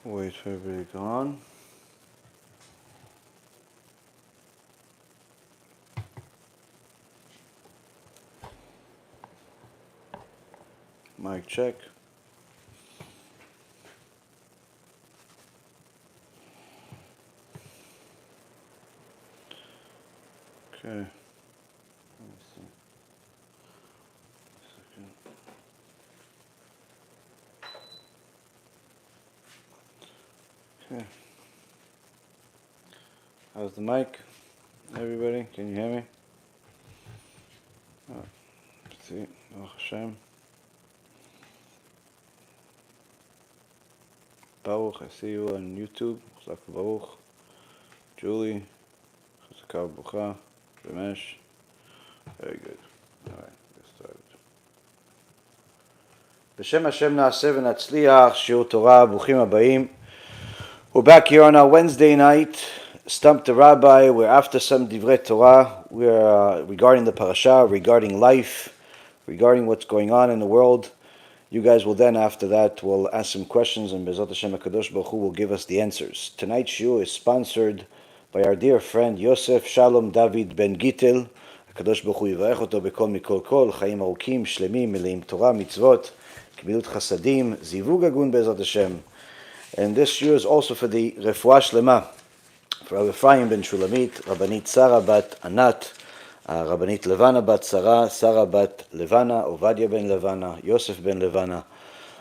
Wait for everybody to go on. Mic check. Okay. Let me see. Second. Okay. How's the mic? Everybody, can you hear me? Oh, let's see. Baruch Hashem. Baruch, I see you on YouTube. Chazak Baruch. Julie. Chazak Baruch. Ramesh. Very good. All right, get started. B'Shem Hashem na'aseh v'natzliach. Shiur Torah. Bruchim habayim. We're back here on our Wednesday night. Stump the Rabbi. We're after some Divrei Torah. We're regarding the parasha, regarding life, regarding what's going on in the world. You guys will then, after that, will ask some questions, and Bezat Hashem HaKadosh Baruch Hu will give us the answers. Tonight's shiur is sponsored by our dear friend Yosef Shalom David Ben Gittel. HaKadosh Baruch Hu yivarech oto bekol mikol kol, chaim arukim, shlemim, meleim Torah, mitzvot, kmilut chasadim, zivug agun Bezat Hashem. And this shiur is also for the Refuah Shlema, for Rabbi Ephraim ben Shulamit, Rabbanit Sarah bat Anat, Rabbanit Levana bat Sarah, Sarah bat Levana, Ovadia ben Levana, Yosef ben Levana,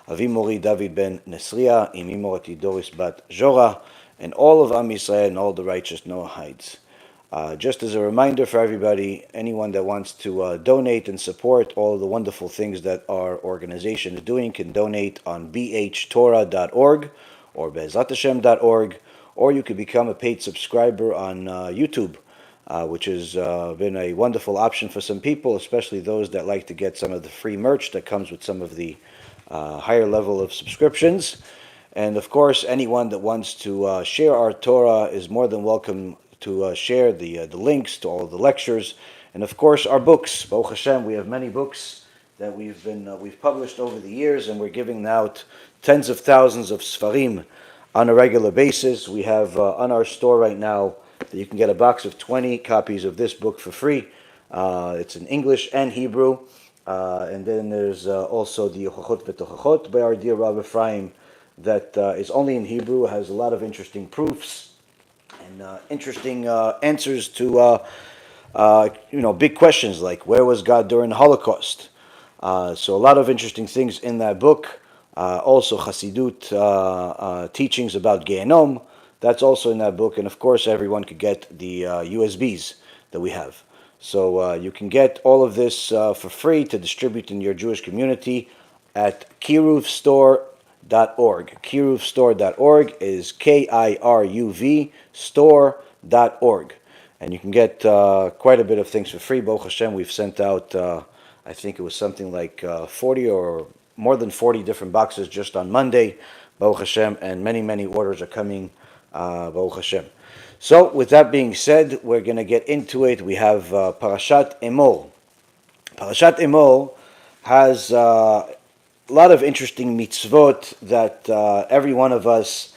Avi Mori David ben Nesriya, Imi Morati Doris bat Jorah, and all of Am Yisrael and all the righteous Noahides. Just as a reminder for everybody, anyone that wants to donate and support all of the wonderful things that our organization is doing can donate on bhtorah.org or bezatashem.org, or you could become a paid subscriber on YouTube, which has been a wonderful option for some people, especially those that like to get some of the free merch that comes with some of the higher level of subscriptions. And of course, anyone that wants to share our Torah is more than welcome to share the links to all of the lectures, and of course our books. Baruch Hashem, we have many books that we've published over the years, and we're giving out tens of thousands of Sfarim on a regular basis. We have on our store right now that you can get a box of 20 copies of this book for free. It's in English and Hebrew, and then there's also the Yochachot V'Tochachot by our dear Rabbi Ephraim that is only in Hebrew, has a lot of interesting proofs and interesting answers to big questions like where was God during the Holocaust. So a lot of interesting things in that book. Also Chassidut teachings about Gehenom, that's also in that book. And of course everyone could get the USBs that we have. So you can get all of this for free to distribute in your Jewish community at kiruvstore.org. Kiruvstore.org is KIRUV store.org. And you can get quite a bit of things for free. Baruch Hashem, we've sent out, I think it was something like 40 or more than 40 different boxes just on Monday, Baruch Hashem, and many, many orders are coming, Baruch Hashem. So, with that being said, we're going to get into it. We have Parashat Emor. Parashat Emor has a lot of interesting mitzvot that every one of us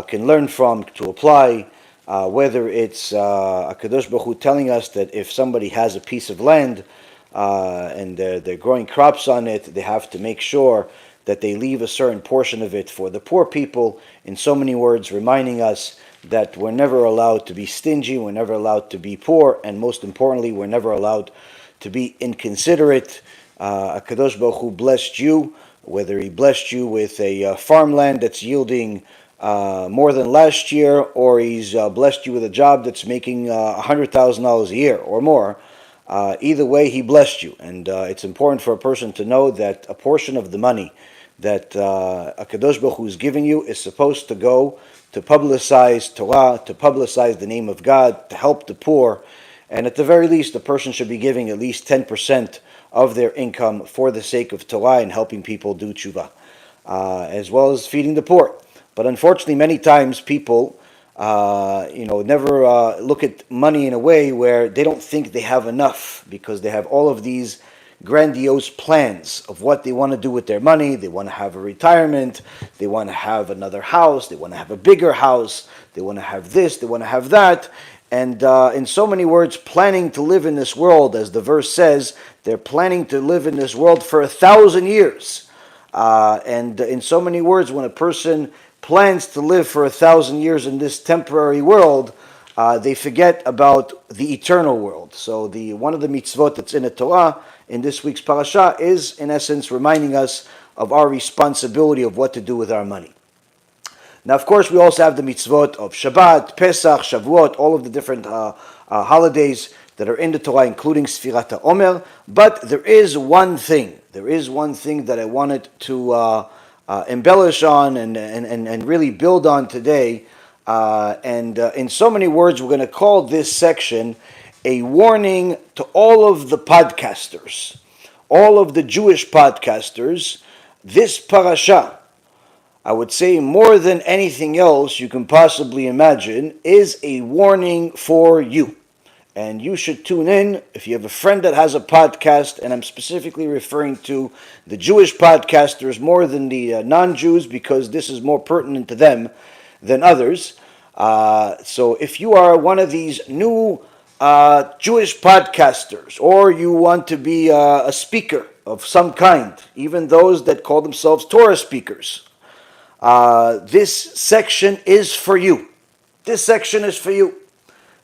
can learn from, to apply, whether it's HaKadosh Baruch Hu telling us that if somebody has a piece of land, and they're growing crops on it, they have to make sure that they leave a certain portion of it for the poor people. In so many words, reminding us that we're never allowed to be stingy, we're never allowed to be poor, and most importantly, we're never allowed to be inconsiderate. HaKadosh Baruch Hu blessed you, whether He blessed you with a farmland that's yielding more than last year, or He's blessed you with a job that's making $100,000 a year or more. Either way, He blessed you, and it's important for a person to know that a portion of the money that HaKadosh Baruch Hu is giving you is supposed to go to publicize Torah, to publicize the name of God, to help the poor, and at the very least, a person should be giving at least 10% of their income for the sake of Torah and helping people do tshuva, as well as feeding the poor. But unfortunately, many times people never look at money in a way where they don't think they have enough, because they have all of these grandiose plans of what they want to do with their money. They want to have a retirement, they want to have another house, they want to have a bigger house, they want to have this, they want to have that. And in so many words, planning to live in this world, as the verse says, they're planning to live in this world for 1,000 years. And in so many words, when a person plans to live for 1,000 years in this temporary world, they forget about the eternal world. So one of the mitzvot that's in the Torah in this week's parasha is, in essence, reminding us of our responsibility of what to do with our money. Now, of course, we also have the mitzvot of Shabbat, Pesach, Shavuot, all of the different holidays that are in the Torah, including Sfirat HaOmer. But there is one thing that I wanted to embellish on and really build on today. In so many words, we're going to call this section a warning to all of the podcasters, all of the Jewish podcasters. This parasha, I would say more than anything else you can possibly imagine, is a warning for you. And you should tune in if you have a friend that has a podcast, and I'm specifically referring to the Jewish podcasters more than the non-Jews, because this is more pertinent to them than others. So if you are one of these new Jewish podcasters, or you want to be a speaker of some kind, even those that call themselves Torah speakers, this section is for you. This section is for you.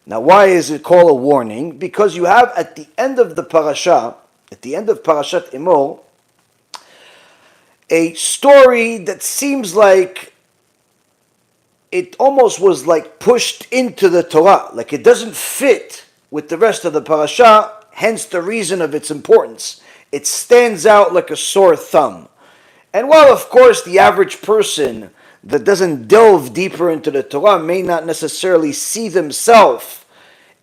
Now, why is it called a warning? Because you have at the end of the parasha, at the end of Parashat Emor, a story that seems like it almost was like pushed into the Torah, like it doesn't fit with the rest of the parasha, hence the reason of its importance. It stands out like a sore thumb. And while, of course, the average person that doesn't delve deeper into the Torah may not necessarily see themselves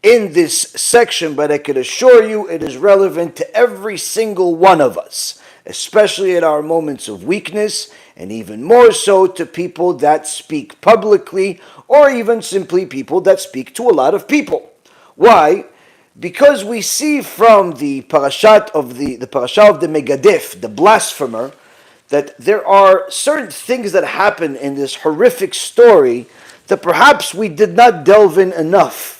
in this section, but I could assure you it is relevant to every single one of us, especially at our moments of weakness, and even more so to people that speak publicly, or even simply people that speak to a lot of people. Why? Because we see from the parashat of the parasha of the Megadef, the blasphemer, that there are certain things that happen in this horrific story that perhaps we did not delve in enough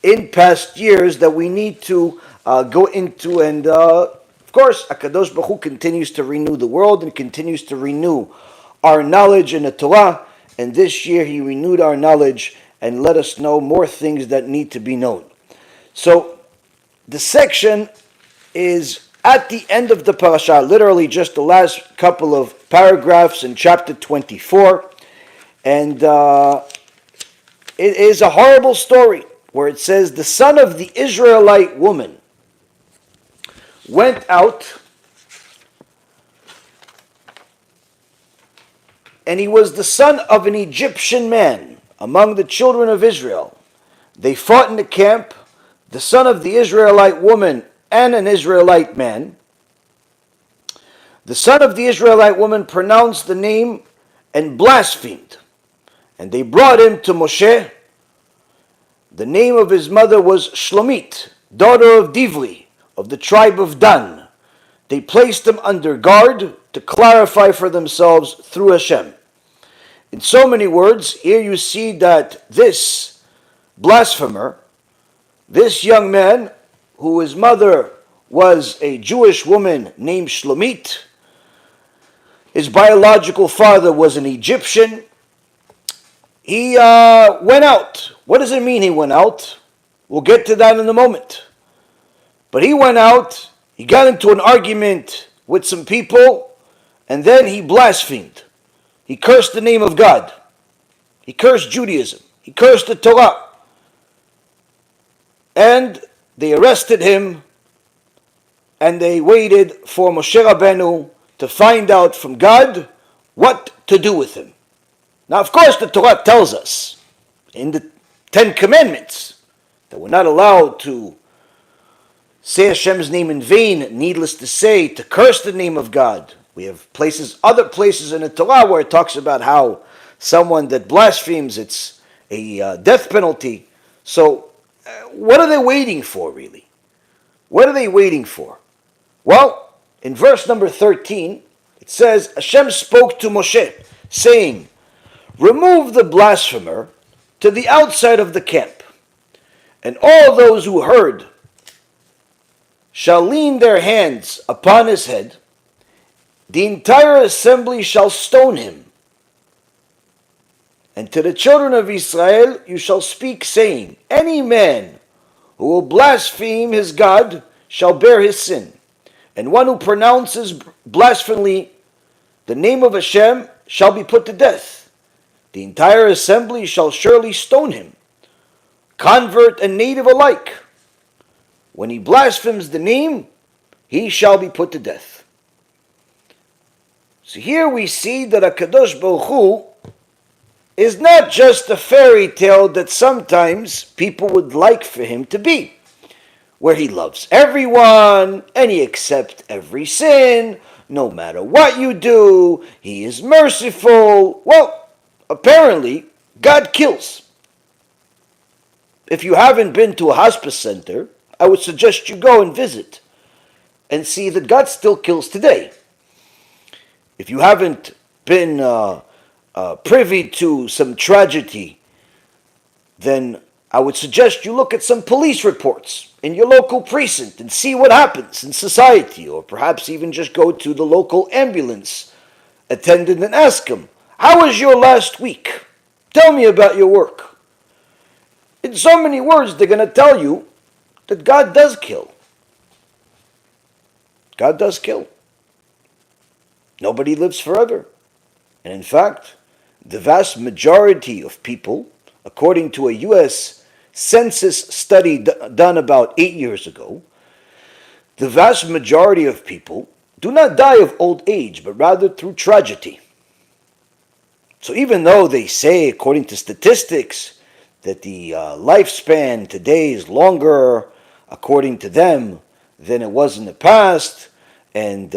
in past years, that we need to go into. And of course, HaKadosh Baruch Hu continues to renew the world and continues to renew our knowledge in the Torah. And this year he renewed our knowledge and let us know more things that need to be known. So the section is at the end of the parasha, literally just the last couple of paragraphs in chapter 24. And it is a horrible story where it says, the son of the Israelite woman went out, and he was the son of an Egyptian man among the children of Israel. They fought in the camp, the son of the Israelite woman and an Israelite man. The son of the Israelite woman pronounced the name and blasphemed. And they brought him to Moshe. The name of his mother was Shlomit, daughter of Divri, of the tribe of Dan. They placed him under guard to clarify for themselves through Hashem. In so many words, here you see that this blasphemer, this young man, whose mother was a Jewish woman named Shlomit, his biological father was an Egyptian. He went out. What does it mean he went out? We'll get to that in a moment. But he went out, he got into an argument with some people, and then he blasphemed. He cursed the name of God. He cursed Judaism. He cursed the Torah. And they arrested him, and they waited for Moshe Rabbeinu to find out from God what to do with him. Now, of course, the Torah tells us in the 10 Commandments that we're not allowed to say Hashem's name in vain, needless to say, to curse the name of God. We have other places in the Torah where it talks about how someone that blasphemes, it's a death penalty. So, what are they waiting for, really? What are they waiting for? Well, in verse number 13, it says, Hashem spoke to Moshe, saying, remove the blasphemer to the outside of the camp, and all those who heard shall lean their hands upon his head. The entire assembly shall stone him. And to the children of Israel you shall speak, saying, any man who will blaspheme his God shall bear his sin. And one who pronounces blasphemily the name of Hashem shall be put to death. The entire assembly shall surely stone him, convert and native alike. When he blasphemes the name, he shall be put to death. So here we see that HaKadosh Baruch Hu is not just a fairy tale that sometimes people would like for him to be, where he loves everyone and he accepts every sin, no matter what you do, he is merciful. Well, apparently, God kills. If you haven't been to a hospice center, I would suggest you go and visit and see that God still kills today. If you haven't been privy to some tragedy, then I would suggest you look at some police reports in your local precinct and see what happens in society, or perhaps even just go to the local ambulance attendant and ask him, how was your last week? Tell me about your work. In so many words, they're going to tell you that God does kill. God does kill. Nobody lives forever. And in fact, the vast majority of people, according to a U.S. Census study done about 8 years ago, the vast majority of people do not die of old age, but rather through tragedy. So even though they say, according to statistics, that the lifespan today is longer, according to them, than it was in the past, and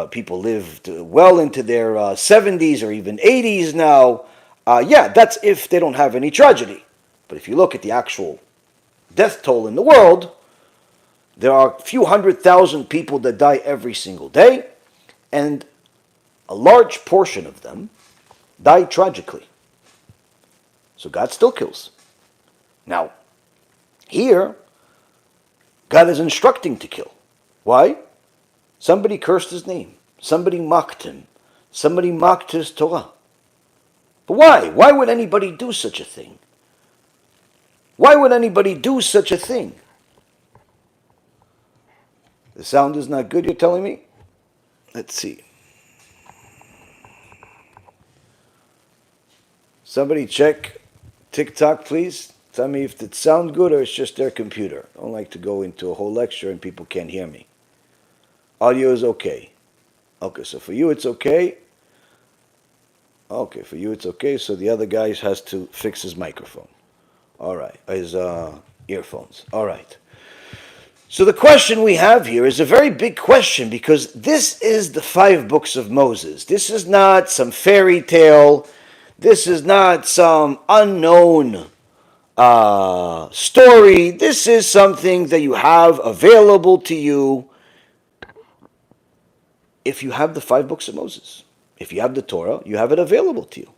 people lived well into their 70s or even 80s now, that's if they don't have any tragedy. But if you look at the actual death toll in the world, there are a few 100,000 people that die every single day, and a large portion of them die tragically. So God still kills. Now, here, God is instructing to kill. Why? Somebody cursed his name. Somebody mocked him. Somebody mocked his Torah. But why? Why would anybody do such a thing? Why would anybody do such a thing? The sound is not good, you're telling me? Let's see. Somebody check TikTok, please. Tell me if it sounds good or it's just their computer. I don't like to go into a whole lecture and people can't hear me. Audio is okay. Okay, so for you it's okay. Okay, for you it's okay. So the other guy has to fix his microphone. All right, his earphones. All right. So the question we have here is a very big question, because this is the 5 books of Moses. This is not some fairy tale. This is not some unknown story. This is something that you have available to you if you have the 5 books of Moses. If you have the Torah, you have it available to you.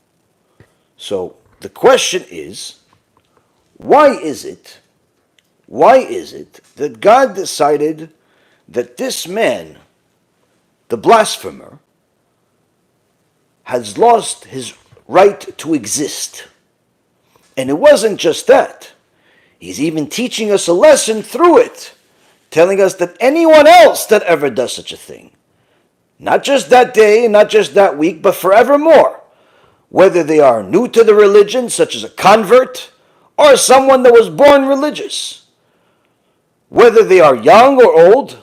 So the question is, why is it that God decided that this man, the blasphemer, has lost his right to exist? And it wasn't just that. He's even teaching us a lesson through it, telling us that anyone else that ever does such a thing, not just that day, not just that week, but forevermore, whether they are new to the religion, such as a convert, or someone that was born religious, whether they are young or old,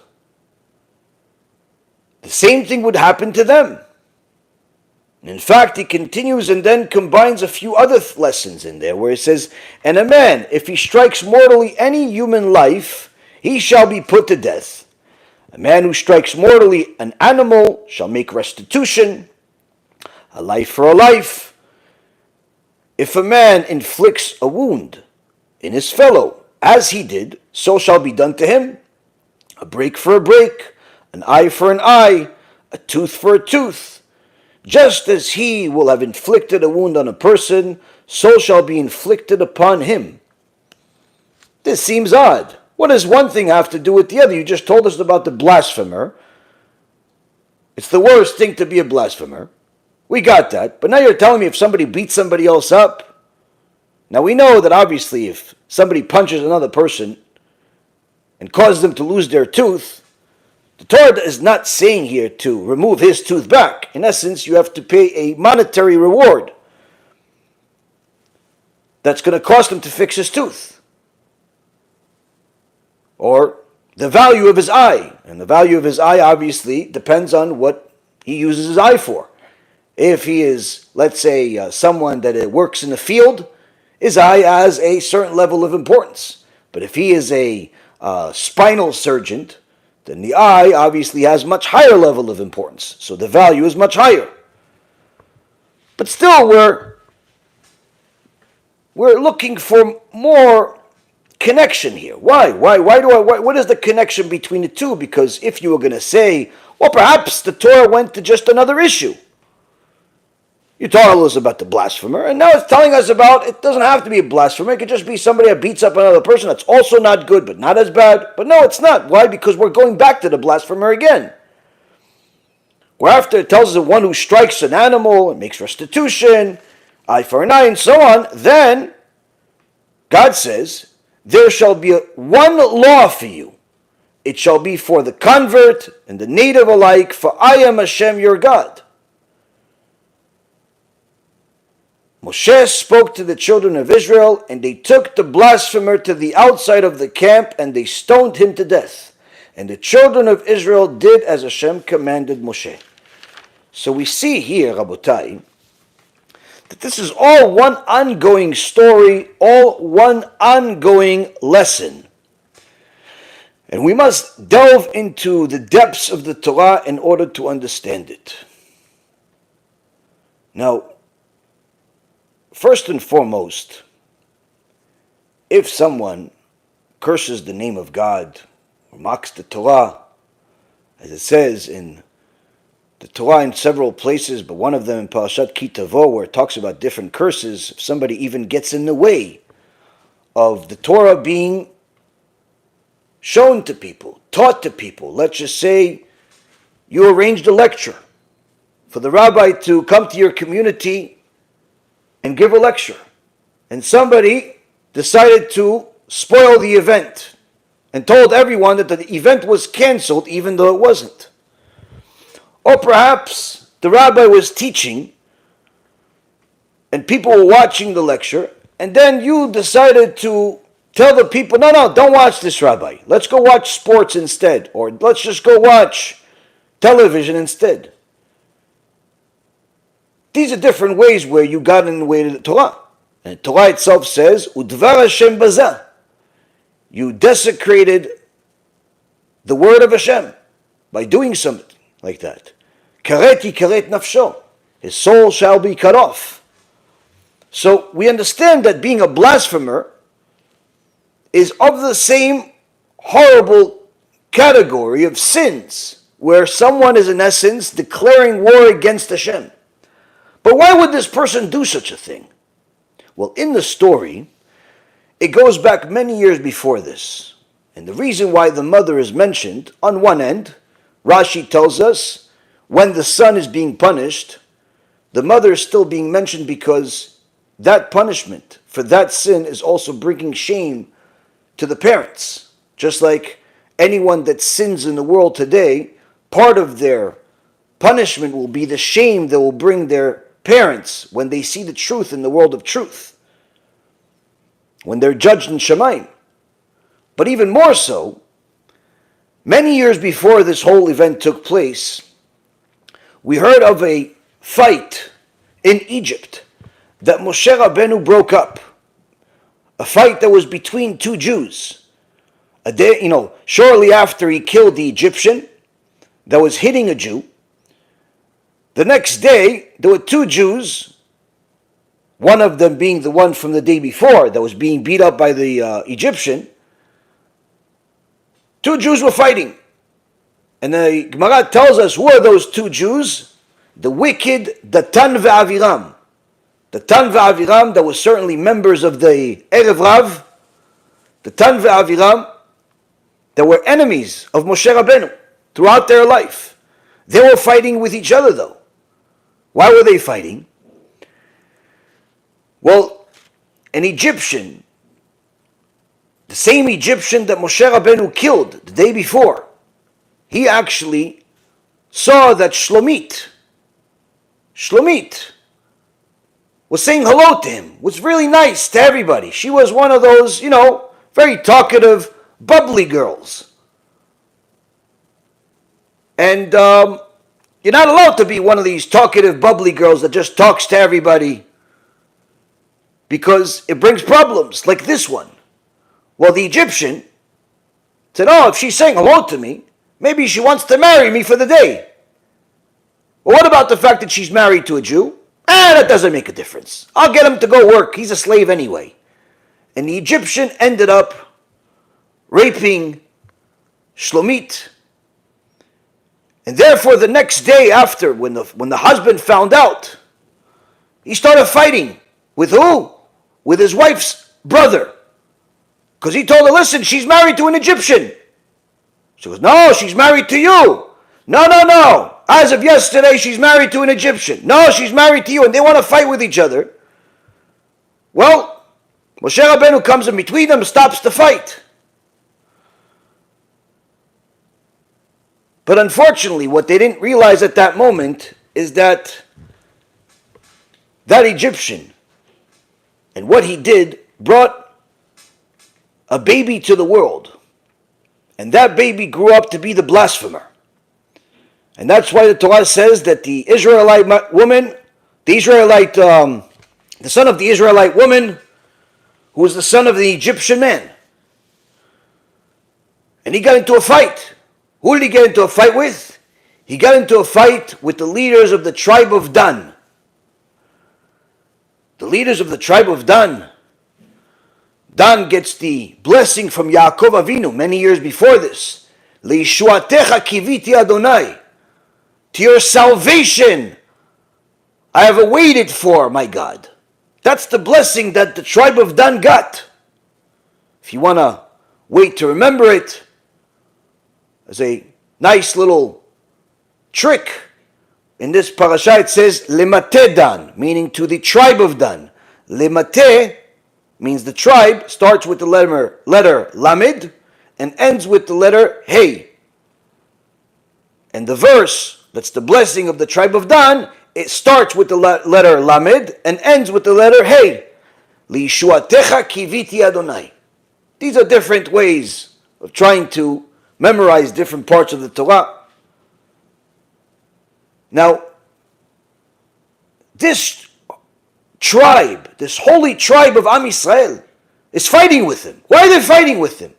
the same thing would happen to them. In fact, he continues and then combines a few other lessons in there, where he says, and a man, if he strikes mortally any human life, he shall be put to death. A man who strikes mortally an animal shall make restitution, a life for a life. If a man inflicts a wound in his fellow, as he did, so shall be done to him. A break for a break, an eye for an eye, a tooth for a tooth. Just as he will have inflicted a wound on a person, so shall be inflicted upon him. This seems odd. What does one thing have to do with the other? You just told us about the blasphemer. It's the worst thing to be a blasphemer. We got that. But now you're telling me if somebody beats somebody else up. Now we know that obviously if somebody punches another person and causes them to lose their tooth, the Torah is not saying here to remove his tooth back. In essence, you have to pay a monetary reward that's going to cost him to fix his tooth. Or the value of his eye. And the value of his eye obviously depends on what he uses his eye for. If he is, let's say, someone that works in the field, his eye has a certain level of importance. But if he is a spinal surgeon, then the eye obviously has much higher level of importance. So the value is much higher. But still, we're looking for more connection here. Why? What is the connection between the two? Because if you were going to say, well, perhaps the Torah went to just another issue. You told us about the blasphemer, and now it's telling us about, it doesn't have to be a blasphemer, it could just be somebody that beats up another person. That's also not good, but not as bad. But no, it's not. Why? Because we're going back to the blasphemer again. Whereafter it tells us that one who strikes an animal and makes restitution, eye for an eye, and so on, then God says, there shall be one law for you. It shall be for the convert and the native alike, for I am Hashem your God. Moshe spoke to the children of Israel, and they took the blasphemer to the outside of the camp, and they stoned him to death. And the children of Israel did as Hashem commanded Moshe. So we see here, Rabotai, that this is all one ongoing story, all one ongoing lesson. And we must delve into the depths of the Torah in order to understand it. Now, first and foremost, if someone curses the name of God or mocks the Torah, as it says in the Torah in several places, but one of them in Parashat Ki Tavo, where it talks about different curses, if somebody even gets in the way of the Torah being shown to people, taught to people, let's just say you arranged a lecture for the rabbi to come to your community and give a lecture, and somebody decided to spoil the event and told everyone that the event was canceled even though it wasn't. Or perhaps the rabbi was teaching and people were watching the lecture, and then you decided to tell the people, no, don't watch this rabbi. Let's go watch sports instead, or let's just go watch television instead. These are different ways where you got in the way of the Torah. And the Torah itself says, Udvar Hashem bazah. You desecrated the word of Hashem by doing something like that. Karet yikaret nafsho. His soul shall be cut off. So we understand that being a blasphemer is of the same horrible category of sins, where someone is in essence declaring war against Hashem. But why would this person do such a thing? Well, in the story, it goes back many years before this. And the reason why the mother is mentioned, on one end, Rashi tells us, when the son is being punished, the mother is still being mentioned because that punishment for that sin is also bringing shame to the parents. Just like anyone that sins in the world today, part of their punishment will be the shame that will bring their parents when they see the truth in the world of truth, when they're judged in Shamayim. But even more so, many years before this whole event took place, we heard of a fight in Egypt that Moshe Rabbeinu broke up. A fight that was between two Jews. Shortly after he killed the Egyptian that was hitting a Jew, the next day, there were two Jews, one of them being the one from the day before that was being beat up by the Egyptian. Two Jews were fighting. And the Gemara tells us who are those two Jews? The wicked Datan ve'Aviram. Datan ve'Aviram, that were certainly members of the Erev Rav. Datan ve'Aviram, that were enemies of Moshe Rabbeinu throughout their life. They were fighting with each other though. Why were they fighting? Well, an Egyptian, the same Egyptian that Moshe Rabbeinu killed the day before, he actually saw that Shlomit was saying hello to him, was really nice to everybody. She was one of those, very talkative, bubbly girls. And you're not allowed to be one of these talkative, bubbly girls that just talks to everybody because it brings problems like this one. Well, the Egyptian said, oh, if she's saying hello to me, maybe she wants to marry me for the day. Well, what about the fact that she's married to a Jew? That doesn't make a difference. I'll get him to go work. He's a slave anyway. And the Egyptian ended up raping Shlomit. And therefore, the next day after, when the husband found out, he started fighting. With who? With his wife's brother. Because he told her, listen, she's married to an Egyptian. She goes, no, she's married to you. No. As of yesterday, she's married to an Egyptian. No, she's married to you. And they want to fight with each other. Well, Moshe Rabbeinu comes in between them, stops the fight. But unfortunately, what they didn't realize at that moment is that Egyptian and what he did brought a baby to the world. And that baby grew up to be the blasphemer. And that's why the Torah says that the Israelite woman, the son of the Israelite woman, who was the son of the Egyptian man. And he got into a fight. Who did he get into a fight with? He got into a fight with the leaders of the tribe of Dan. The leaders of the tribe of Dan. Dan gets the blessing from Yaakov Avinu many years before this. Leishuatecha kiviti Adonai. To your salvation I have awaited for, my God. That's the blessing that the tribe of Dan got. If you want to wait to remember it, as a nice little trick, in this parasha it says Lemate Dan, meaning to the tribe of Dan. Lemate means the tribe starts with the letter Lamed and ends with the letter Hey. And the verse, that's the blessing of the tribe of Dan, it starts with the letter Lamed and ends with the letter Hey. Liishuatecha kiviti Adonai. These are different ways of trying to memorize different parts of the Torah. Now, this tribe, this holy tribe of Am Yisrael, is fighting with him. Why are they fighting with him?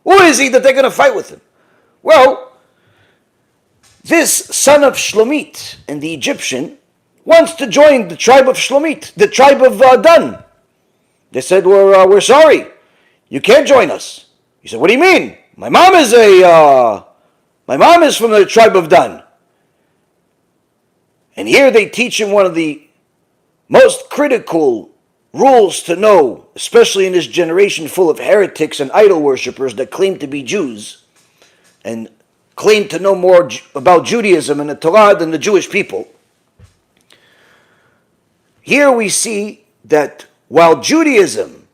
Who is he that they're going to fight with him? Well, this son of Shlomit and the Egyptian wants to join the tribe of Shlomit, the tribe of Dan. They said, we're sorry. You can't join us. He said, what do you mean? My mom is from the tribe of Dan. And here they teach him one of the most critical rules to know, especially in this generation full of heretics and idol worshippers that claim to be Jews and claim to know more about Judaism and the Torah than the Jewish people. Here we see that while Judaism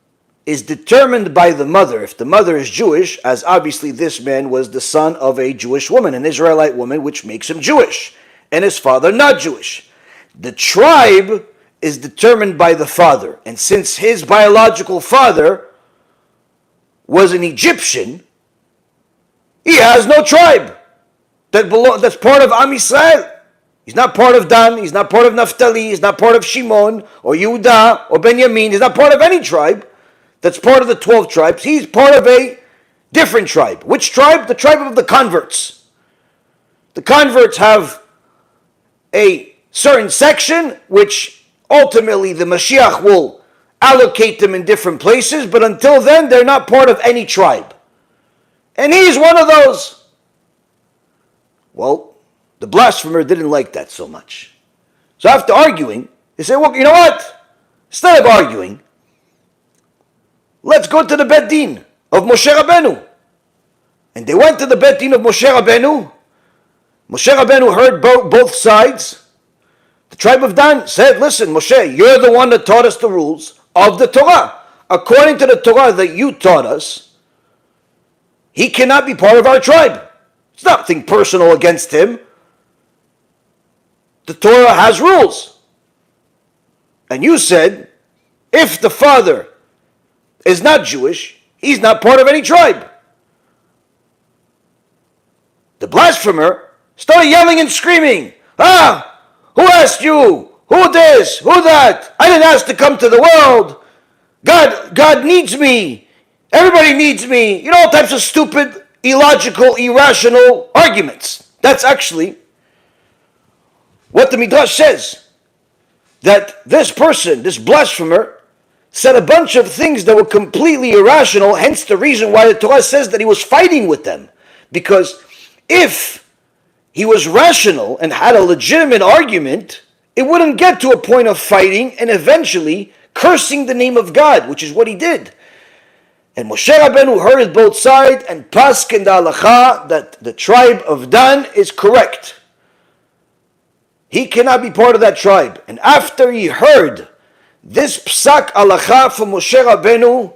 is determined by the mother, if the mother is Jewish, as obviously this man was the son of a Jewish woman, an Israelite woman, which makes him Jewish, and his father not Jewish. The tribe is determined by the father, and since his biological father was an Egyptian, he has no tribe that's part of Am Yisrael. He's not part of Dan, he's not part of Naphtali, he's not part of Shimon, or Yehuda, or Benjamin, he's not part of any tribe that's part of the 12 tribes. He's part of a different tribe. Which tribe? The tribe of the converts. The converts have a certain section, which ultimately the Mashiach will allocate them in different places, but until then, they're not part of any tribe. And he's one of those. Well, the blasphemer didn't like that so much. So after arguing, they said, well, you know what? Instead of arguing, let's go to the Bet Din of Moshe Rabbeinu. And they went to the Bet Din of Moshe Rabbeinu. Moshe Rabbeinu heard both sides. The tribe of Dan said, listen, Moshe, you're the one that taught us the rules of the Torah. According to the Torah that you taught us, he cannot be part of our tribe. It's nothing personal against him. The Torah has rules. And you said, if the father is not Jewish, he's not part of any tribe. The blasphemer started yelling and screaming, who asked you? Who this? Who that? I didn't ask to come to the world. God needs me. Everybody needs me. You know, all types of stupid, illogical, irrational arguments. That's actually what the Midrash says. That this person, this blasphemer, said a bunch of things that were completely irrational, hence the reason why the Torah says that he was fighting with them. Because if he was rational and had a legitimate argument, it wouldn't get to a point of fighting and eventually cursing the name of God, which is what he did. And Moshe Rabbeinu heard both sides and paskin the halacha that the tribe of Dan is correct. He cannot be part of that tribe. And after he heard this psak halacha from Moshe Rabbeinu,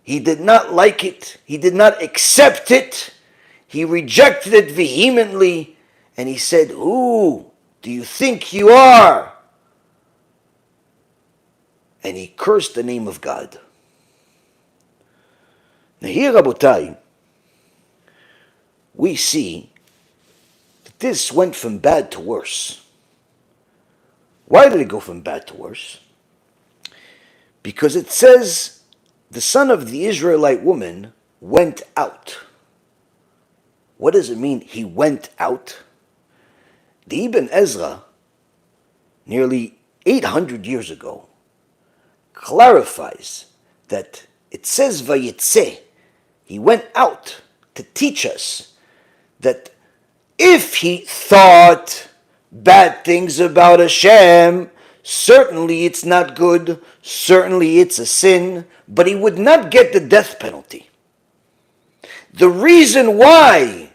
he did not like it. He did not accept it. He rejected it vehemently. And he said, who do you think you are? And he cursed the name of God. Now here, Rabotai, we see that this went from bad to worse. Why did it go from bad to worse? Because it says the son of the Israelite woman went out. What does it mean, he went out? The Ibn Ezra, nearly 800 years ago, clarifies that it says Vayitzeh, he went out to teach us that if he thought bad things about Hashem, certainly it's not good, certainly it's a sin, but he would not get the death penalty. The reason why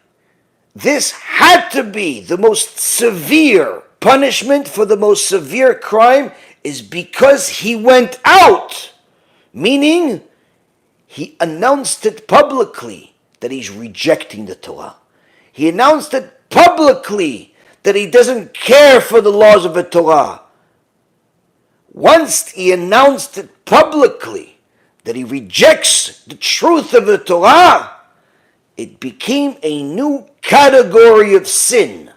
this had to be the most severe punishment for the most severe crime is because he went out, meaning he announced it publicly that he's rejecting the Torah. He announced it publicly that he doesn't care for the laws of the Torah. Once he announced it publicly that he rejects the truth of the Torah, it became a new category of sin.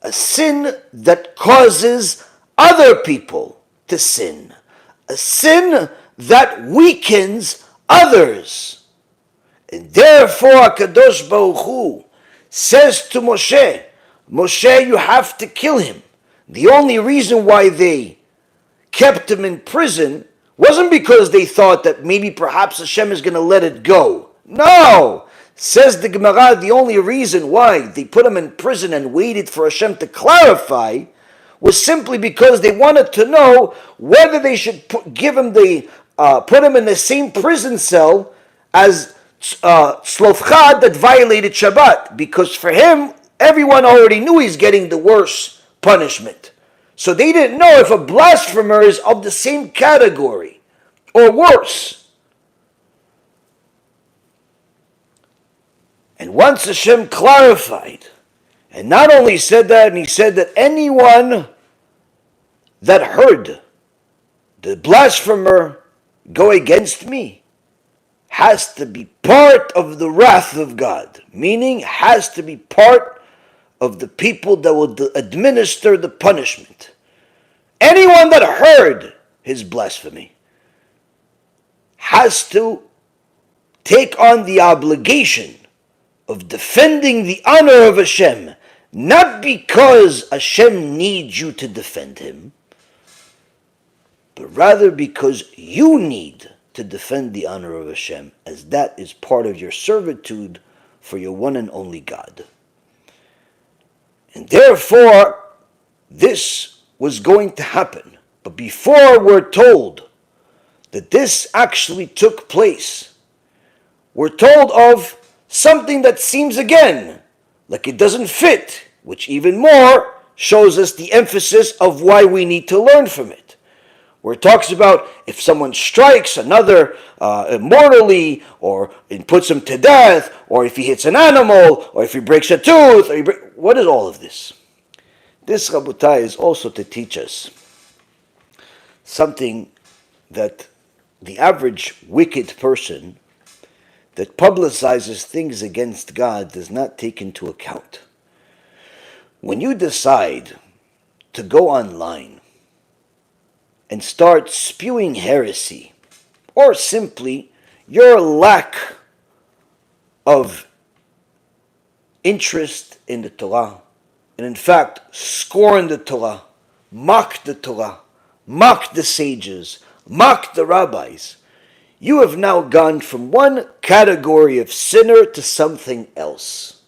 A sin that causes other people to sin. A sin that weakens others. And therefore HaKadosh Baruch Hu says to Moshe, Moshe, you have to kill him. The only reason why they kept him in prison wasn't because they thought that maybe perhaps Hashem is going to let it go. No! Says the Gemara, the only reason why they put him in prison and waited for Hashem to clarify was simply because they wanted to know whether they should put him in the same prison cell as Tzlofchad that violated Shabbat. Because for him, everyone already knew he's getting the worst punishment. So they didn't know if a blasphemer is of the same category or worse. And once Hashem clarified, and not only said that, and he said that anyone that heard the blasphemer go against me has to be part of the wrath of God, meaning has to be part of the people that will administer the punishment. Anyone that heard his blasphemy has to take on the obligation of defending the honor of Hashem, not because Hashem needs you to defend him, but rather because you need to defend the honor of Hashem, as that is part of your servitude for your one and only God. And therefore, this was going to happen. But before we're told that this actually took place, we're told of something that seems again like it doesn't fit, which even more shows us the emphasis of why we need to learn from it. Where it talks about if someone strikes another mortally, or it puts him to death, or if he hits an animal, or if he breaks a tooth, what is all of this? This, Rabotai, is also to teach us something that the average wicked person that publicizes things against God does not take into account. When you decide to go online and start spewing heresy, or simply your lack of interest in the Torah, and in fact scorn the Torah, mock the Torah, mock the sages, mock the rabbis, you have now gone from one category of sinner to something else.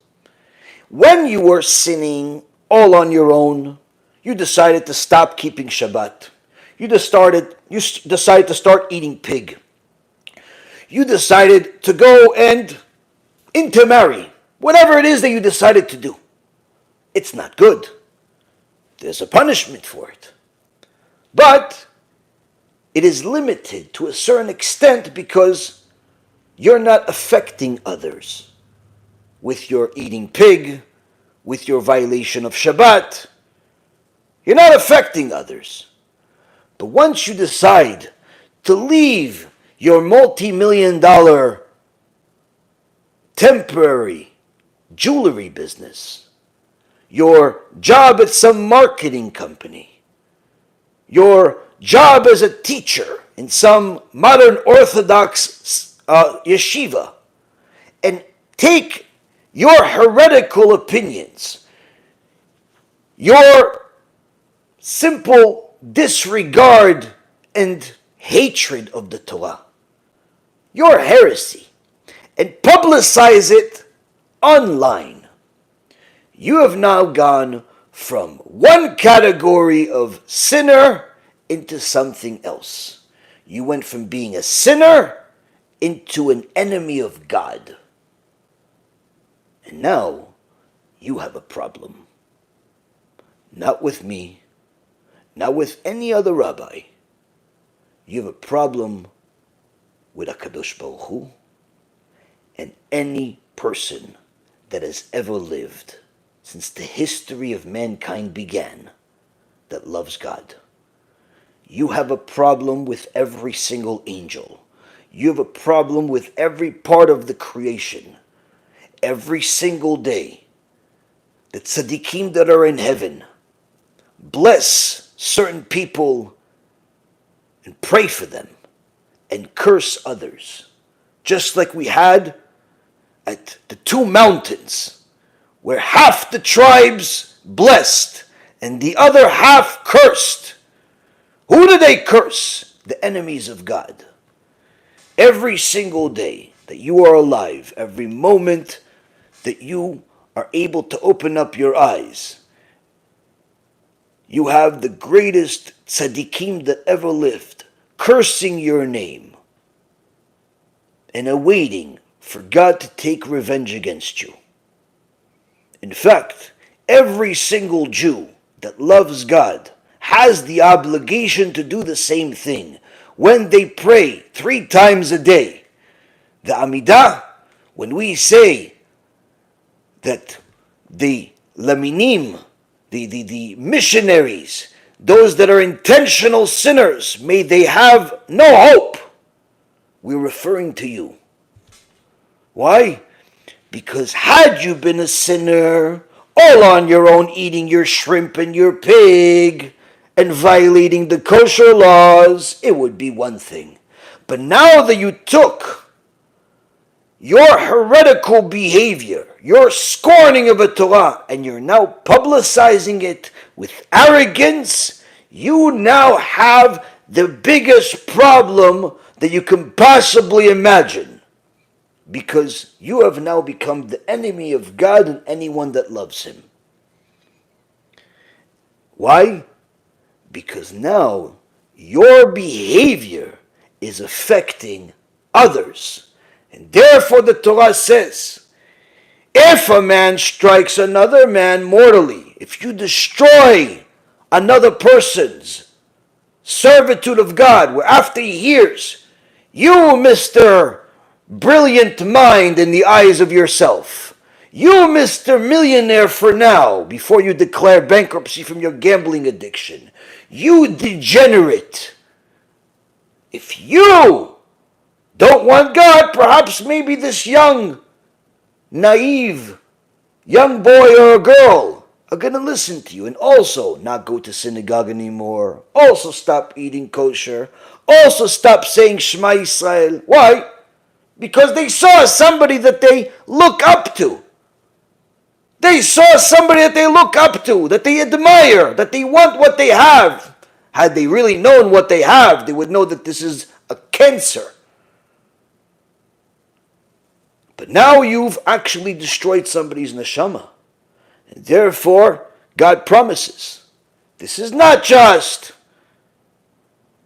When you were sinning all on your own, you decided to stop keeping Shabbat. You decided to start eating pig. You decided to go and intermarry. Whatever it is that you decided to do. It's not good. There's a punishment for it. But it is limited to a certain extent because you're not affecting others with your eating pig, with your violation of Shabbat. You're not affecting others. But once you decide to leave your multi-million-dollar temporary jewelry business, your job at some marketing company, your job as a teacher in some modern Orthodox yeshiva, and take your heretical opinions, your simple disregard and hatred of the Torah, your heresy, and publicize it online, you have now gone from one category of sinner into something else. You went from being a sinner into an enemy of God. And now you have a problem. Not with me, not with any other rabbi. You have a problem with HaKadosh Baruch Hu and any person that has ever lived since the history of mankind began that loves God. You have a problem with every single angel. You have a problem with every part of the creation. Every single day, the tzaddikim that are in heaven bless certain people and pray for them and curse others. Just like we had at the two mountains, where half the tribes blessed and the other half cursed. Who do they curse? The enemies of God. Every single day that you are alive, every moment that you are able to open up your eyes, you have the greatest tzaddikim that ever lived cursing your name and awaiting for God to take revenge against you. In fact, every single Jew that loves God has the obligation to do the same thing when they pray 3 times a day. The Amidah, when we say that the laminim, the missionaries, those that are intentional sinners, may they have no hope, we're referring to you. Why? Because had you been a sinner, all on your own, eating your shrimp and your pig, and violating the kosher laws, it would be one thing. But now that you took your heretical behavior, your scorning of a Torah, and you're now publicizing it with arrogance, you now have the biggest problem that you can possibly imagine. Because you have now become the enemy of God and anyone that loves Him. Why? Because now your behavior is affecting others. And therefore the Torah says, if a man strikes another man mortally, if you destroy another person's servitude of God, where after he hears, you, Mr. Brilliant mind in the eyes of yourself, you, Mr. Millionaire for now, before you declare bankruptcy from your gambling addiction, you degenerate. If you don't want God, perhaps maybe this young, naive, young boy or a girl are going to listen to you and also not go to synagogue anymore, also stop eating kosher, also stop saying Shema Yisrael. Why? Because they saw somebody that they look up to. They saw somebody that they look up to, that they admire, that they want what they have. Had they really known what they have, they would know that this is a cancer. But now you've actually destroyed somebody's neshama. And therefore, God promises, this is not just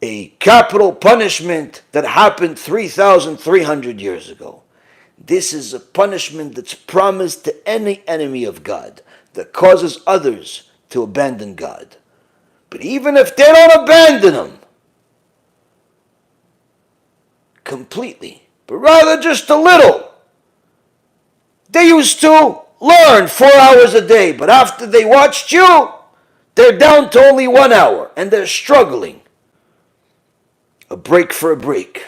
a capital punishment that happened 3,300 years ago. This is a punishment that's promised to any enemy of God that causes others to abandon God. But even if they don't abandon him completely, but rather just a little, they used to learn 4 hours a day, but after they watched you, they're down to only 1 hour, and they're struggling. A break for a break.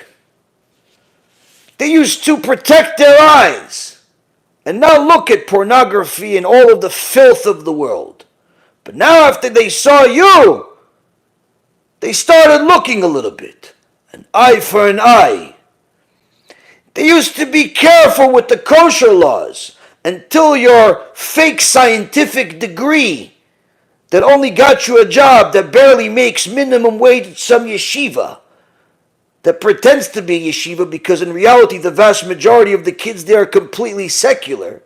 They used to protect their eyes, and now look at pornography and all of the filth of the world. But now after they saw you, they started looking a little bit. An eye for an eye. They used to be careful with the kosher laws until your fake scientific degree that only got you a job that barely makes minimum wage at some yeshiva, that pretends to be yeshiva because in reality the vast majority of the kids there are completely secular.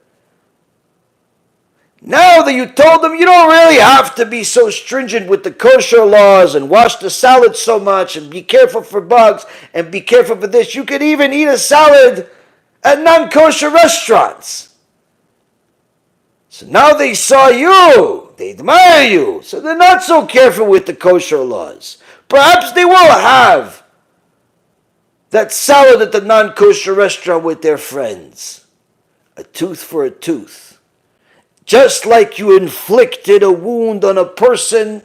Now that you told them you don't really have to be so stringent with the kosher laws and wash the salad so much and be careful for bugs and be careful for this, you could even eat a salad at non-kosher restaurants. So now they saw you, they admire you, so they're not so careful with the kosher laws. Perhaps they will have that salad at the non-kosher restaurant with their friends. A tooth for a tooth. Just like you inflicted a wound on a person,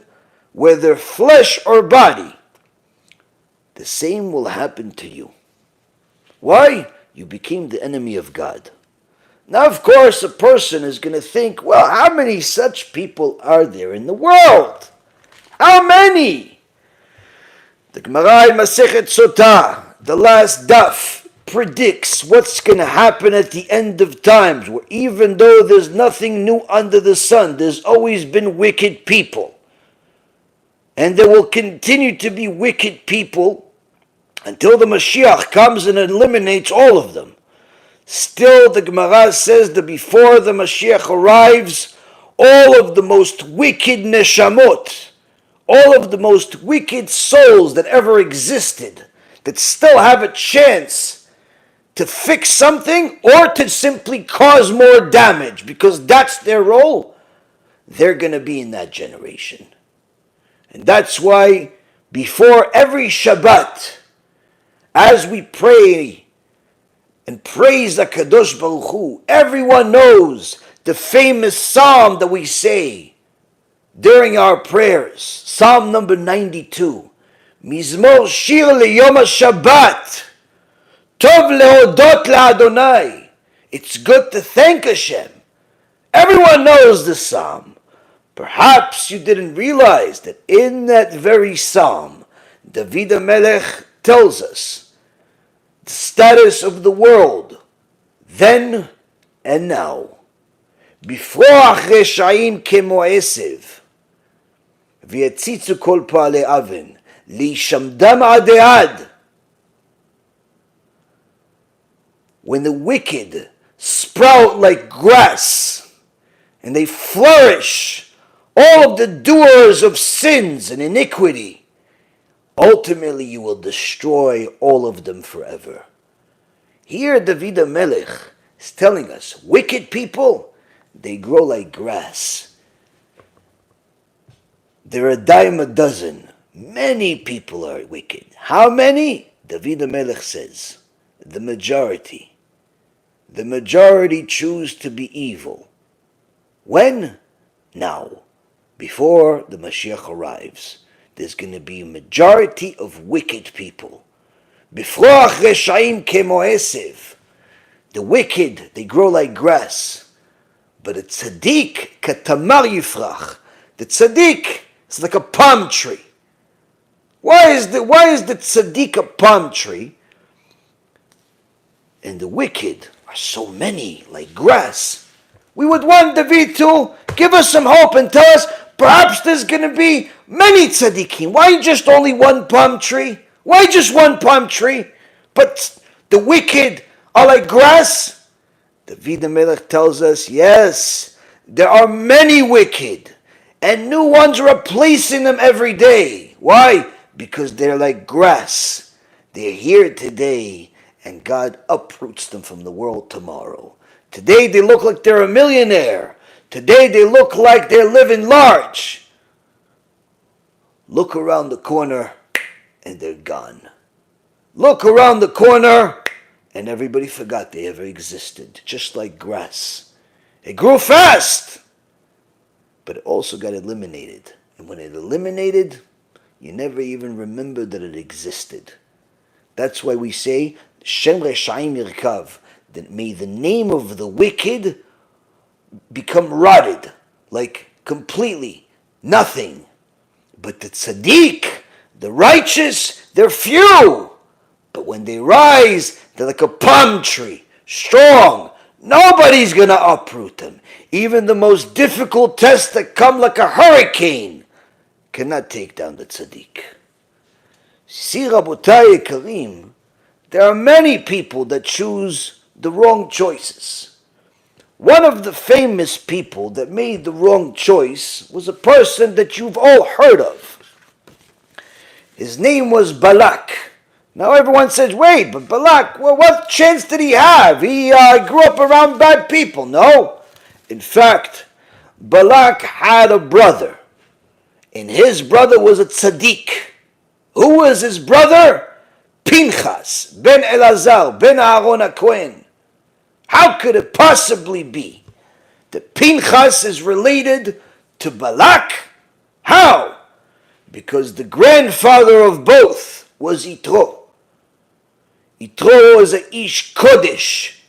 whether flesh or body, the same will happen to you. Why? You became the enemy of God. Now, of course, a person is going to think, well, how many such people are there in the world? How many? The Gemara in Masechet Sotah, the last daf, predicts what's going to happen at the end of times, where even though there's nothing new under the sun, there's always been wicked people. And there will continue to be wicked people until the Mashiach comes and eliminates all of them. Still, the Gemara says that before the Mashiach arrives, all of the most wicked neshamot, all of the most wicked souls that ever existed, that still have a chance to fix something or to simply cause more damage, because that's their role, they're going to be in that generation. And that's why before every Shabbat, as we pray and praise the Kadosh Baruch Hu, everyone knows the famous psalm that we say during our prayers, Psalm number 92, Mizmor Shir LeYom HaShabbat, Tov lehodot laAdonai. It's good to thank Hashem. Everyone knows the psalm. Perhaps you didn't realize that in that very psalm, David HaMelech tells us the status of the world then and now. Bifroach reshaim kemo esev, v'yatzitzu kol po'alei aven, li'shamdam adead. When the wicked sprout like grass and they flourish all of the doers of sins and iniquity, ultimately you will destroy all of them forever. Here David HaMelech is telling us, wicked people, they grow like grass. There are a dime a dozen. Many people are wicked. How many? David HaMelech says, the majority. The majority choose to be evil. When? Now. Before the Mashiach arrives. There's going to be a majority of wicked people. Bifroach reshaim kemoesev. The wicked, they grow like grass. But a tzaddik, katamar yifrach. The tzaddik is like a palm tree. Why is the tzaddik a palm tree? And the wicked are so many, like grass. We would want David to give us some hope and tell us, perhaps there's going to be many tzaddikim. Why just only one palm tree? Why just one palm tree? But the wicked are like grass? David HaMelech tells us, yes, there are many wicked, and new ones are replacing them every day. Why? Because they're like grass. They're here today, and God uproots them from the world tomorrow. Today they look like they're a millionaire. Today they look like they're living large. Look around the corner, and they're gone. Look around the corner, and everybody forgot they ever existed, just like grass. It grew fast, but it also got eliminated. And when it eliminated, you never even remembered that it existed. That's why we say, Shem Reshaim Yirkav, that may the name of the wicked become rotted, like completely nothing. But the tzaddik, the righteous, they're few. But when they rise, they're like a palm tree, strong. Nobody's going to uproot them. Even the most difficult tests that come like a hurricane cannot take down the tzaddik. See, Rabotai Karim, there are many people that choose the wrong choices. One of the famous people that made the wrong choice was a person that you've all heard of. His name was Balak. Now everyone says, wait, but Balak, well, what chance did he have? He grew up around bad people. No. In fact, Balak had a brother. And his brother was a tzaddik. Who was his brother? Pinchas, ben Elazar, ben Aaron HaKohen. How could it possibly be that Pinchas is related to Balak? How? Because the grandfather of both was Yitro. Yitro was a Ish Kodesh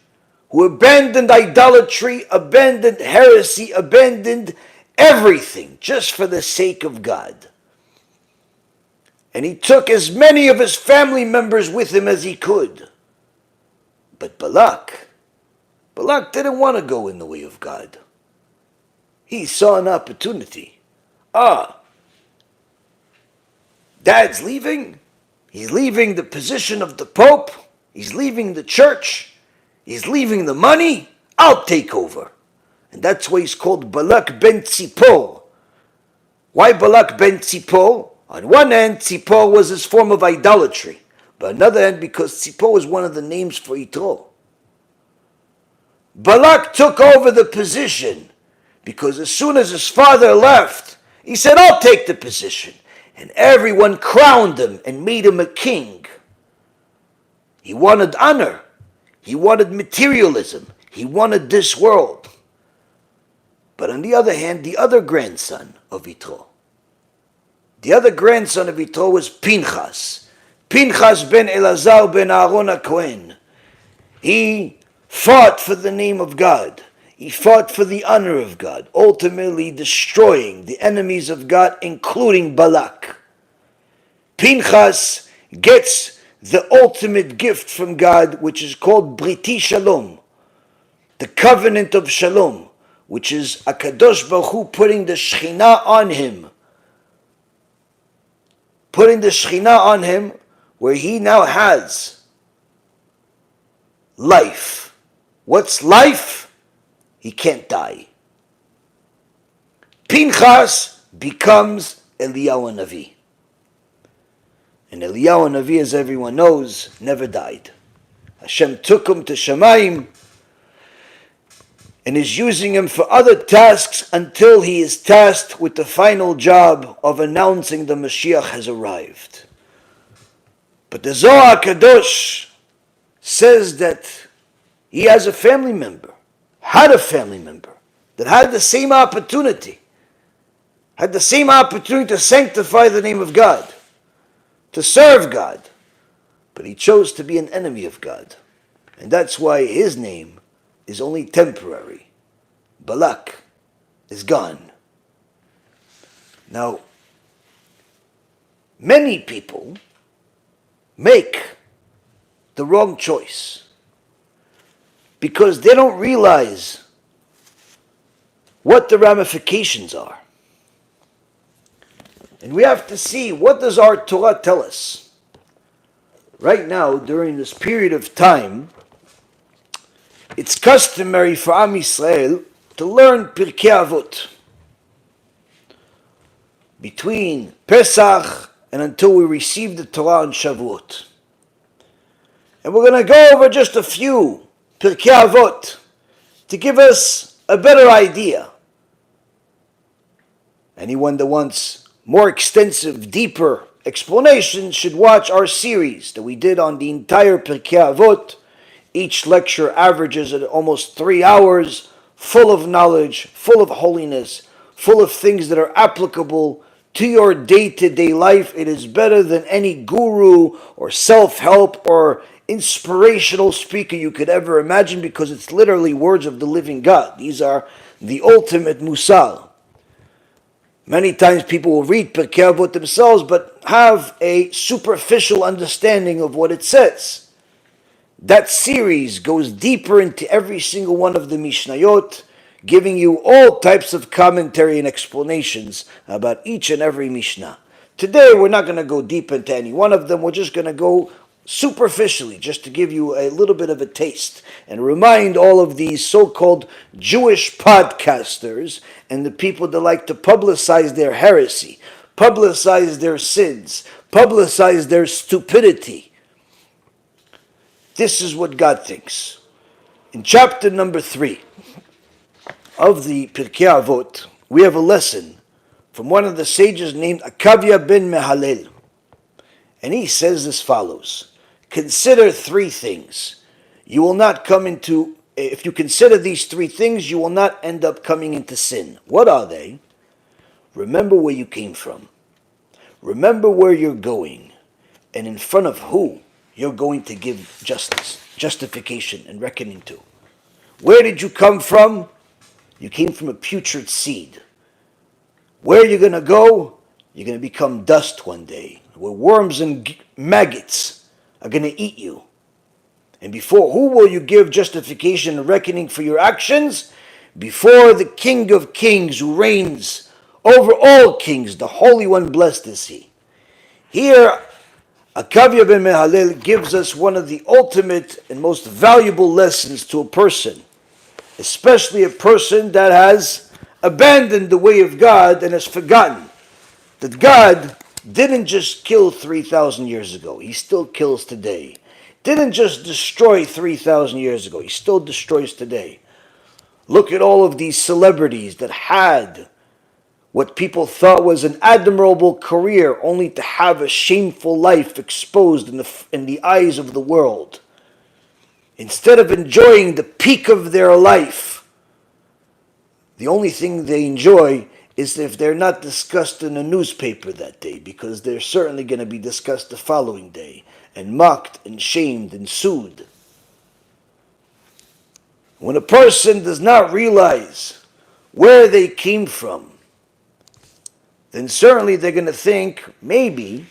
who abandoned idolatry, abandoned heresy, abandoned everything just for the sake of God. And he took as many of his family members with him as he could. But Balak didn't want to go in the way of God. He saw an opportunity. Dad's leaving. He's leaving the position of the Pope. He's leaving the church. He's leaving the money. I'll take over. And that's why he's called Balak ben Tzipor. Why Balak ben Tzipor? On one hand, Tzipor was his form of idolatry. But on the other hand, because Tzipor was one of the names for Yitro. Balak took over the position because as soon as his father left, he said, I'll take the position. And everyone crowned him and made him a king. He wanted honor. He wanted materialism. He wanted this world. But on the other hand, the other grandson of Yitro. The other grandson of Yitro was Pinchas. Pinchas ben Elazar ben Aaron HaKohen. He fought for the name of God. He fought for the honor of God, ultimately destroying the enemies of God, including Balak. Pinchas gets the ultimate gift from God, which is called Briti Shalom, the covenant of Shalom, which is HaKadosh Baruch Hu putting the Shekhinah on him. Putting the Shekhinah on him, where he now has life. What's life? He can't die. Pinchas becomes Eliyahu Navi. And Eliyahu Navi, as everyone knows, never died. Hashem took him to Shamayim and is using him for other tasks until he is tasked with the final job of announcing the Mashiach has arrived. But the Zohar Kadosh says that he has a family member, had a family member, that had the same opportunity to sanctify the name of God, to serve God, but he chose to be an enemy of God. And that's why his name is only temporary. Balak is gone. Now, many people make the wrong choice because they don't realize what the ramifications are. And we have to see, what does our Torah tell us? Right now, during this period of time, it's customary for Am Yisrael to learn Pirkei Avot between Pesach and until we receive the Torah on Shavuot. And we're going to go over just a few Pirkei Avot to give us a better idea. Anyone that wants more extensive, deeper explanations should watch our series that we did on the entire Pirkei Avot. Each lecture averages at almost 3 hours, full of knowledge, full of holiness, full of things that are applicable to your day-to-day life. It is better than any guru or self-help or inspirational speaker you could ever imagine, because it's literally words of the living God. These are the ultimate musar. Many times people will read Pirkei Avot themselves but have a superficial understanding of what it says. That series goes deeper into every single one of the Mishnayot, giving you all types of commentary and explanations about each and every Mishnah. Today we're not going to go deep into any one of them. We're just going to go superficially, just to give you a little bit of a taste and remind all of these so-called Jewish podcasters and the people that like to publicize their heresy, publicize their sins, publicize their stupidity. This is what God thinks. In chapter number 3 of the Pirkei Avot, we have a lesson from one of the sages named Akavya ben Mehalel. And he says as follows: consider 3 things. You will not come into, if you consider these 3 things, you will not end up coming into sin. What are they? Remember where you came from. Remember where you're going, and in front of who you're going to give justification, and reckoning to. Where did you come from? You came from a putrid seed. Where are you going to go? You're going to become dust one day, where worms and maggots are going to eat you. And before who will you give justification and reckoning for your actions? Before the King of Kings, who reigns over all kings, the Holy One, blessed is He. Here, Akavya ben Mehalel gives us one of the ultimate and most valuable lessons to a person, especially a person that has abandoned the way of God and has forgotten that God didn't just kill 3,000 years ago. He still kills today. Didn't just destroy 3,000 years ago. He still destroys today. Look at all of these celebrities that had what people thought was an admirable career, only to have a shameful life exposed in the eyes of the world. Instead of enjoying the peak of their life, the only thing they enjoy is if they're not discussed in a newspaper that day, because they're certainly going to be discussed the following day, and mocked and shamed and sued. When a person does not realize where they came from, then certainly they're going to think, maybe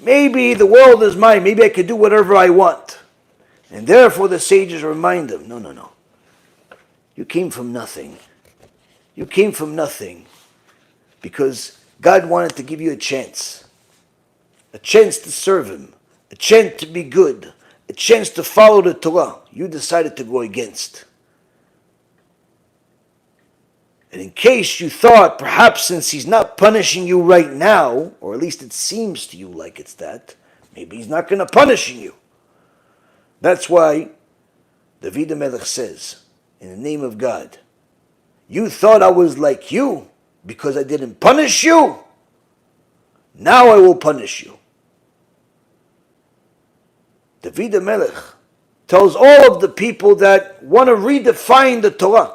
the world is mine, maybe I could do whatever I want. And therefore the sages remind them, no. You came from nothing. You came from nothing because God wanted to give you a chance to serve Him, a chance to be good, a chance to follow the Torah. You decided to go against. And in case you thought, perhaps since he's not punishing you right now, or at least it seems to you like it's that, maybe he's not going to punish you. That's why David HaMelech says, in the name of God, you thought I was like you because I didn't punish you? Now I will punish you. David HaMelech tells all of the people that want to redefine the Torah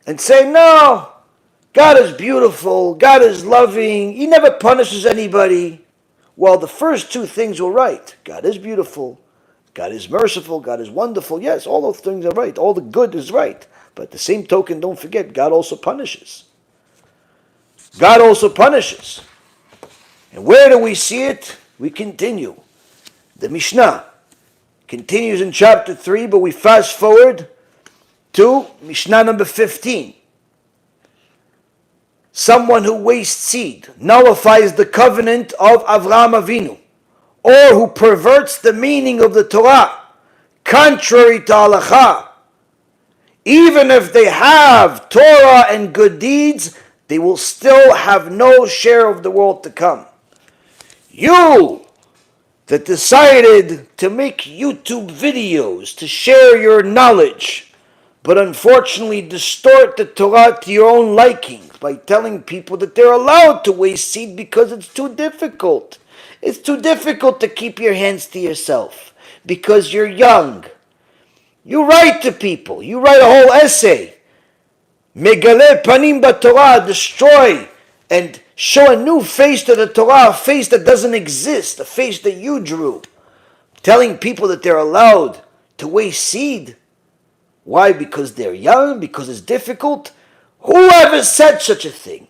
and say, no, God is beautiful, God is loving, He never punishes anybody. Well, the first two things were right. God is beautiful, God is merciful, God is wonderful. Yes, all those things are right. All the good is right. But at the same token, don't forget, God also punishes. God also punishes. And where do we see it? We continue. The Mishnah continues in chapter 3, but we fast forward to Mishnah number 15. Someone who wastes seed nullifies the covenant of Avraham Avinu, or who perverts the meaning of the Torah, contrary to halakha. Even if they have Torah and good deeds, they will still have no share of the world to come. You that decided to make YouTube videos to share your knowledge, but unfortunately distort the Torah to your own likings by telling people that they're allowed to waste seed because it's too difficult. It's too difficult to keep your hands to yourself because you're young. You write to people. You write a whole essay. Megale panim b'Torah, destroy and show a new face to the Torah, a face that doesn't exist, a face that you drew. Telling people that they're allowed to waste seed. Why? Because they're young? Because it's difficult? Whoever said such a thing?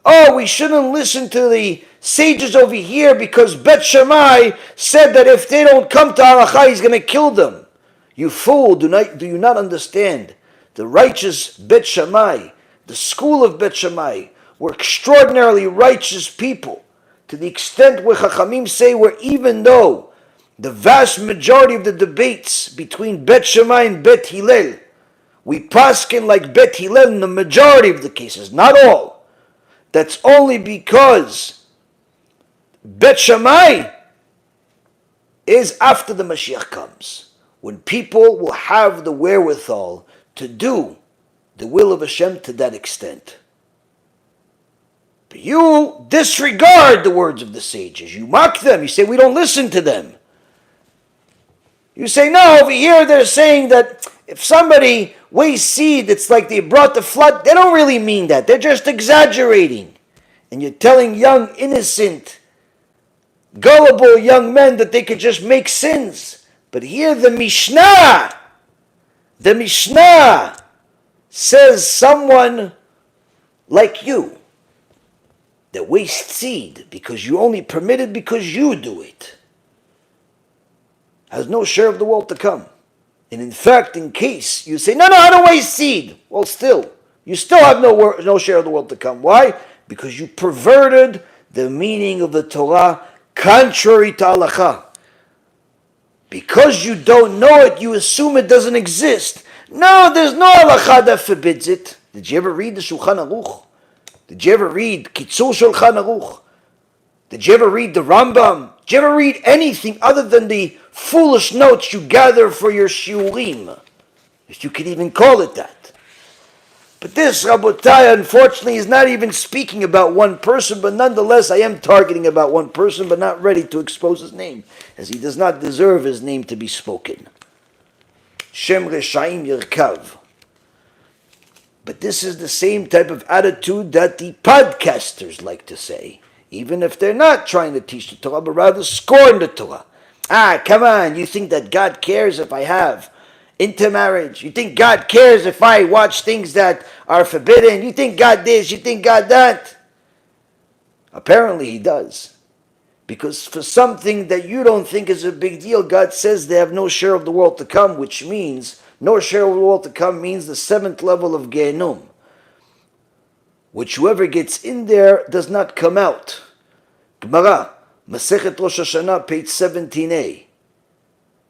Oh, we shouldn't listen to the sages over here because Bet Shammai said that if they don't come to halakha, he's going to kill them. You fool, do you not understand? The righteous Bet Shammai, the school of Bet Shammai, were extraordinarily righteous people, to the extent where Chachamim say where even though the vast majority of the debates between Bet Shammai and Bet Hillel, we paskin like Bet Hillel in the majority of the cases, not all. That's only because Bet Shammai is after the Mashiach comes, when people will have the wherewithal to do the will of Hashem to that extent. But you disregard the words of the sages. You mock them. You say, we don't listen to them. You say, no, over here they're saying that if somebody wastes seed, it's like they brought the flood. They don't really mean that. They're just exaggerating. And you're telling young, innocent, gullible young men that they could just make sins. But here the Mishnah says someone like you that wastes seed because you only permitted because you do it has no share of the world to come. And in fact, in case you say, no, I don't waste seed. Well, you still have no share of the world to come. Why? Because you perverted the meaning of the Torah contrary to halakha. Because you don't know it, you assume it doesn't exist. No, there's no halakha that forbids it. Did you ever read the Shulchan Aruch? Did you ever read Kitzur Shulchan Aruch? Did you ever read the Rambam? Did you ever read anything other than the foolish notes you gather for your shiurim? If you could even call it that. But this, Rabotai, unfortunately, is not even speaking about one person, but nonetheless, I am targeting about one person, but not ready to expose his name, as he does not deserve his name to be spoken. Shem Reshaim Yirkav. But this is the same type of attitude that the podcasters like to say, even if they're not trying to teach the Torah, but rather scorn the Torah. Come on, you think that God cares if I have intermarriage? You think God cares if I watch things that are forbidden? You think God this, you think God that? Apparently He does. Because for something that you don't think is a big deal, God says they have no share of the world to come, which means no share of the world to come means the 7th level of Gehinnom, which whoever gets in there does not come out. Gemara, Masechet Rosh Hashanah, page 17a.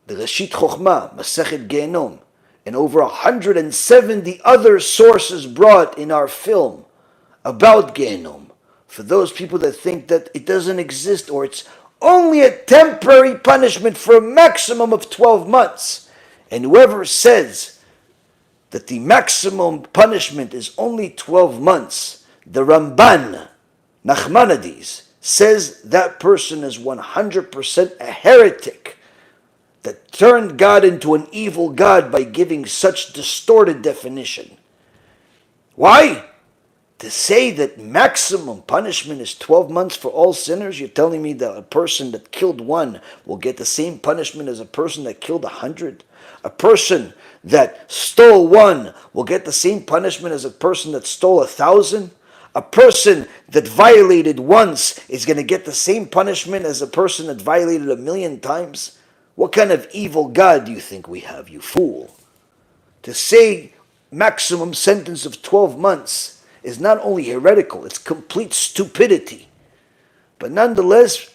The Rashit Chochmah, Masechet Gehinnom. and over 170 other sources brought in our film about Gehenom, for those people that think that it doesn't exist or it's only a temporary punishment for a maximum of 12 months. And whoever says that the maximum punishment is only 12 months, the Ramban, Nachmanides, says that person is 100% a heretic that turned God into an evil God by giving such distorted definition. Why? To say that maximum punishment is 12 months for all sinners, you're telling me that a person that killed one will get the same punishment as a person that killed 100? A person that stole one will get the same punishment as a person that stole 1,000? A person that violated once is going to get the same punishment as a person that violated 1,000,000 times? What kind of evil God do you think we have, you fool? To say maximum sentence of 12 months is not only heretical, it's complete stupidity. But nonetheless,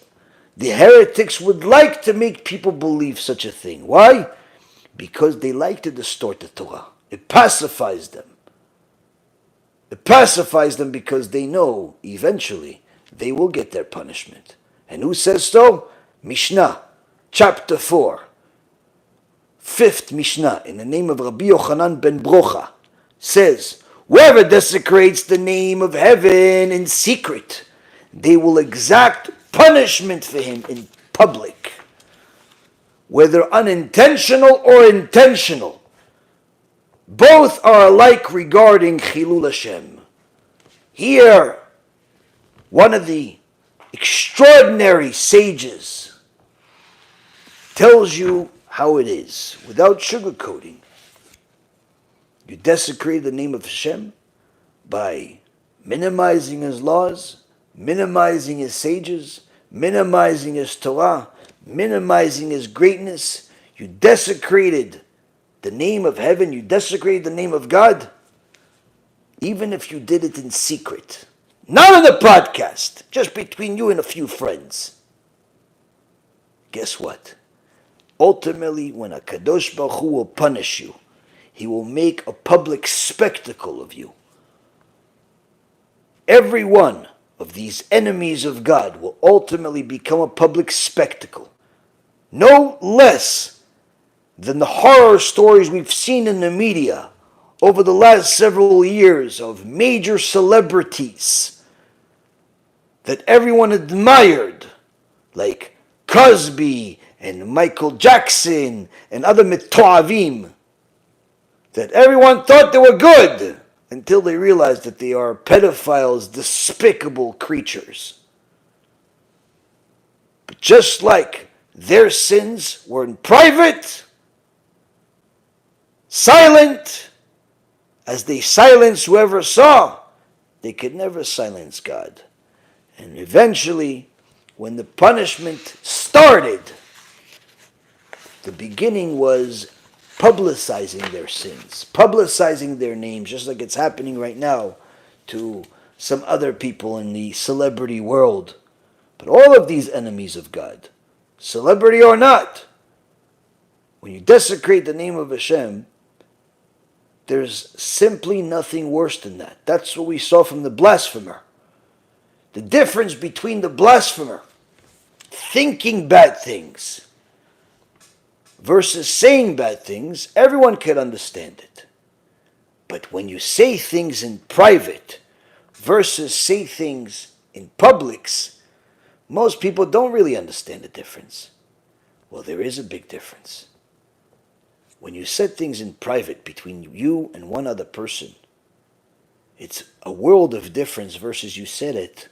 the heretics would like to make people believe such a thing. Why? Because they like to distort the Torah. It pacifies them. It pacifies them because they know eventually they will get their punishment. And who says so? Mishnah, chapter 4, 5th Mishnah, in the name of Rabbi Yochanan ben Brocha, says, whoever desecrates the name of heaven in secret, they will exact punishment for him in public, whether unintentional or intentional. Both are alike regarding Chilul Hashem. Here, one of the extraordinary sages tells you how it is, without sugarcoating. You desecrate the name of Hashem by minimizing His laws, minimizing His sages, minimizing His Torah, minimizing His greatness. You desecrated the name of heaven, you desecrated the name of God, even if you did it in secret. Not on the podcast, just between you and a few friends. Guess what? Ultimately, when HaKadosh Baruch Hu will punish you, He will make a public spectacle of you. Every one of these enemies of God will ultimately become a public spectacle. No less than the horror stories we've seen in the media over the last several years of major celebrities that everyone admired, like Cosby and Michael Jackson and other mitoavim, that everyone thought they were good until they realized that they are pedophiles, despicable creatures. But just like their sins were in private, silent, as they silenced whoever saw, they could never silence God. And eventually, when the punishment started, the beginning was publicizing their sins, publicizing their names, just like it's happening right now to some other people in the celebrity world. But all of these enemies of God, celebrity or not, when you desecrate the name of Hashem, there's simply nothing worse than that. That's what we saw from the blasphemer. The difference between the blasphemer thinking bad things versus saying bad things, everyone can understand it. But when you say things in private versus say things in publics, most people don't really understand the difference. Well, there is a big difference. When you said things in private between you and one other person, it's a world of difference versus you said it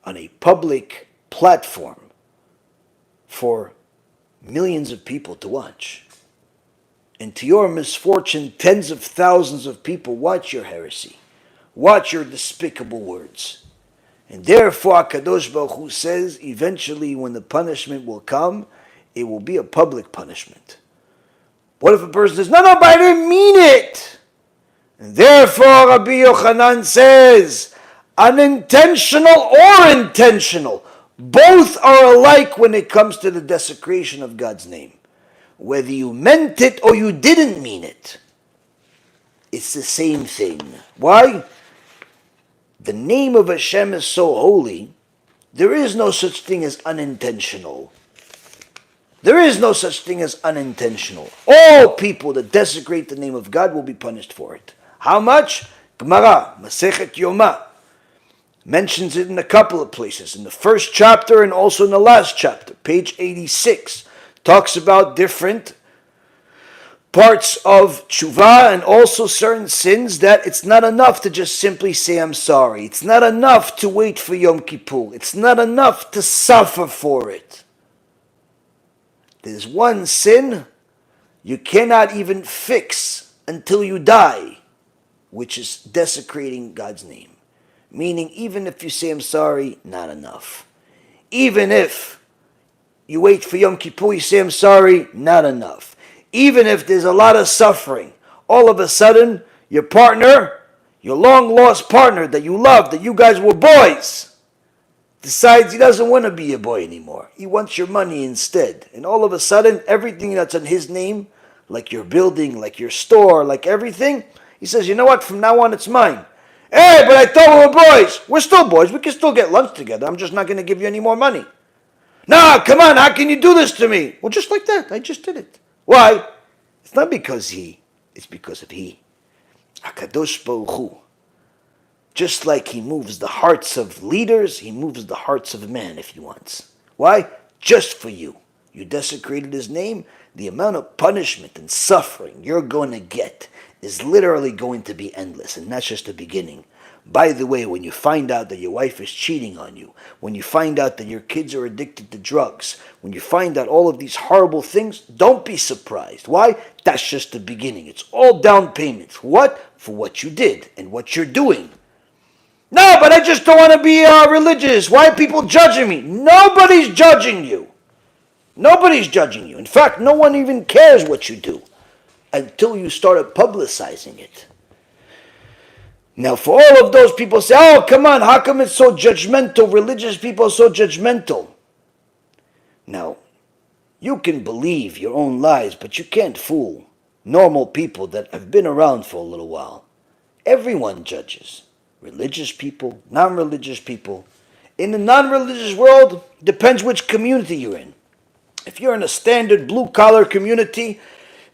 on a public platform for millions of people to watch. And to your misfortune, tens of thousands of people watch your heresy, watch your despicable words. And therefore, HaKadosh Baruch Hu says, eventually when the punishment will come, it will be a public punishment. What if a person says, no, but I didn't mean it? And therefore, Rabbi Yochanan says, unintentional or intentional, both are alike when it comes to the desecration of God's name. whether you meant it or you didn't mean it, it's the same thing. Why? The name of Hashem is so holy, there is no such thing as unintentional. There is no such thing as unintentional. All people that desecrate the name of God will be punished for it. How much? Gemara, Masechet Yoma, mentions it in a couple of places. In the first chapter and also in the last chapter, page 86, talks about different parts of tshuva and also certain sins that it's not enough to just simply say I'm sorry. It's not enough to wait for Yom Kippur. It's not enough to suffer for it. There's one sin you cannot even fix until you die, which is desecrating God's name. Meaning, even if you say I'm sorry, not enough. Even if you wait for Yom Kippur, you say I'm sorry, not enough. Even if there's a lot of suffering, all of a sudden, your partner, your long-lost partner that you loved, that you guys were boys, decides he doesn't want to be a boy anymore. He wants your money instead. And all of a sudden, everything that's in his name, like your building, like your store, like everything, he says, you know what, from now on it's mine. Hey, but I thought we were boys. We're still boys. We can still get lunch together. I'm just not going to give you any more money. No, come on, how can you do this to me? Well, just like that, I just did it. Why? It's not because he, it's because of he. HaKadosh Baruch Hu. Just like he moves the hearts of leaders, he moves the hearts of man if he wants. Why? Just for you. You desecrated his name, the amount of punishment and suffering you're going to get is literally going to be endless, and that's just the beginning. By the way, when you find out that your wife is cheating on you, when you find out that your kids are addicted to drugs, when you find out all of these horrible things, don't be surprised. Why? That's just the beginning. It's all down payments. What? For what you did and what you're doing. No, but I just don't want to be religious. Why are people judging me? Nobody's judging you. Nobody's judging you. In fact, no one even cares what you do until you started publicizing it. Now, for all of those people say, oh, come on, how come it's so judgmental? Religious people are so judgmental. Now, you can believe your own lies, but you can't fool normal people that have been around for a little while. Everyone judges. Religious people, non-religious people. In the non-religious world, depends which community you're in. If you're in a standard blue-collar community,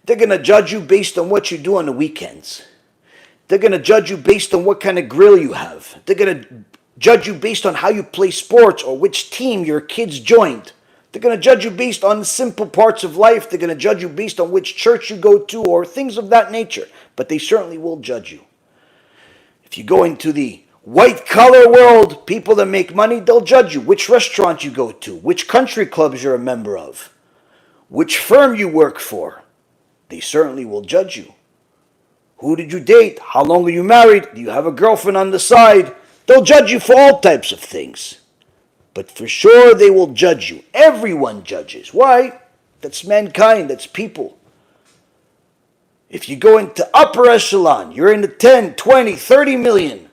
they're going to judge you based on what you do on the weekends. They're going to judge you based on what kind of grill you have. They're going to judge you based on how you play sports or which team your kids joined. They're going to judge you based on simple parts of life. They're going to judge you based on which church you go to or things of that nature. But they certainly will judge you. If you go into the white-collar world, people that make money, they'll judge you. Which restaurant you go to, which country clubs you're a member of, which firm you work for. They certainly will judge you. Who did you date? How long are you married? Do you have a girlfriend on the side? They'll judge you for all types of things. But for sure they will judge you. Everyone judges. Why? That's mankind. That's people. If you go into upper echelon, you're in the 10, 20, 30 million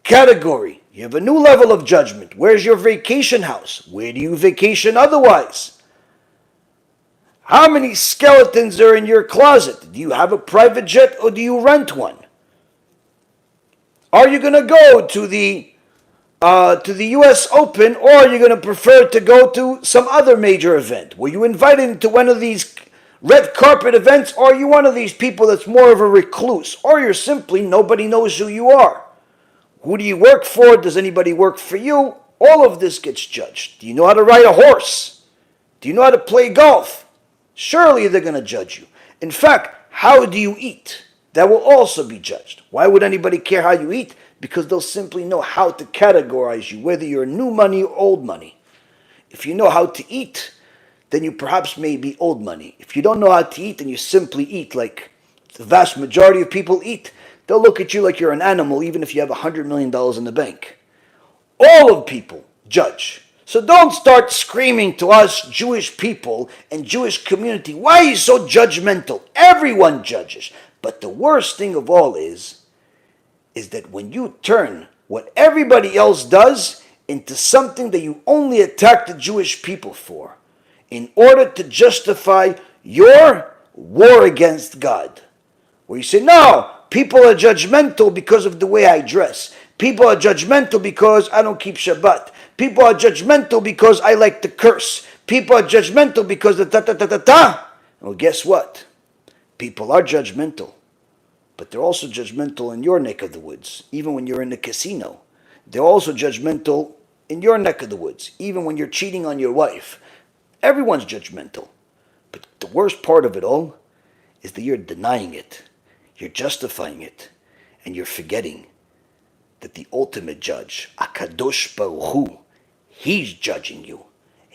category. You have a new level of judgment. Where's your vacation house? Where do you vacation otherwise? How many skeletons are in your closet? Do you have a private jet or do you rent one? Are you going to go to the U.S. Open, or are you going to prefer to go to some other major event? Were you invited to one of these red carpet events, or are you one of these people that's more of a recluse? Or you're simply nobody knows who you are. Who do you work for? Does anybody work for you? All of this gets judged. Do you know how to ride a horse? Do you know how to play golf? Surely they're going to judge you. In fact, how do you eat? That will also be judged. Why would anybody care how you eat? Because they'll simply know how to categorize you, whether you're new money or old money. If you know how to eat, then you perhaps may be old money. If you don't know how to eat and you simply eat like the vast majority of people eat, they'll look at you like you're an animal, even if you have $100 million in the bank. All of people judge. So don't start screaming to us Jewish people and Jewish community, why are you so judgmental? Everyone judges. But the worst thing of all is that when you turn what everybody else does into something that you only attack the Jewish people for, in order to justify your war against God. Where you say, no, people are judgmental because of the way I dress. People are judgmental because I don't keep Shabbat. People are judgmental because I like to curse. People are judgmental because of ta-ta-ta-ta-ta. Well, guess what? People are judgmental. But they're also judgmental in your neck of the woods, even when you're in the casino. They're also judgmental in your neck of the woods, even when you're cheating on your wife. Everyone's judgmental. But the worst part of it all is that you're denying it. You're justifying it. And you're forgetting that the ultimate judge, Akadosh Baruch Hu, he's judging you.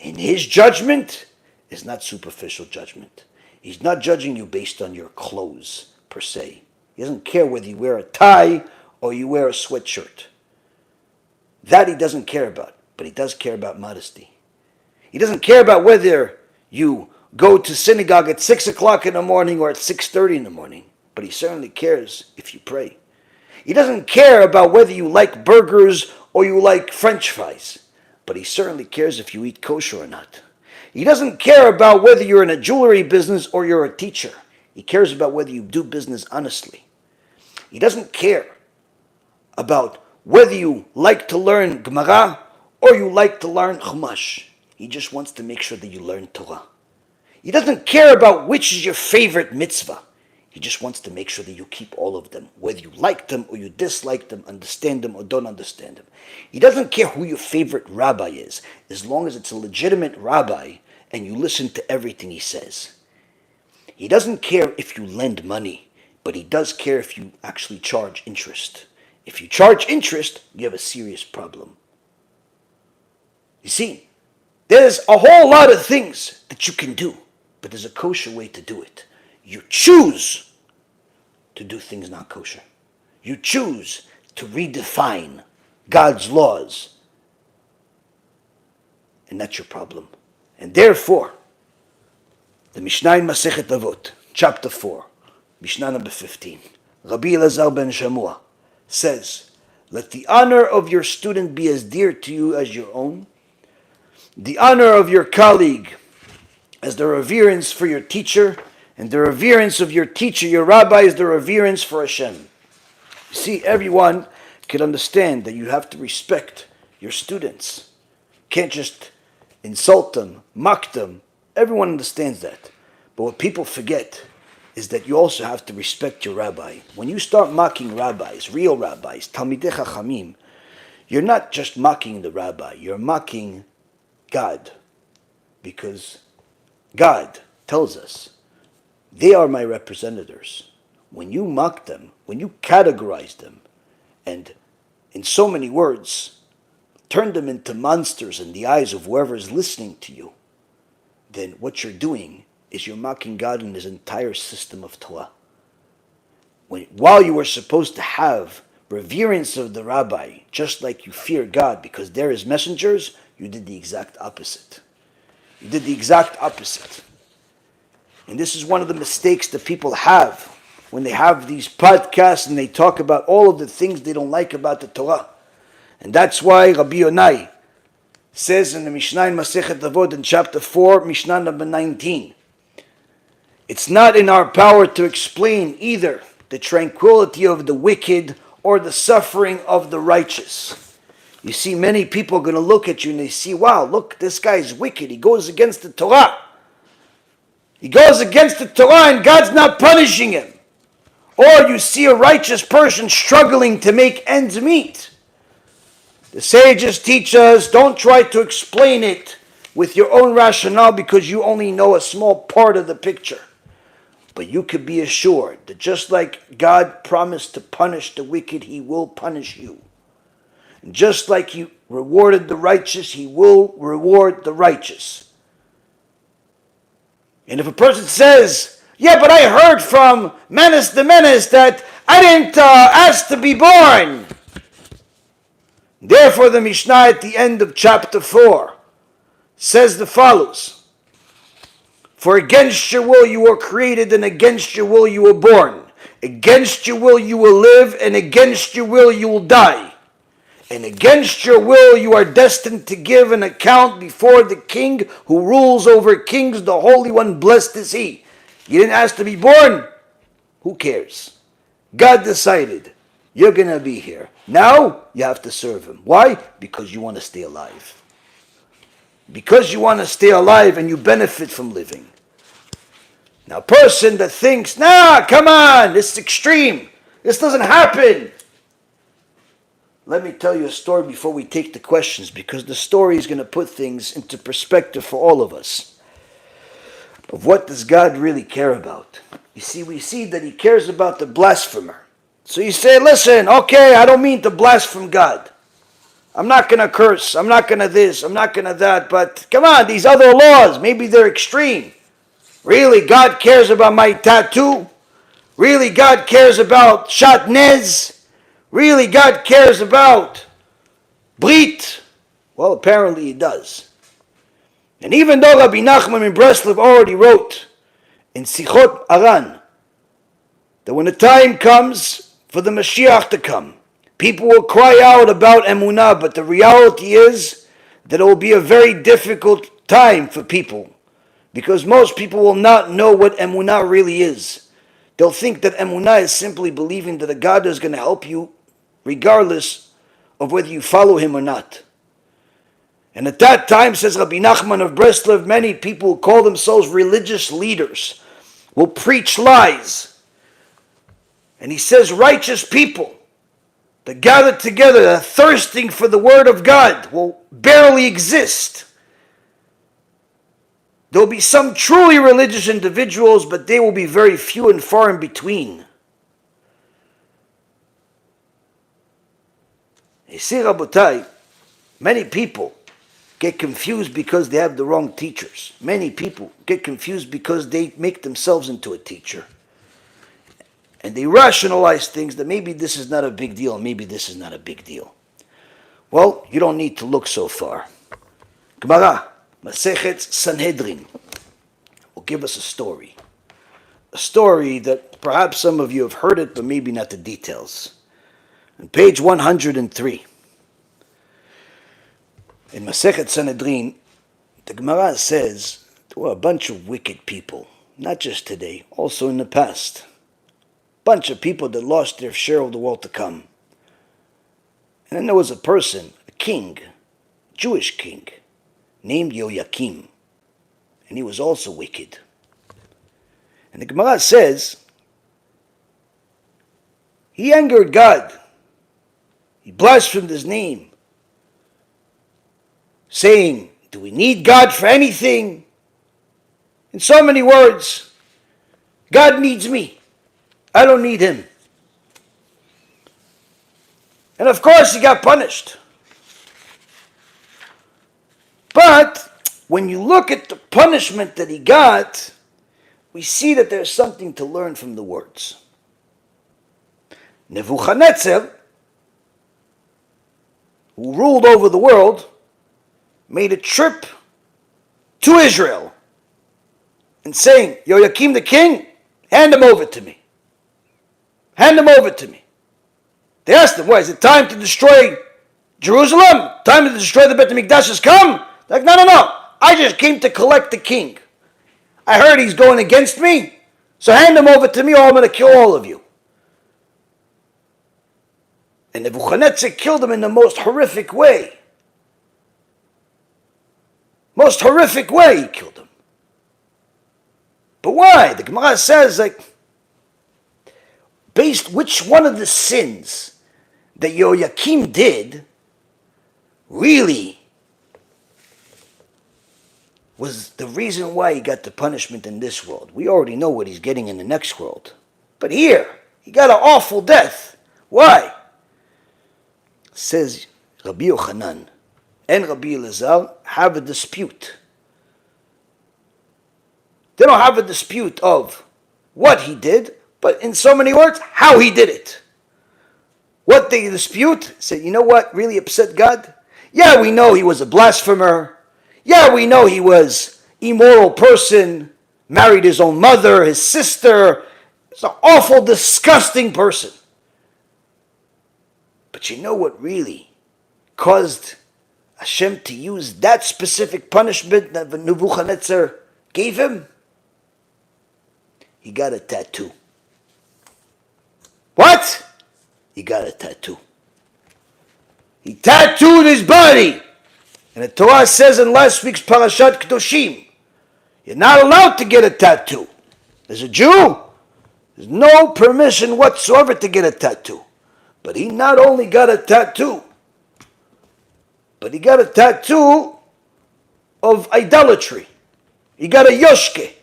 And his judgment is not superficial judgment. He's not judging you based on your clothes, per se. He doesn't care whether you wear a tie or you wear a sweatshirt. That he doesn't care about, but he does care about modesty. He doesn't care about whether you go to synagogue at 6 o'clock in the morning or at 6:30 in the morning, but he certainly cares if you pray. He doesn't care about whether you like burgers or you like French fries, but he certainly cares if you eat kosher or not. He doesn't care about whether you're in a jewelry business or you're a teacher. He cares about whether you do business honestly. He doesn't care about whether you like to learn Gemara or you like to learn Chumash. He just wants to make sure that you learn Torah. He doesn't care about which is your favorite mitzvah. He just wants to make sure that you keep all of them, whether you like them or you dislike them, understand them or don't understand them. He doesn't care who your favorite rabbi is, as long as it's a legitimate rabbi and you listen to everything he says. He doesn't care if you lend money, but he does care if you actually charge interest. If you charge interest, you have a serious problem. You see, there's a whole lot of things that you can do, but there's a kosher way to do it. You choose to do things not kosher. You choose to redefine God's laws. And that's your problem. And therefore, the Mishnah in Masechet Avot, chapter 4, Mishnah number 15, Rabbi Elazar ben Shamua says, let the honor of your student be as dear to you as your own, the honor of your colleague as the reverence for your teacher, and the reverence of your teacher, your rabbi, is the reverence for Hashem. You see, everyone can understand that you have to respect your students. You can't just insult them, mock them. Everyone understands that. But what people forget is that you also have to respect your rabbi. When you start mocking rabbis, real rabbis, Talmidei Chachamim, you're not just mocking the rabbi, you're mocking God. Because God tells us, they are my representatives. When you mock them, when you categorize them, and in so many words, turn them into monsters in the eyes of whoever is listening to you, then what you're doing is you're mocking God in his entire system of Torah. While you were supposed to have reverence of the rabbi, just like you fear God because they're his messengers, you did the exact opposite. You did the exact opposite. And this is one of the mistakes that people have when they have these podcasts and they talk about all of the things they don't like about the Torah. And that's why Rabbi Yonai says in the Mishnah in Masechet Avot in chapter 4, Mishnah number 19, it's not in our power to explain either the tranquility of the wicked or the suffering of the righteous. You see, many people are going to look at you and they see, wow, look, this guy's wicked. He goes against the Torah. He goes against the Torah and God's not punishing him. Or you see a righteous person struggling to make ends meet. The sages teach us, don't try to explain it with your own rationale because you only know a small part of the picture. But you could be assured that just like God promised to punish the wicked, he will punish you. And just like he rewarded the righteous, he will reward the righteous. And if a person says, yeah, but I heard from Menace the Menace that I didn't ask to be born. Therefore, the Mishnah at the end of chapter 4 says the follows. For against your will you were created, and against your will you were born. Against your will you will live, and against your will you will die. And against your will you are destined to give an account before the King who rules over kings, the Holy One, blessed is he. You didn't ask to be born. Who cares? God decided you're going to be here. Now you have to serve him. Why? Because you want to stay alive. Because you want to stay alive and you benefit from living. Now, a person that thinks, nah, come on, this is extreme. This doesn't happen. Let me tell you a story before we take the questions, because the story is going to put things into perspective for all of us. Of what does God really care about? You see, we see that he cares about the blasphemer. So you say, listen, okay, I don't mean to blaspheme God. I'm not going to curse. I'm not going to this. I'm not going to that. But come on, these other laws, maybe they're extreme. Really, God cares about my tattoo? Really, God cares about shatnez? Really, God cares about brit? Well, apparently he does. And even though Rabbi Nachman in Breslov already wrote in Sichot Aran that when the time comes for the Mashiach to come, people will cry out about emunah, but the reality is that it will be a very difficult time for people, because most people will not know what emunah really is. They'll think that emunah is simply believing that a God is going to help you regardless of whether you follow him or not. And at that time, says Rabbi Nachman of Breslov, many people who call themselves religious leaders will preach lies. And he says righteous people that gather together, that are thirsting for the word of God, will barely exist. There will be some truly religious individuals, but they will be very few and far in between. You see, Rabotai, many people get confused because they have the wrong teachers. Many people get confused because they make themselves into a teacher. And they rationalize things that maybe this is not a big deal, maybe this is not a big deal. Well, you don't need to look so far. Gemara, Masechet Sanhedrin, will give us a story. A story that perhaps some of you have heard it, but maybe not the details. On page 103. In Masechet Sanhedrin, the Gemara says there were a bunch of wicked people, not just today, also in the past. Bunch of people that lost their share of the world to come. And then there was a person, a king, a Jewish king, named Yoyakim, and he was also wicked. And the Gemara says he angered God. He blasphemed his name, saying, do we need God for anything? In so many words, God needs me. I don't need him. And of course he got punished. But when you look at the punishment that he got, we see that there's something to learn from the words. Nebuchadnezzar, who ruled over the world, made a trip to Israel and saying, Yoyakim the king, hand him over to me. Hand him over to me. They asked him, what, is it time to destroy Jerusalem? Time to destroy the Beit HaMikdash has come? They're like, no. I just came to collect the king. I heard he's going against me, so hand him over to me or I'm going to kill all of you. And Nebuchadnezzar killed him in the most horrific way. Most horrific way he killed him. But why? The Gemara says, based which one of the sins that Yoyakim did really was the reason why he got the punishment in this world. We already know what he's getting in the next world. But here, he got an awful death. Why? Says Rabbi Yochanan and Rabbi Elazar have a dispute. They don't have a dispute of what he did, but in so many words, how he did it. What they dispute, say, you know what really upset God? Yeah, we know he was a blasphemer. Yeah, we know he was an immoral person, married his own mother, his sister. He's an awful, disgusting person. But you know what really caused Hashem to use that specific punishment that Nebuchadnezzar gave him? he got a tattoo. What? He got a tattoo. He tattooed his body. And the Torah says in last week's Parashat Kedoshim, you're not allowed to get a tattoo. As a Jew, there's no permission whatsoever to get a tattoo. But he not only got a tattoo, but he got a tattoo of idolatry. He got a yoshke.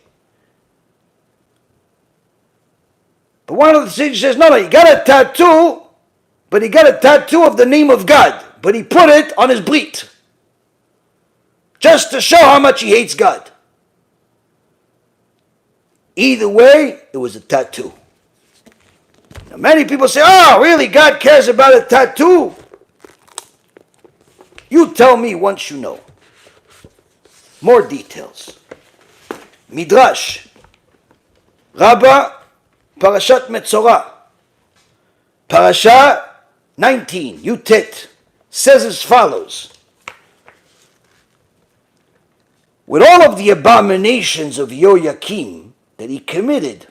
But one of the sages says, no, he got a tattoo, but he got a tattoo of the name of God. But he put it on his brit. Just to show how much he hates God. Either way, it was a tattoo. Now, many people say, oh, really, God cares about a tattoo? You tell me once you know. More details. Midrash. Rabbah, Parashat Metzorah. Parasha 19, Yutet, says as follows. With all of the abominations of Yoyakim that he committed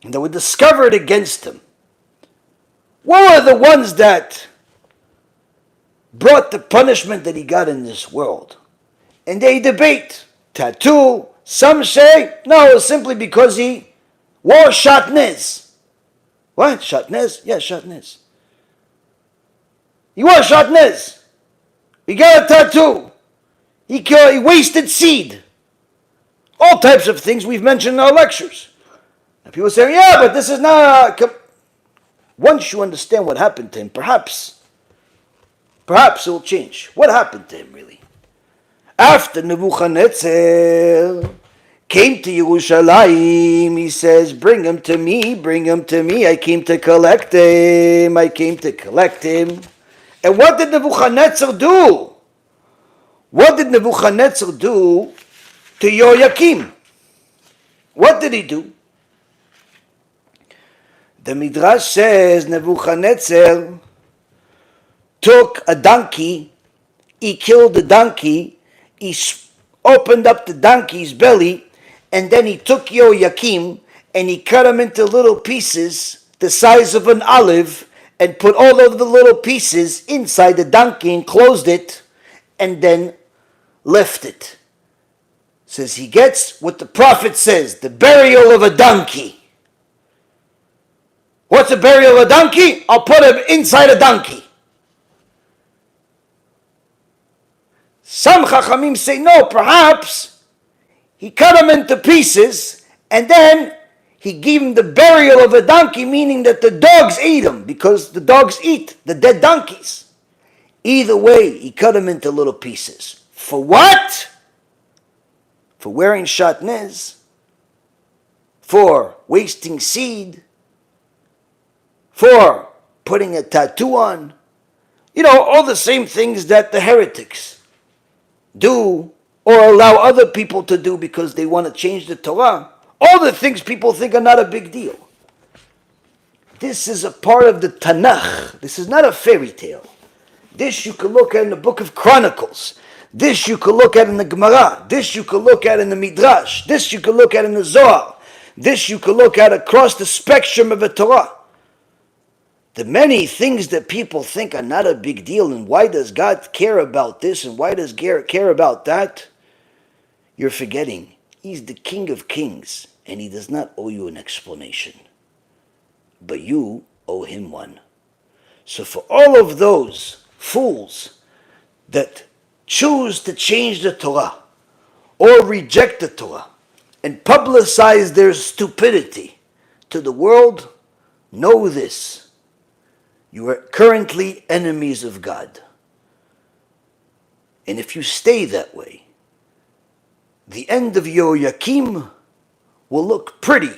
and that were discovered against him, what were the ones that brought the punishment that he got in this world? And they debate. Tattoo. Some say, no, simply because he wore shatnez. What? Shatnez? Yeah, shatnez. He wore shatnez. He got a tattoo. He wasted seed. All types of things we've mentioned in our lectures. And people say, yeah, but this is not... Once you understand what happened to him, perhaps it will change. What happened to him, really? After Nebuchadnezzar came to Yerushalayim, he says, bring him to me, I came to collect him. And what did Nebuchadnezzar do? What did Nebuchadnezzar do to Yoyakim? What did he do? The Midrash says Nebuchadnezzar took a donkey, he killed the donkey, he opened up the donkey's belly, and then he took Yoyakim and he cut him into little pieces the size of an olive and put all of the little pieces inside the donkey and closed it and then left it. Says he gets what the prophet says, the burial of a donkey. What's the burial of a donkey? I'll put him inside a donkey. Some Chachamim say no, perhaps he cut him into pieces and then he gave him the burial of a donkey, meaning that the dogs ate him because the dogs eat the dead donkeys. Either way, he cut him into little pieces. For what? For wearing shatnez, for wasting seed, for putting a tattoo on. You know, all the same things that the heretics do or allow other people to do because they want to change the Torah. All the things people think are not a big deal. This is a part of the Tanakh. This is not a fairy tale. This you can look at in the book of Chronicles. This you can look at in the Gemara. This you can look at in the Midrash. This you can look at in the Zohar. This you can look at across the spectrum of the Torah. The many things that people think are not a big deal, and why does God care about this and why does God care about that? You're forgetting. He's the King of Kings and he does not owe you an explanation. But you owe him one. So for all of those fools that choose to change the Torah or reject the Torah and publicize their stupidity to the world, know this. You are currently enemies of God. And if you stay that way, the end of Yoyakim will look pretty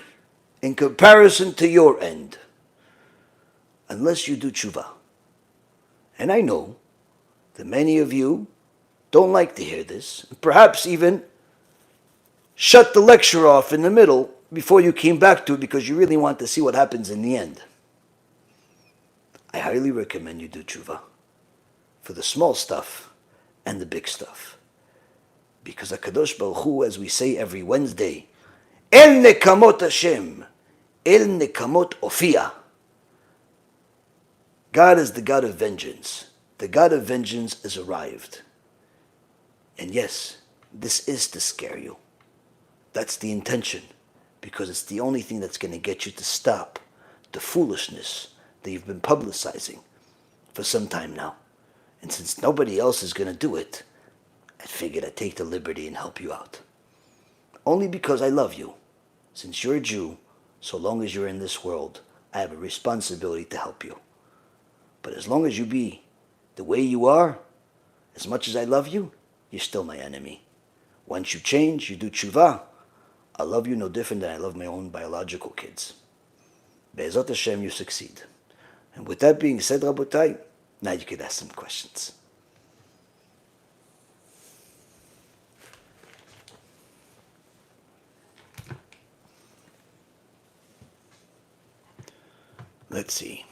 in comparison to your end. Unless you do tshuva. And I know that many of you don't like to hear this. Perhaps even shut the lecture off in the middle before you came back to it because you really want to see what happens in the end. I highly recommend you do tshuva for the small stuff and the big stuff. Because HaKadosh Baruch Hu, as we say every Wednesday El nekamot Hashem, el nekamot ofia. God is the God of vengeance. The God of vengeance has arrived. And yes, this is to scare you. That's the intention, because it's the only thing that's going to get you to stop the foolishness that you've been publicizing for some time now. And since nobody else is going to do it, I figured I'd take the liberty and help you out. Only because I love you. Since you're a Jew, so long as you're in this world, I have a responsibility to help you. But as long as you be the way you are, as much as I love you, you're still my enemy. Once you change, you do tshuva, I love you no different than I love my own biological kids. Be'ezat Hashem, you succeed. And with that being said, Rabotai, now you could ask some questions. Let's see.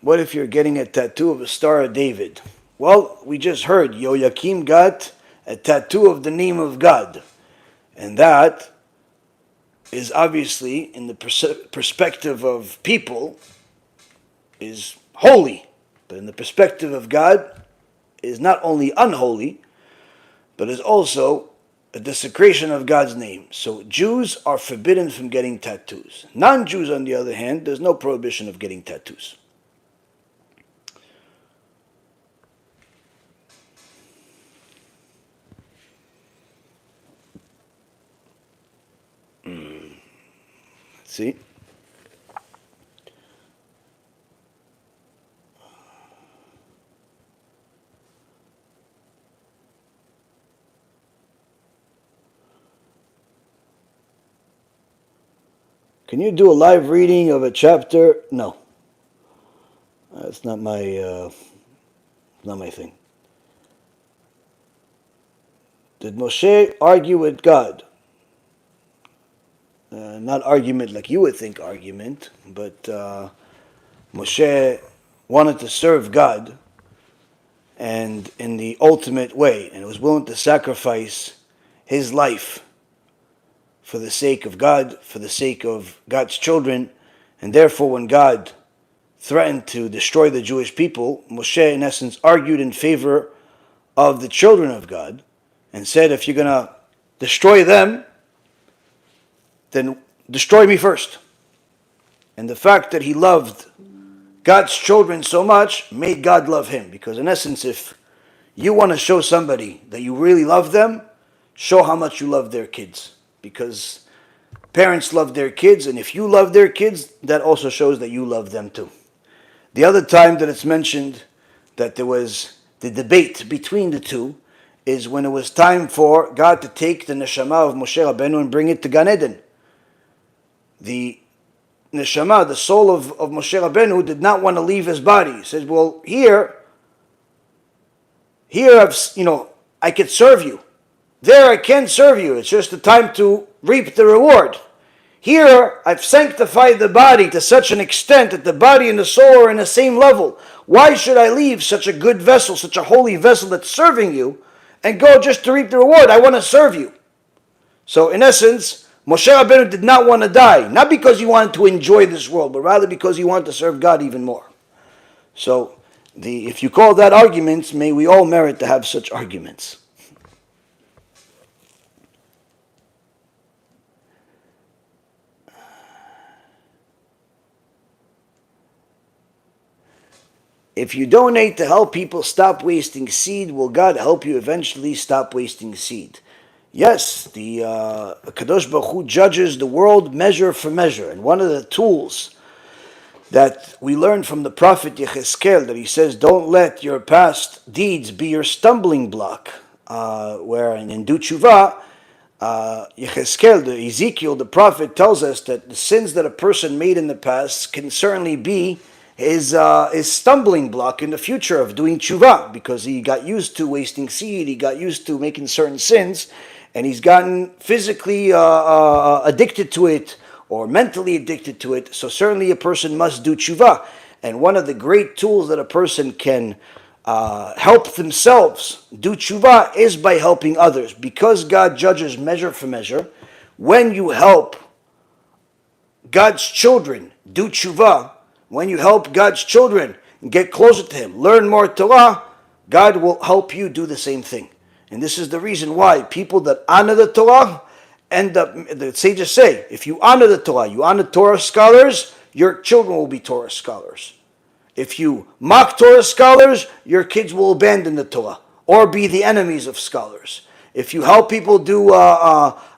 What if you're getting a tattoo of a Star of David? Well, we just heard Yoakim got a tattoo of the name of God. And that is obviously, in the perspective of people, is holy. But in the perspective of God, is not only unholy, but is also a desecration of God's name. So Jews are forbidden from getting tattoos. Non-Jews, on the other hand, there's no prohibition of getting tattoos. See? Can you do a live reading of a chapter? No. That's not my thing. Did Moshe argue with God? Not argument like you would think argument, but Moshe wanted to serve God, and in the ultimate way, and was willing to sacrifice his life for the sake of God, for the sake of God's children. And therefore, when God threatened to destroy the Jewish people, Moshe, in essence, argued in favor of the children of God and said, if you're going to destroy them, then destroy me first. And the fact that he loved God's children so much made God love him. Because in essence, if you want to show somebody that you really love them, show how much you love their kids. Because parents love their kids, and if you love their kids, that also shows that you love them too. The other time that it's mentioned that there was the debate between the two is when it was time for God to take the neshama of Moshe Rabbeinu and bring it to Gan Eden. The neshama, the soul of Moshe Rabbeinu, did not want to leave his body. He says, well, here I could serve you. There I can serve you. It's just the time to reap the reward. Here I've sanctified the body to such an extent that the body and the soul are in the same level. Why should I leave such a good vessel, such a holy vessel that's serving you, and go just to reap the reward? I want to serve you. So in essence, Moshe Rabbeinu did not want to die, not because he wanted to enjoy this world, but rather because he wanted to serve God even more. So if you call that arguments, may we all merit to have such arguments. If you donate to help people stop wasting seed, will God help you eventually stop wasting seed? Yes, the Kadosh Baruch Hu judges the world measure for measure. And one of the tools that we learn from the prophet Yecheskel, that he says, don't let your past deeds be your stumbling block. Where in Du Tshuva, Yecheskel, Ezekiel, the prophet, tells us that the sins that a person made in the past can certainly be his stumbling block in the future of doing tshuva, because he got used to wasting seed, he got used to making certain sins, and he's gotten physically addicted to it or mentally addicted to it. So certainly a person must do tshuva. And one of the great tools that a person can help themselves do tshuva is by helping others. Because God judges measure for measure, when you help God's children do tshuva, when you help God's children get closer to Him, learn more Torah, God will help you do the same thing. And this is the reason why people that honor the Torah end up, the sages say, if you honor the Torah, you honor Torah scholars, your children will be Torah scholars. If you mock Torah scholars, your kids will abandon the Torah or be the enemies of scholars. If you help people do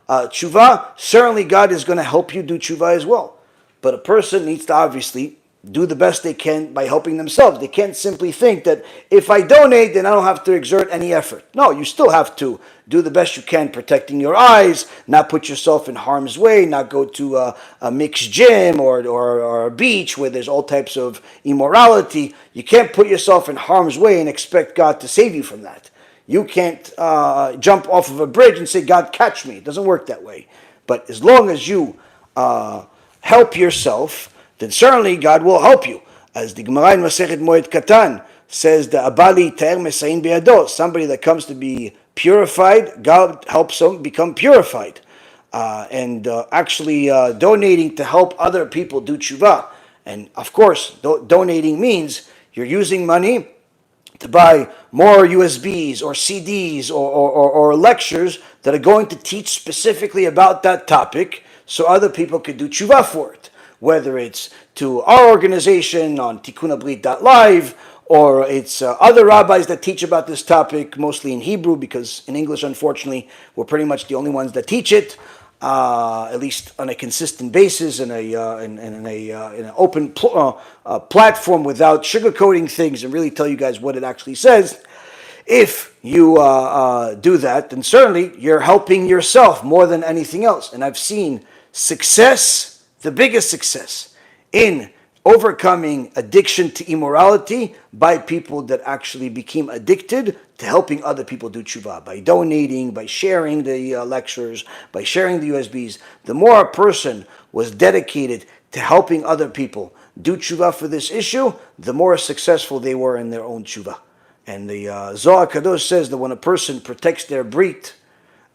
tshuva, certainly God is going to help you do tshuva as well. But a person needs to obviously do the best they can by helping themselves. They can't simply think that if I donate, then I don't have to exert any effort. No, you still have to do the best you can, protecting your eyes, not put yourself in harm's way, not go to a mixed gym or a beach where there's all types of immorality. You can't put yourself in harm's way and expect God to save you from that. You can't jump off of a bridge and say, God, catch me. It doesn't work that way. But as long as you help yourself, then certainly God will help you. As the Gemara in Masechet Moed Katan says, the Abali Ta'er Mesain Be'ado, somebody that comes to be purified, God helps him become purified. Actually donating to help other people do tshuva. And of course, donating means you're using money to buy more USBs or CDs or lectures that are going to teach specifically about that topic so other people could do tshuva for it. Whether it's to our organization on tikkunabrit.live, or it's other rabbis that teach about this topic, mostly in Hebrew, because in English, unfortunately, we're pretty much the only ones that teach it, at least on a consistent basis, in an open platform without sugarcoating things and really tell you guys what it actually says. If you do that, then certainly you're helping yourself more than anything else. And I've seen success, the biggest success, in overcoming addiction to immorality by people that actually became addicted to helping other people do tshuva, by donating, by sharing the lectures, by sharing the USBs. The more a person was dedicated to helping other people do tshuva for this issue, the more successful they were in their own tshuva. And the Zohar Kadosh says that when a person protects their brit,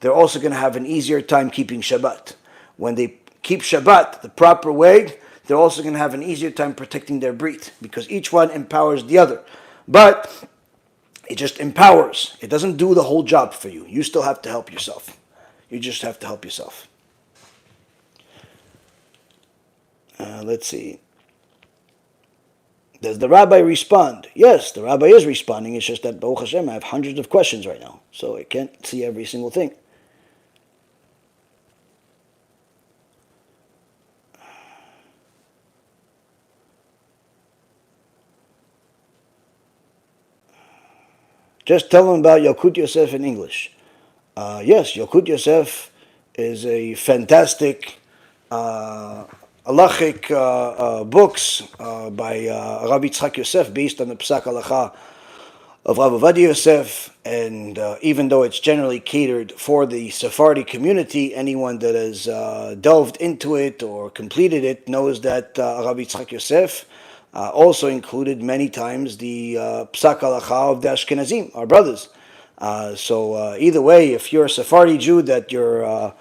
they're also going to have an easier time keeping Shabbat. When they keep Shabbat the proper way, they're also going to have an easier time protecting their brit, because each one empowers the other. But it just empowers. It doesn't do the whole job for you. You still have to help yourself. You just have to help yourself. Let's see. Does the rabbi respond? Yes, the rabbi is responding. It's just that, Baruch Hashem, I have hundreds of questions right now, so I can't see every single thing. Just tell them about Yalkut Yosef in English. Yes, Yalkut Yosef is a fantastic halachic books by Rabbi Yitzchak Yosef, based on the Psak Halacha of Rav Ovadia Yosef. And even though it's generally catered for the Sephardi community, anyone that has delved into it or completed it knows that Rabbi Yitzchak Yosef also included many times the Psak Halacha of the Ashkenazim, our brothers. So either way, if you're a Sephardi Jew that your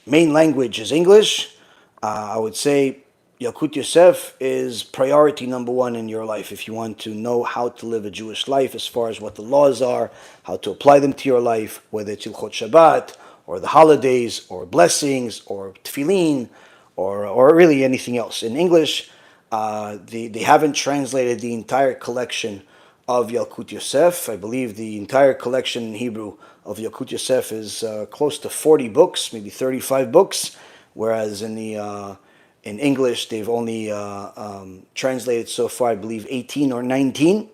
main language is English, I would say Yalkut Yosef is priority number one in your life if you want to know how to live a Jewish life as far as what the laws are, how to apply them to your life, whether it's Hilchot Shabbat, or the holidays, or blessings, or tefillin, or really anything else. In English, they haven't translated the entire collection of Yalkut Yosef. I believe the entire collection in Hebrew of Yalkut Yosef is close to 40 books, maybe 35 books, whereas in English they've only translated so far, I believe, 18 or 19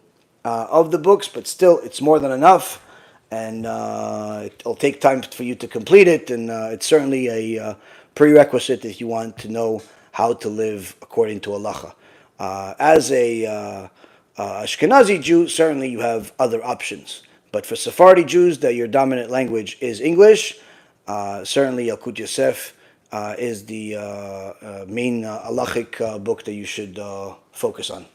of the books, but still it's more than enough, and it'll take time for you to complete it, and it's certainly a prerequisite if you want to know how to live according to halacha. As a Ashkenazi Jew, certainly you have other options. But for Sephardi Jews, that your dominant language is English, certainly Yalkut Yosef is the main halachic book that you should focus on.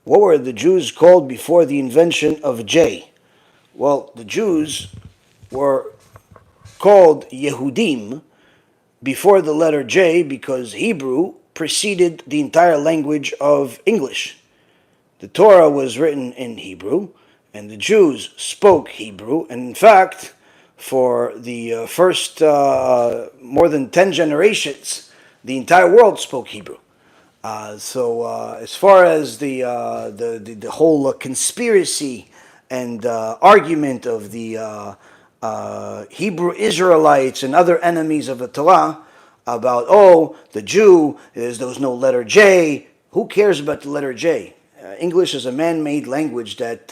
What were the Jews called before the invention of J? Well, the Jews were called Yehudim before the letter J because Hebrew preceded the entire language of English. The Torah was written in Hebrew, and the Jews spoke Hebrew, and in fact, for the first more than 10 generations, the entire world spoke Hebrew. As far as the whole conspiracy and argument of the Hebrew Israelites and other enemies of the Torah about, oh, the Jew, there was no letter J. Who cares about the letter J? English is a man-made language that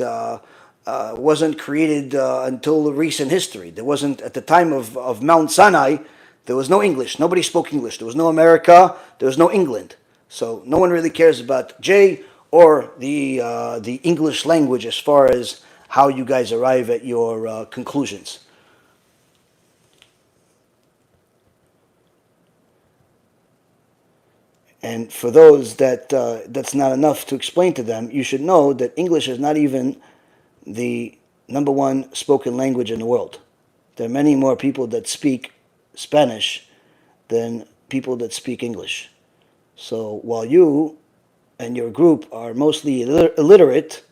wasn't created until recent history. There wasn't, at the time of Mount Sinai, there was no English. Nobody spoke English. There was no America. There was no England. So no one really cares about J or the English language as far as how you guys arrive at your conclusions. And for those that that's not enough to explain to them, you should know that English is not even the number one spoken language in the world. There are many more people that speak Spanish than people that speak English. So while you and your group are mostly illiterate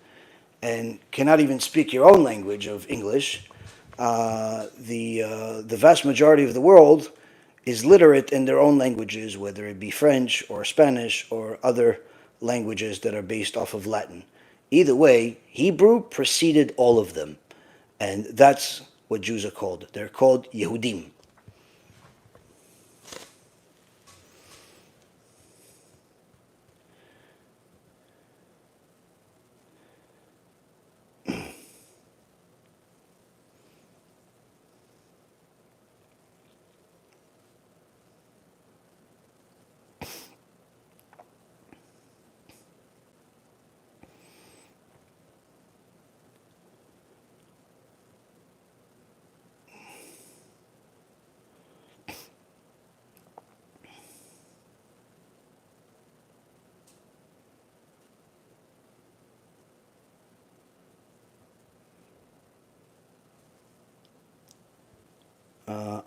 and cannot even speak your own language of English, the vast majority of the world is literate in their own languages, whether it be French or Spanish or other languages that are based off of Latin. Either way, Hebrew preceded all of them, and that's what Jews are called. They're called Yehudim.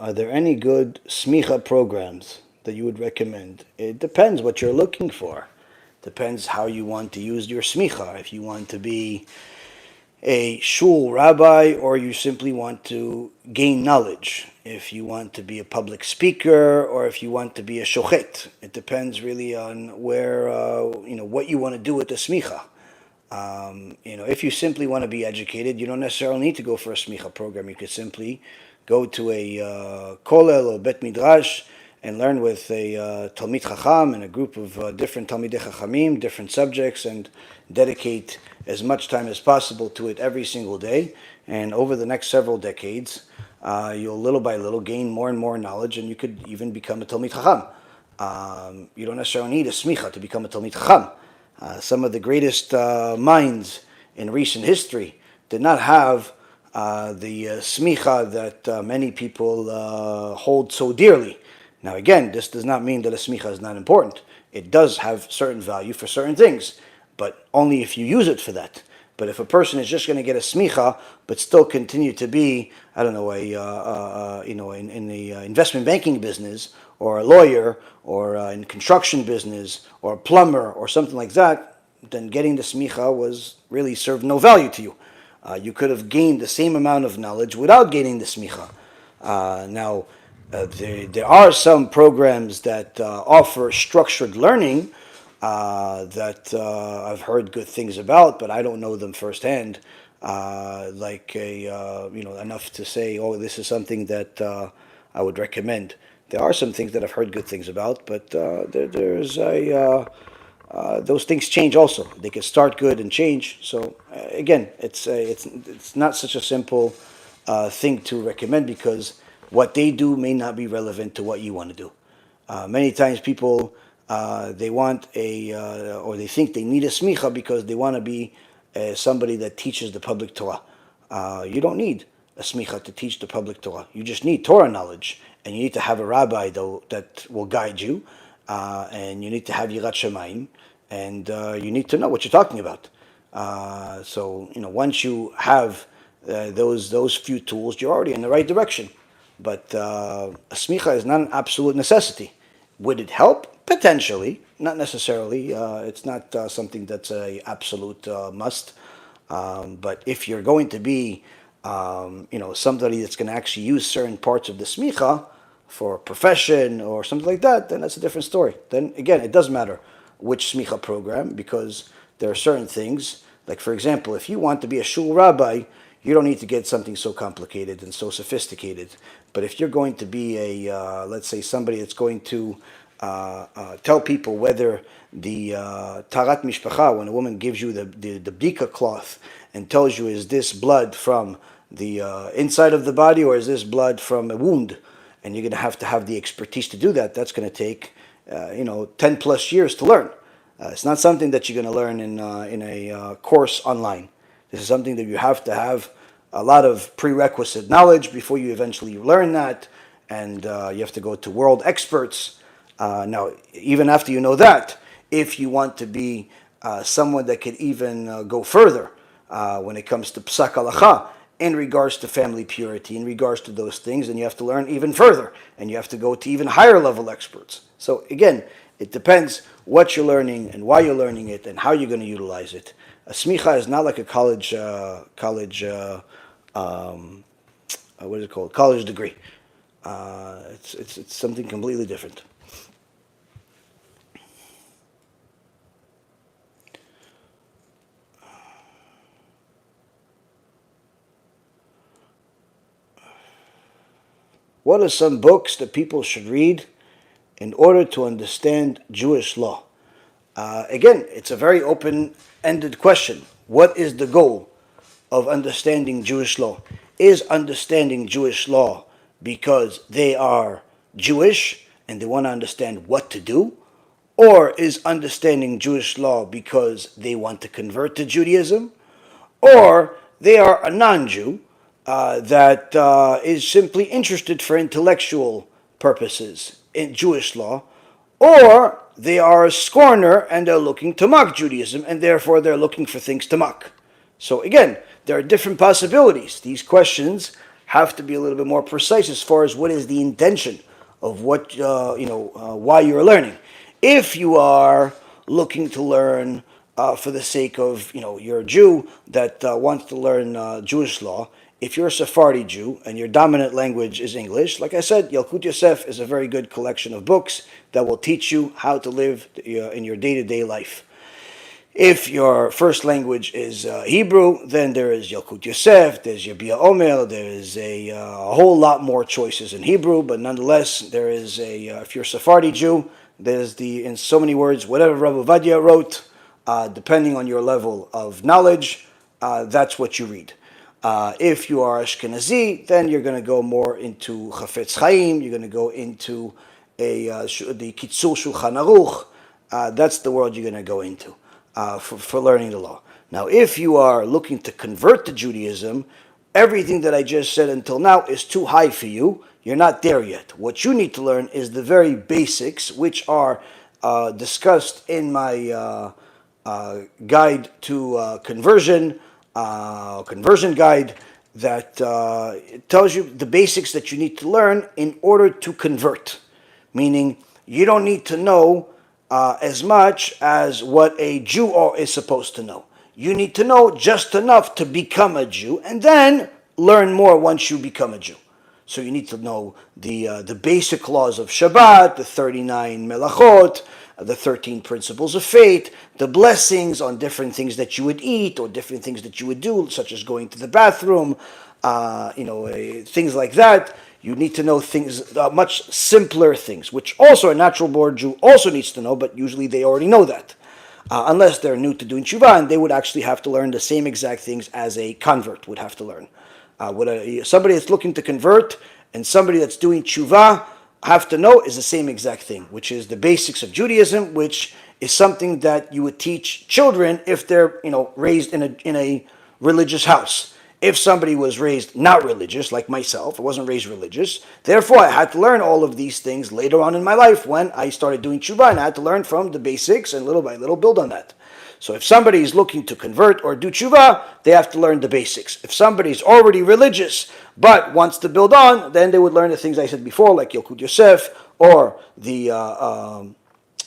Are there any good smicha programs that you would recommend? It depends what you're looking for. Depends how you want to use your smicha. If you want to be a shul rabbi or you simply want to gain knowledge. If you want to be a public speaker or if you want to be a shochet. It depends really on where, what you want to do with the smicha. If you simply want to be educated, you don't necessarily need to go for a smicha program. You could simply go to a kollel or bet midrash and learn with a talmid chacham and a group of different talmidei chachamim, different subjects, and dedicate as much time as possible to it every single day. And over the next several decades, you'll little by little gain more and more knowledge, and you could even become a talmid chacham. You don't necessarily need a smicha to become a talmid chacham. Some of the greatest minds in recent history did not have the smicha that many people hold so dearly. Now again, this does not mean that a smicha is not important. It does have certain value for certain things, but only if you use it for that. But if a person is just going to get a smicha, but still continue to be, I don't know, in the investment banking business, or a lawyer, or in construction business, or a plumber, or something like that, then getting the smicha was really served no value to you. You could have gained the same amount of knowledge without gaining the smicha. There are some programs that offer structured learning that I've heard good things about, but I don't know them firsthand. Enough to say, oh, this is something that I would recommend. There are some things that I've heard good things about, but those things change also. They can start good and change. So again, it's not such a simple thing to recommend because what they do may not be relevant to what you want to do. Many times people they want or they think they need a smicha because they want to be somebody that teaches the public Torah. You don't need a smicha to teach the public Torah. You just need Torah knowledge, and you need to have a rabbi though that will guide you, and you need to have yirat shamayim, and you need to know what you're talking about. So once you have those few tools, you're already in the right direction. But a smicha is not an absolute necessity. Would it help? Potentially, not necessarily. It's not something that's a absolute must. But if you're going to be, somebody that's going to actually use certain parts of the smicha for a profession or something like that, then that's a different story. Then again, it doesn't matter which smicha program, because there are certain things, like for example, if you want to be a shul rabbi, you don't need to get something so complicated and so sophisticated. But if you're going to be let's say somebody that's going to tell people whether the tarat mishpacha, when a woman gives you the bdika cloth and tells you, is this blood from the inside of the body or is this blood from a wound, and you're going to have the expertise to do that, that's going to take 10 plus years to learn. It's not something that you're going to learn in a course online. This is something that you have to have a lot of prerequisite knowledge before you eventually learn that, and you have to go to world experts. Now, even after you know that, if you want to be someone that could even go further when it comes to psak halacha, in regards to family purity, in regards to those things, then you have to learn even further, and you have to go to even higher level experts. So again, it depends what you're learning and why you're learning it and how you're going to utilize it. A smicha is not like a college what is it called? College degree. It's something completely different. What are some books that people should read in order to understand Jewish law? Again, it's a very open-ended question. What is the goal of understanding Jewish law? Is understanding Jewish law because they are Jewish and they want to understand what to do? Or is understanding Jewish law because they want to convert to Judaism? Or they are a non-Jew that is simply interested for intellectual purposes in Jewish law, or they are a scorner and they're looking to mock Judaism, and therefore they're looking for things to mock. So again, there are different possibilities. These questions have to be a little bit more precise as far as what is the intention of what why you're learning. If you are looking to learn for the sake of, you're a Jew that wants to learn Jewish law. If you're a Sephardi Jew and your dominant language is English, like I said, Yalkut Yosef is a very good collection of books that will teach you how to live in your day-to-day life. If your first language is Hebrew, then there is Yalkut Yosef, there's Yabia Omer, there is a whole lot more choices in Hebrew, but nonetheless, there is if you're a Sephardi Jew, there's in so many words, whatever Rabbi Ovadia wrote, depending on your level of knowledge, that's what you read. If you are Ashkenazi, then you're going to go more into Chafetz Chaim, you're going to go into the Kitzur Shulchan Aruch. That's the world you're going to go into for learning the law. Now, if you are looking to convert to Judaism, everything that I just said until now is too high for you. You're not there yet. What you need to learn is the very basics, which are discussed in my guide to conversion guide, that tells you the basics that you need to learn in order to convert. Meaning, you don't need to know as much as what a Jew is supposed to know. You need to know just enough to become a Jew, and then learn more once you become a Jew. So you need to know the basic laws of Shabbat, the 39 melachot, the 13 principles of faith, the blessings on different things that you would eat or different things that you would do, such as going to the bathroom, things like that. You need to know things, much simpler things, which also a natural-born Jew also needs to know, but usually they already know that. Unless they're new to doing tshuva, and they would actually have to learn the same exact things as a convert would have to learn. Somebody that's looking to convert and somebody that's doing tshuva have to know is the same exact thing, which is the basics of Judaism, which is something that you would teach children if they're raised in a religious house. if somebody was raised not religious, like myself, I wasn't raised religious, therefore I had to learn all of these things later on in my life when I started doing tshuva, and I had to learn from the basics and little by little build on that. So if somebody is looking to convert or do tshuva, they have to learn the basics. If somebody's already religious but wants to build on, then they would learn the things I said before, like Yilkut Yosef, or the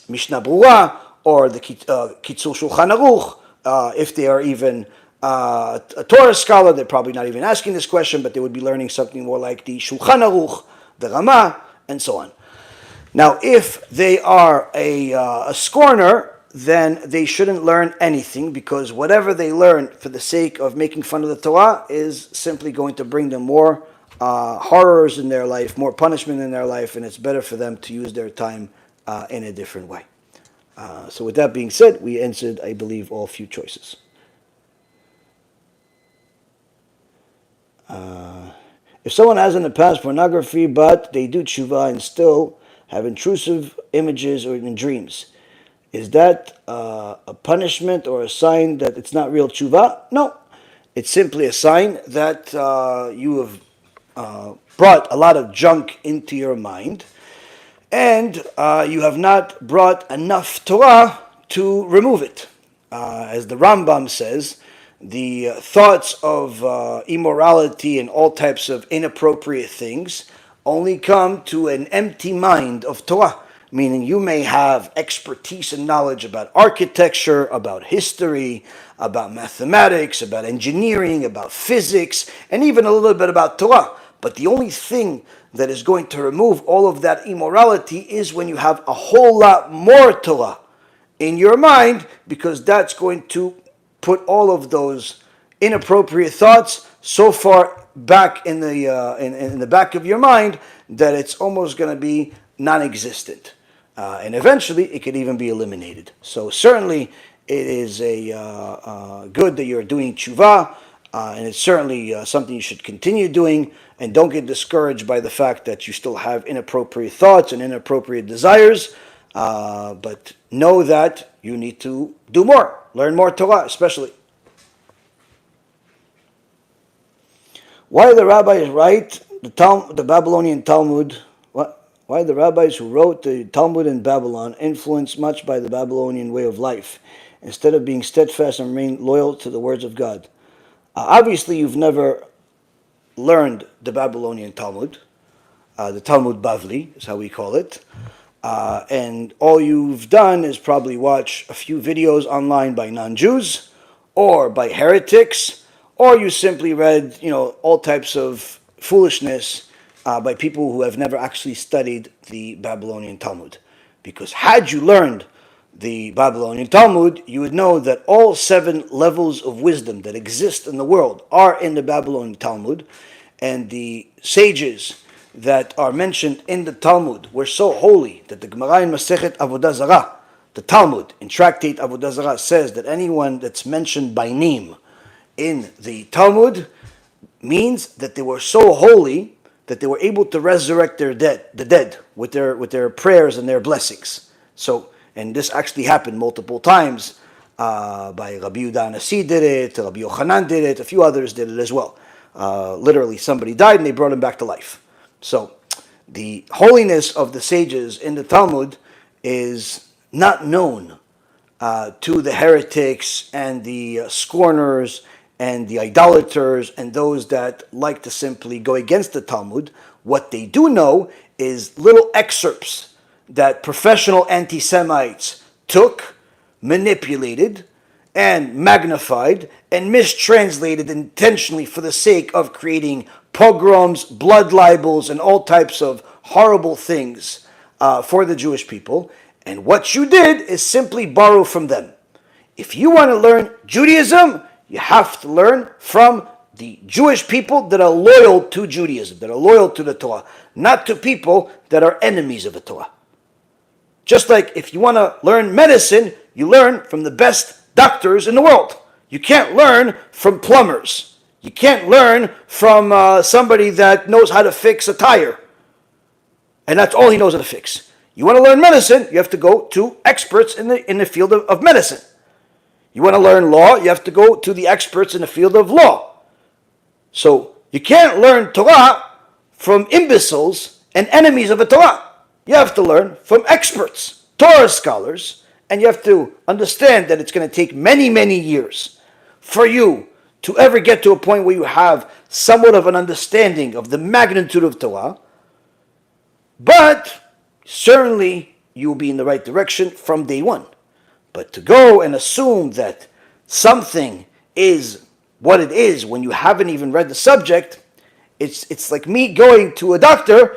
Mishnah Berurah, or the Kitzur Shulchan Aruch. If they are even a Torah scholar, they're probably not even asking this question, but they would be learning something more like the Shulchan Aruch, the Ramah, and so on. Now, if they are a scorner, then they shouldn't learn anything, because whatever they learn for the sake of making fun of the Torah is simply going to bring them more horrors in their life, more punishment in their life, and it's better for them to use their time in a different way. So with that being said, we answered, I believe, all few choices. If someone has in the past pornography, but they do tshuva and still have intrusive images or in dreams, is that a punishment or a sign that it's not real tshuva? No. It's simply a sign that you have brought a lot of junk into your mind, and you have not brought enough Torah to remove it. As the Rambam says, the thoughts of immorality and all types of inappropriate things only come to an empty mind of Torah. Meaning you may have expertise and knowledge about architecture, about history, about mathematics, about engineering, about physics, and even a little bit about Torah. But the only thing that is going to remove all of that immorality is when you have a whole lot more Torah in your mind, because that's going to put all of those inappropriate thoughts so far back in the back of your mind that it's almost going to be non-existent. And eventually it could even be eliminated. So certainly it is a good that you're doing tshuva, and it's certainly something you should continue doing, and don't get discouraged by the fact that you still have inappropriate thoughts and inappropriate desires, but know that you need to do more, learn more Torah especially. Why the rabbis write the Babylonian Talmud? Why the rabbis who wrote the Talmud in Babylon influenced much by the Babylonian way of life, instead of being steadfast and remain loyal to the words of God? Obviously, you've never learned the Babylonian Talmud. The Talmud Bavli is how we call it. And all you've done is probably watch a few videos online by non-Jews or by heretics, or you simply read, all types of foolishness by people who have never actually studied the Babylonian Talmud. Because had you learned the Babylonian Talmud, you would know that all 7 levels of wisdom that exist in the world are in the Babylonian Talmud, and the sages that are mentioned in the Talmud were so holy that the Gemara in Masechet Avodah Zarah, the Talmud in Tractate Avodah Zarah, says that anyone that's mentioned by name in the Talmud means that they were so holy that they were able to resurrect the dead with their prayers and their blessings. So, and this actually happened multiple times. By Rabbi Yehuda Nasi did it, Rabbi Yochanan did it, a few others did it as well. Literally, somebody died and they brought him back to life. So, the holiness of the sages in the Talmud is not known to the heretics and the scorners and the idolaters and those that like to simply go against the Talmud. What they do know is little excerpts that professional anti-Semites took, manipulated, and magnified, and mistranslated intentionally for the sake of creating pogroms, blood libels, and all types of horrible things for the Jewish people. And what you did is simply borrow from them. If you want to learn Judaism, you have to learn from the Jewish people that are loyal to Judaism, that are loyal to the Torah, not to people that are enemies of the Torah. Just like if you want to learn medicine, you learn from the best doctors in the world. You can't learn from plumbers. You can't learn from somebody that knows how to fix a tire, and that's all he knows how to fix. You want to learn medicine, you have to go to experts in the field of medicine. You want to learn law, you have to go to the experts in the field of law. So you can't learn Torah from imbeciles and enemies of the Torah. You have to learn from experts, Torah scholars, and you have to understand that it's going to take many, many years for you to ever get to a point where you have somewhat of an understanding of the magnitude of Torah. But certainly you will be in the right direction from day one. But to go and assume that something is what it is when you haven't even read the subject, it's like me going to a doctor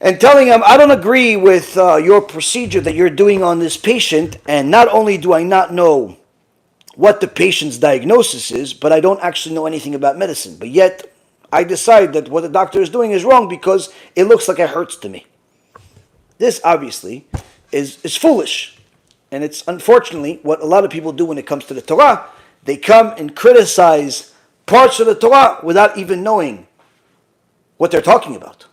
and telling him, I don't agree with your procedure that you're doing on this patient, and not only do I not know what the patient's diagnosis is, but I don't actually know anything about medicine. But yet, I decide that what the doctor is doing is wrong because it looks like it hurts to me. This obviously is foolish. And it's unfortunately what a lot of people do when it comes to the Torah. They come and criticize parts of the Torah without even knowing what they're talking about.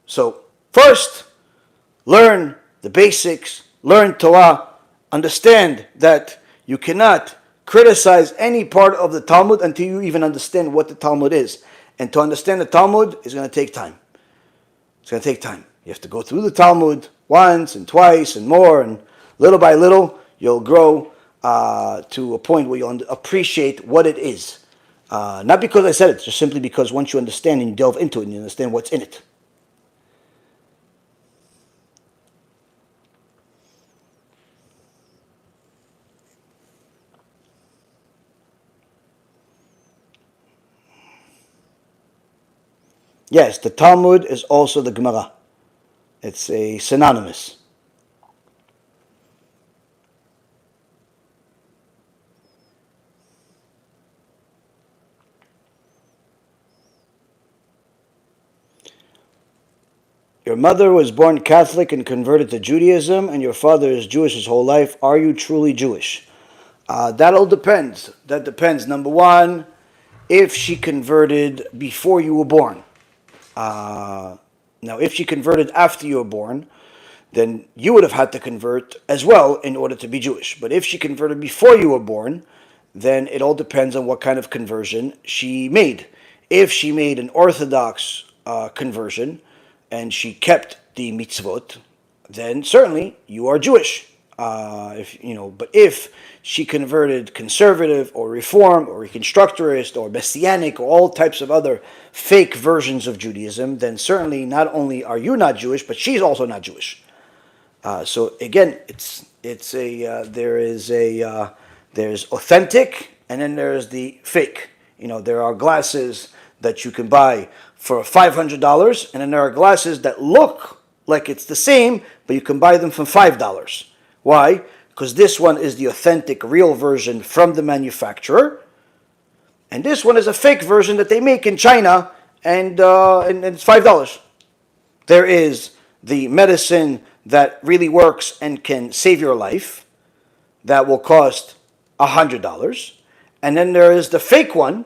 So first, learn the basics, learn Torah, understand that you cannot criticize any part of the Talmud until you even understand what the Talmud is. And to understand the Talmud is going to take time. It's going to take time. You have to go through the Talmud once and twice and more, and little by little you'll grow to a point where you'll appreciate what it is. Not because I said it, just simply because once you understand and you delve into it and you understand what's in it. Yes, the Talmud is also the Gemara. It's a synonymous. Your mother was born Catholic and converted to Judaism, and your father is Jewish his whole life. Are you truly Jewish? That all depends. That depends. Number one, if she converted before you were born. Now, if she converted after you were born, then you would have had to convert as well in order to be Jewish. But if she converted before you were born, then it all depends on what kind of conversion she made. If she made an Orthodox conversion and she kept the mitzvot, then certainly you are Jewish. But if she converted conservative or reform or reconstructorist or messianic or all types of other fake versions of Judaism, then certainly not only are you not Jewish, but she's also not Jewish. So again, there's authentic and then there's the fake. There are glasses that you can buy for $500, and then there are glasses that look like it's the same, but you can buy them for $5. Why? Because this one is the authentic, real version from the manufacturer, and this one is a fake version that they make in China, and it's $5. There is the medicine that really works and can save your life, that will cost $100, and then there is the fake one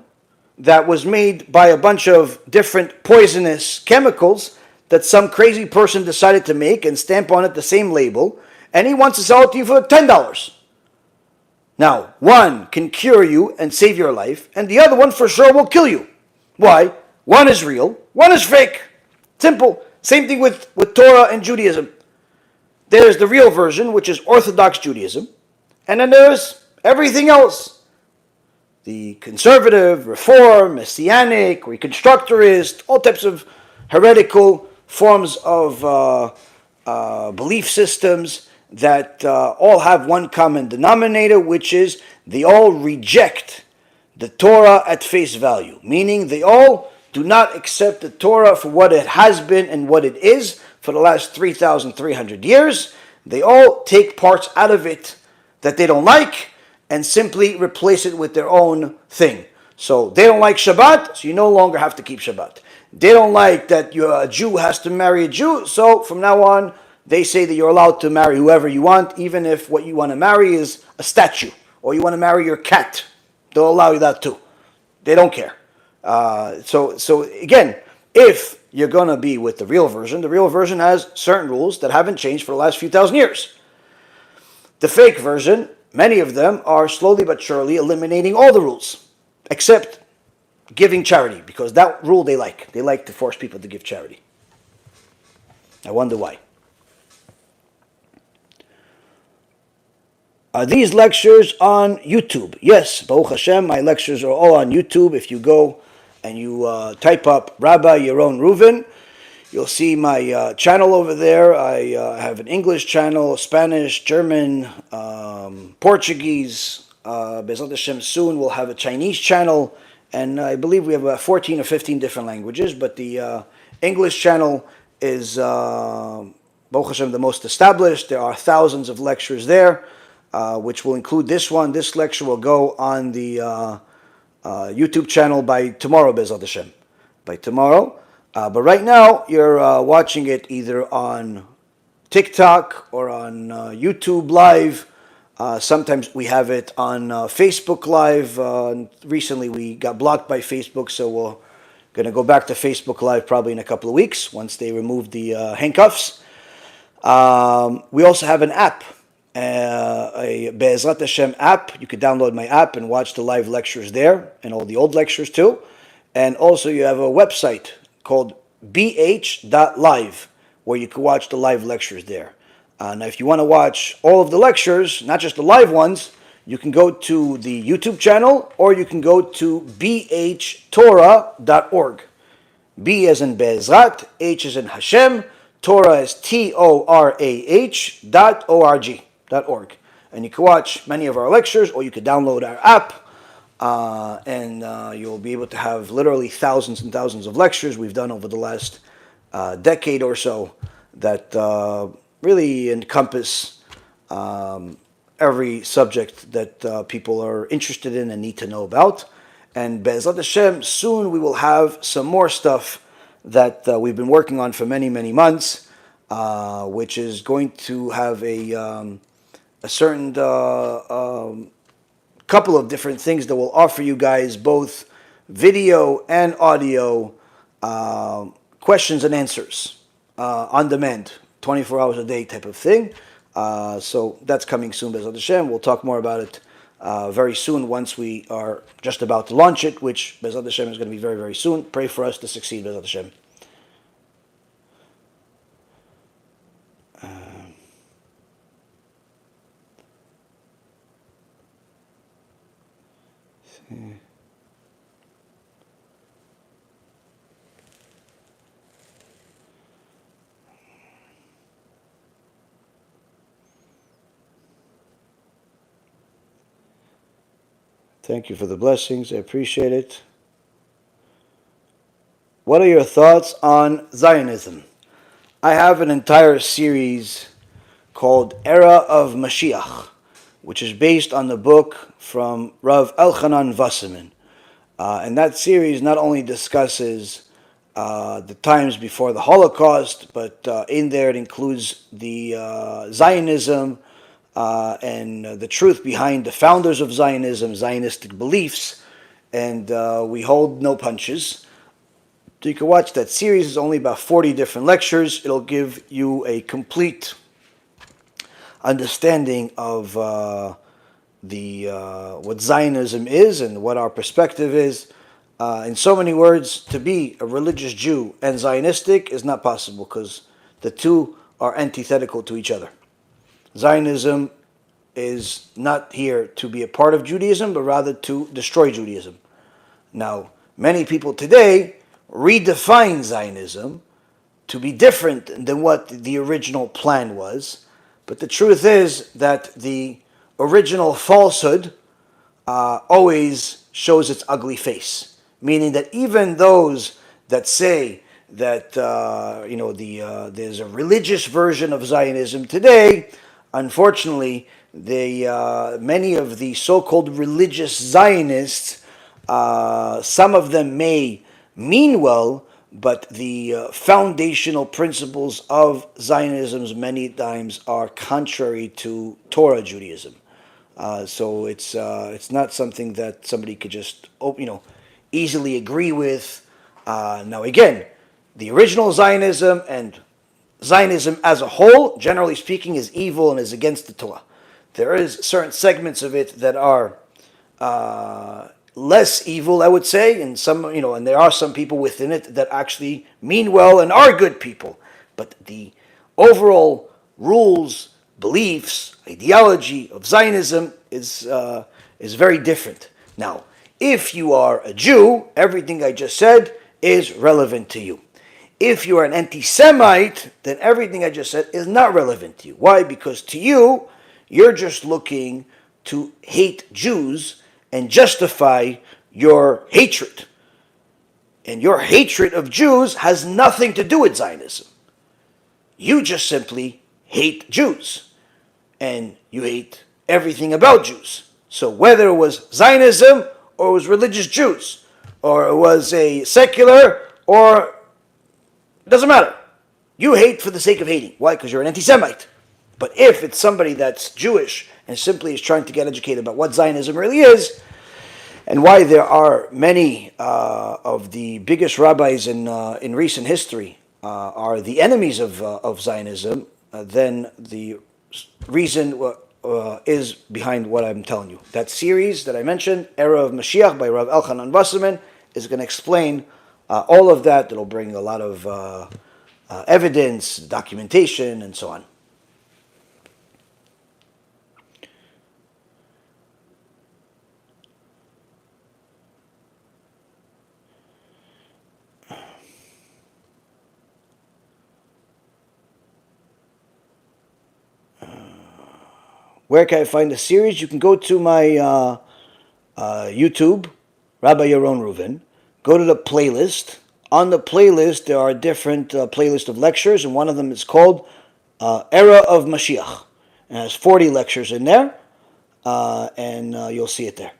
that was made by a bunch of different poisonous chemicals that some crazy person decided to make and stamp on it the same label, and he wants to sell it to you for $10. Now, one can cure you and save your life, and the other one for sure will kill you. Why? One is real, one is fake. Simple. Same thing with Torah and Judaism. There's the real version, which is Orthodox Judaism, and then there's everything else. The conservative, reform, messianic, reconstructorist, all types of heretical forms of belief systems that all have one common denominator, which is they all reject the Torah at face value, meaning they all do not accept the Torah for what it has been and what it is for the last 3,300 years. They all take parts out of it that they don't like and simply replace it with their own thing. So they don't like Shabbat, so you no longer have to keep Shabbat. They don't like that a Jew has to marry a Jew, so from now on, they say that you're allowed to marry whoever you want, even if what you want to marry is a statue, or you want to marry your cat. They'll allow you that too. They don't care. So again, if you're going to be with the real version has certain rules that haven't changed for the last few thousand years. The fake version, many of them are slowly but surely eliminating all the rules, except giving charity, because that rule they like. They like to force people to give charity. I wonder why. Are these lectures on YouTube? Yes, Baruch Hashem, my lectures are all on YouTube. If you go and you type up Rabbi Yaron Reuven, you'll see my channel over there. I have an English channel, Spanish, German, Portuguese. Bezrat Hashem, soon we'll have a Chinese channel, and I believe we have about 14 or 15 different languages, but the English channel is, Baruch Hashem, the most established. There are thousands of lectures there, which will include this one. This lecture will go on the YouTube channel by tomorrow, Bezrat Hashem. By tomorrow. But right now, you're watching it either on TikTok or on YouTube Live. Sometimes we have it on Facebook Live. Recently, we got blocked by Facebook, so we're going to go back to Facebook Live probably in a couple of weeks once they remove the handcuffs. We also have an app, a Be'ezrat Hashem app. You could download my app and watch the live lectures there, and all the old lectures too. And also you have a website called bh.live, where you can watch the live lectures there. Now, if you want to watch all of the lectures, not just the live ones, you can go to the YouTube channel, or you can go to bhtorah.org. B as in Be'ezrat, H as in Hashem, Torah is TORAH.org. And you can watch many of our lectures, or you can download our app, and you'll be able to have literally thousands and thousands of lectures we've done over the last decade or so that really encompass every subject that people are interested in and need to know about. And Be'ezrat Hashem, soon we will have some more stuff that we've been working on for many, many months, which is going to have a certain couple of different things that will offer you guys both video and audio questions and answers on demand, 24 hours a day type of thing. So that's coming soon, Bezrat Hashem. We'll talk more about it very soon once we are just about to launch it, which Bezrat Hashem is going to be very, very soon. Pray for us to succeed, Bezrat Hashem. Thank you for the blessings. I appreciate it. What are your thoughts on Zionism? I have an entire series called Era of Mashiach, which is based on the book from Rav Elchanan Wasserman. And that series not only discusses the times before the Holocaust, but in there it includes the Zionism, and the truth behind the founders of Zionism, Zionistic beliefs, and we hold no punches. So you can watch that series. It's only about 40 different lectures. It'll give you a complete understanding of what Zionism is and what our perspective is. In so many words, to be a religious Jew and Zionistic is not possible because the two are antithetical to each other. Zionism is not here to be a part of Judaism, but rather to destroy Judaism. Now, many people today redefine Zionism to be different than what the original plan was. But the truth is that the original falsehood always shows its ugly face. Meaning that even those that say that there's a religious version of Zionism today, unfortunately, many of the so-called religious Zionists, some of them may mean well, but the foundational principles of Zionism many times are contrary to Torah Judaism. So it's not something that somebody could just easily agree with. Now again, the original Zionism and Zionism as a whole, generally speaking, is evil and is against the Torah. There is certain segments of it that are less evil, I would say, and and there are some people within it that actually mean well and are good people. But the overall rules, beliefs, ideology of Zionism is very different. Now, if you are a Jew, everything I just said is relevant to you. If you are an anti-Semite, then everything I just said is not relevant to you. Why? Because to you, you're just looking to hate Jews and justify your hatred. And your hatred of Jews has nothing to do with Zionism. You just simply hate Jews. And you hate everything about Jews. So whether it was Zionism or it was religious Jews, or it was a secular, or it doesn't matter. You hate for the sake of hating. Why? Because you're an anti-Semite. But if it's somebody that's Jewish and simply is trying to get educated about what Zionism really is, and why there are many of the biggest rabbis in recent history are the enemies of Zionism, then the reason is behind what I'm telling you. That series that I mentioned, Era of Mashiach by Rav Elchanan Wasserman, is going to explain all of that. It'll bring a lot of evidence, documentation, and so on. Where can I find the series? You can go to my YouTube, Rabbi Yaron Reuven. Go to the playlist. On the playlist, there are different playlists of lectures, and one of them is called Era of Mashiach. And it has 40 lectures in there, and you'll see it there.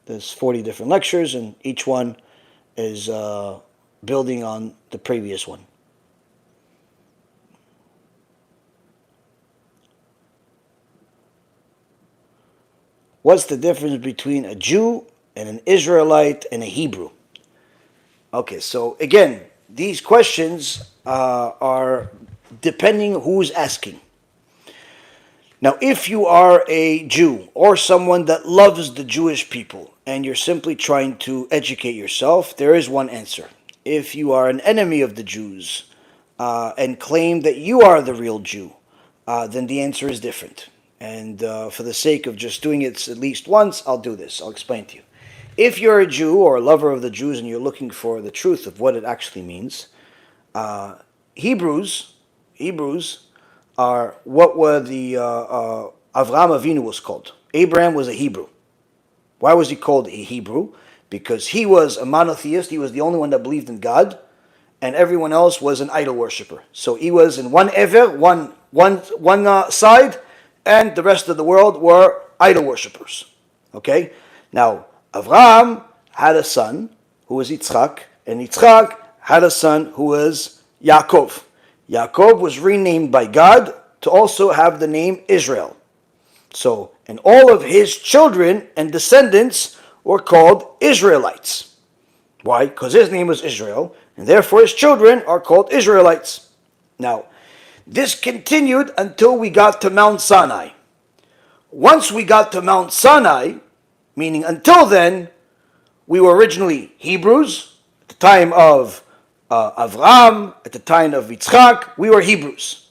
There's 40 different lectures, and each one is building on the previous one. What's the difference between a Jew and an Israelite and a Hebrew? Okay, so again, these questions are depending who's asking. Now, if you are a Jew or someone that loves the Jewish people and you're simply trying to educate yourself, there is one answer. If you are an enemy of the Jews and claim that you are the real Jew, then the answer is different. And for the sake of just doing it at least once, I'll do this. I'll explain to you. If you're a Jew or a lover of the Jews and you're looking for the truth of what it actually means, Hebrews are what were the Avraham Avinu was called. Abraham was a Hebrew. Why was he called a Hebrew? Because he was a monotheist. He was the only one that believed in God, and everyone else was an idol worshiper. So he was in one ever, one side, and the rest of the world were idol worshippers. Okay? Now, Avraham had a son who was Yitzchak, and Yitzchak had a son who was Yaakov. Yaakov was renamed by God to also have the name Israel. So, and all of his children and descendants were called Israelites. Why? Because his name was Israel, and therefore his children are called Israelites. Now, this continued until we got to Mount Sinai. Once we got to Mount Sinai, meaning until then, we were originally Hebrews. At the time of Avraham, at the time of Yitzchak, we were Hebrews.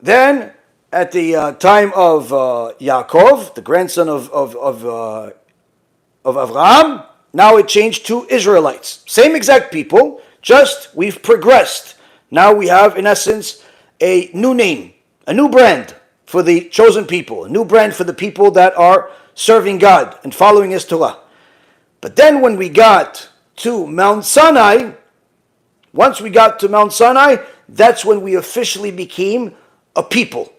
Then, at the time of Yaakov, the grandson of Avraham, now it changed to Israelites. Same exact people, just we've progressed. Now we have, in essence, a new name, a new brand for the chosen people, a new brand for the people that are serving God and following His Torah. But then when we got to Mount Sinai, once we got to Mount Sinai, that's when we officially became a people.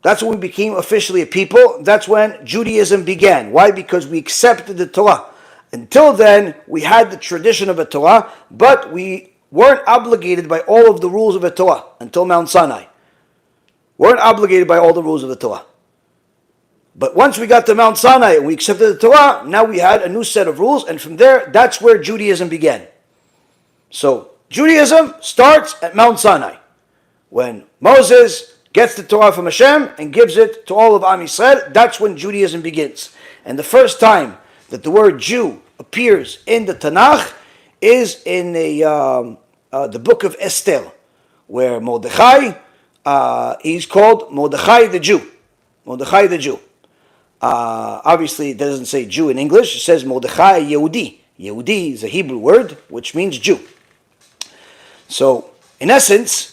That's when we became officially a people. That's when Judaism began. Why? Because we accepted the Torah. Until then, we had the tradition of a Torah, but we weren't obligated by all of the rules of a Torah until Mount Sinai. Weren't obligated by all the rules of the Torah. But once we got to Mount Sinai and we accepted the Torah, now we had a new set of rules, and from there, that's where Judaism began. So, Judaism starts at Mount Sinai, when Moses gets the Torah from Hashem and gives it to all of Am Yisrael. That's when Judaism begins. And the first time that the word Jew appears in the Tanakh is in the book of Esther, where Mordechai, he's called Mordechai the Jew. Mordechai the Jew. Obviously, it doesn't say Jew in English. It says Mordechai Yehudi. Yehudi is a Hebrew word which means Jew. So, in essence,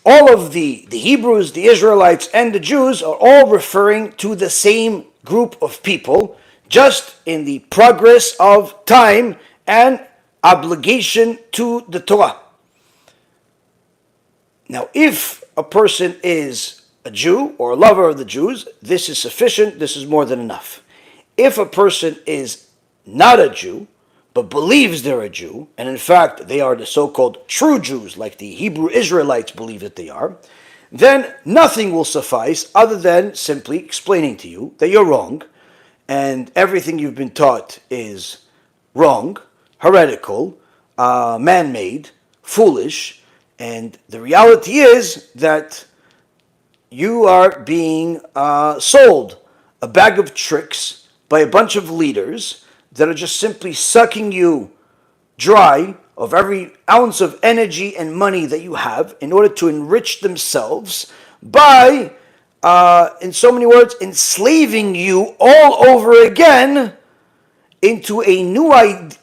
all of the Hebrews, the Israelites, and the Jews are all referring to the same group of people, just in the progress of time and obligation to the Torah. Now, if a person is a Jew or a lover of the Jews, this is sufficient, this is more than enough. If a person is not a Jew, but believes they're a Jew, and in fact they are the so-called true Jews, like the Hebrew Israelites believe that they are, then nothing will suffice other than simply explaining to you that you're wrong, and everything you've been taught is wrong, heretical, man-made, foolish, and the reality is that you are being sold a bag of tricks by a bunch of leaders that are just simply sucking you dry of every ounce of energy and money that you have in order to enrich themselves by, in so many words, enslaving you all over again into a new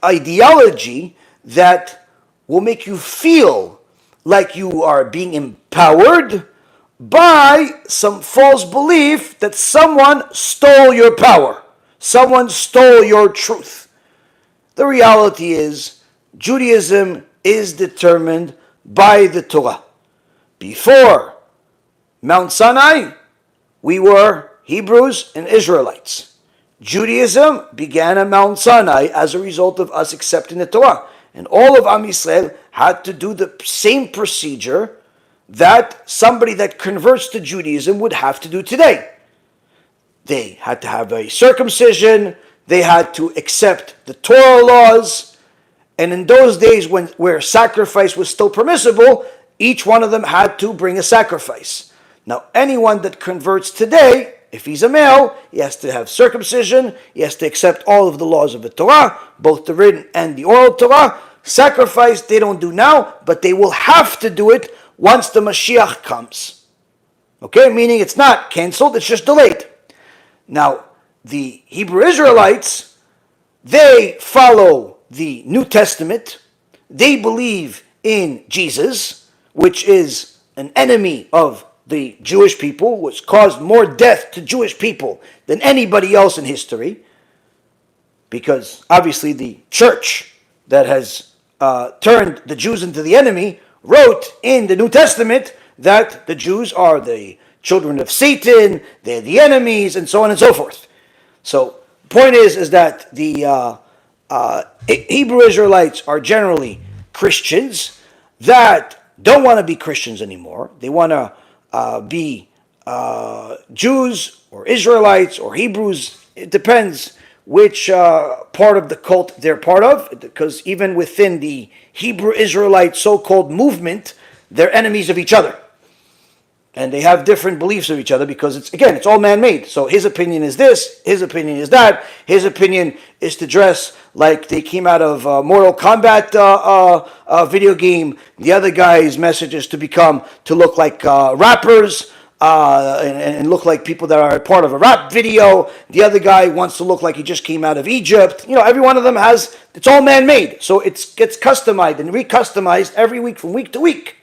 ideology that will make you feel like you are being empowered by some false belief that someone stole your power. Someone stole your truth. The reality is, Judaism is determined by the Torah. Before Mount Sinai, we were Hebrews and Israelites. Judaism began at Mount Sinai as a result of us accepting the Torah. And all of Am Yisrael had to do the same procedure that somebody that converts to Judaism would have to do today. They had to have a circumcision, they had to accept the Torah laws, and in those days where sacrifice was still permissible, each one of them had to bring a sacrifice. Now, anyone that converts today, if he's a male, he has to have circumcision, he has to accept all of the laws of the Torah, both the written and the oral Torah. Sacrifice they don't do now, but they will have to do it once the Mashiach comes. Okay, meaning it's not canceled, it's just delayed. Now, the Hebrew Israelites, they follow the New Testament. They believe in Jesus, which is an enemy of the Jewish people, which caused more death to Jewish people than anybody else in history, because obviously the church that has turned the Jews into the enemy wrote in the New Testament that the Jews are the children of Satan, they're the enemies, and so on and so forth. So, the point is that the Hebrew Israelites are generally Christians that don't want to be Christians anymore. They want to be Jews or Israelites or Hebrews. It depends which part of the cult they're part of, because even within the Hebrew Israelite so-called movement, they're enemies of each other. And they have different beliefs of each other because it's all man-made. So his opinion is this, his opinion is that. His opinion is to dress like they came out of Mortal Kombat video game. The other guy's message is to look like rappers and look like people that are part of a rap video. The other guy wants to look like he just came out of Egypt. Every one of them it's all man-made. So it gets customized and re-customized every week from week to week.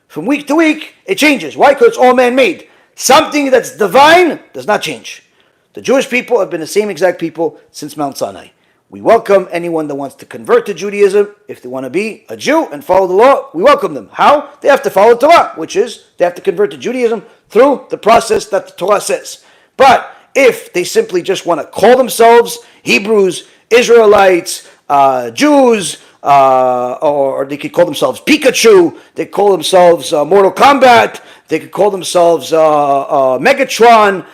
From week to week, it changes. Why? Because it's all man-made. Something that's divine does not change. The Jewish people have been the same exact people since Mount Sinai. We welcome anyone that wants to convert to Judaism. If they want to be a Jew and follow the law, we welcome them. How? They have to follow the Torah, which is they have to convert to Judaism through the process that the Torah says. But if they simply just want to call themselves Hebrews, Israelites, Jews, or they could call themselves Pikachu, they call themselves Mortal Kombat, they could call themselves Megatron,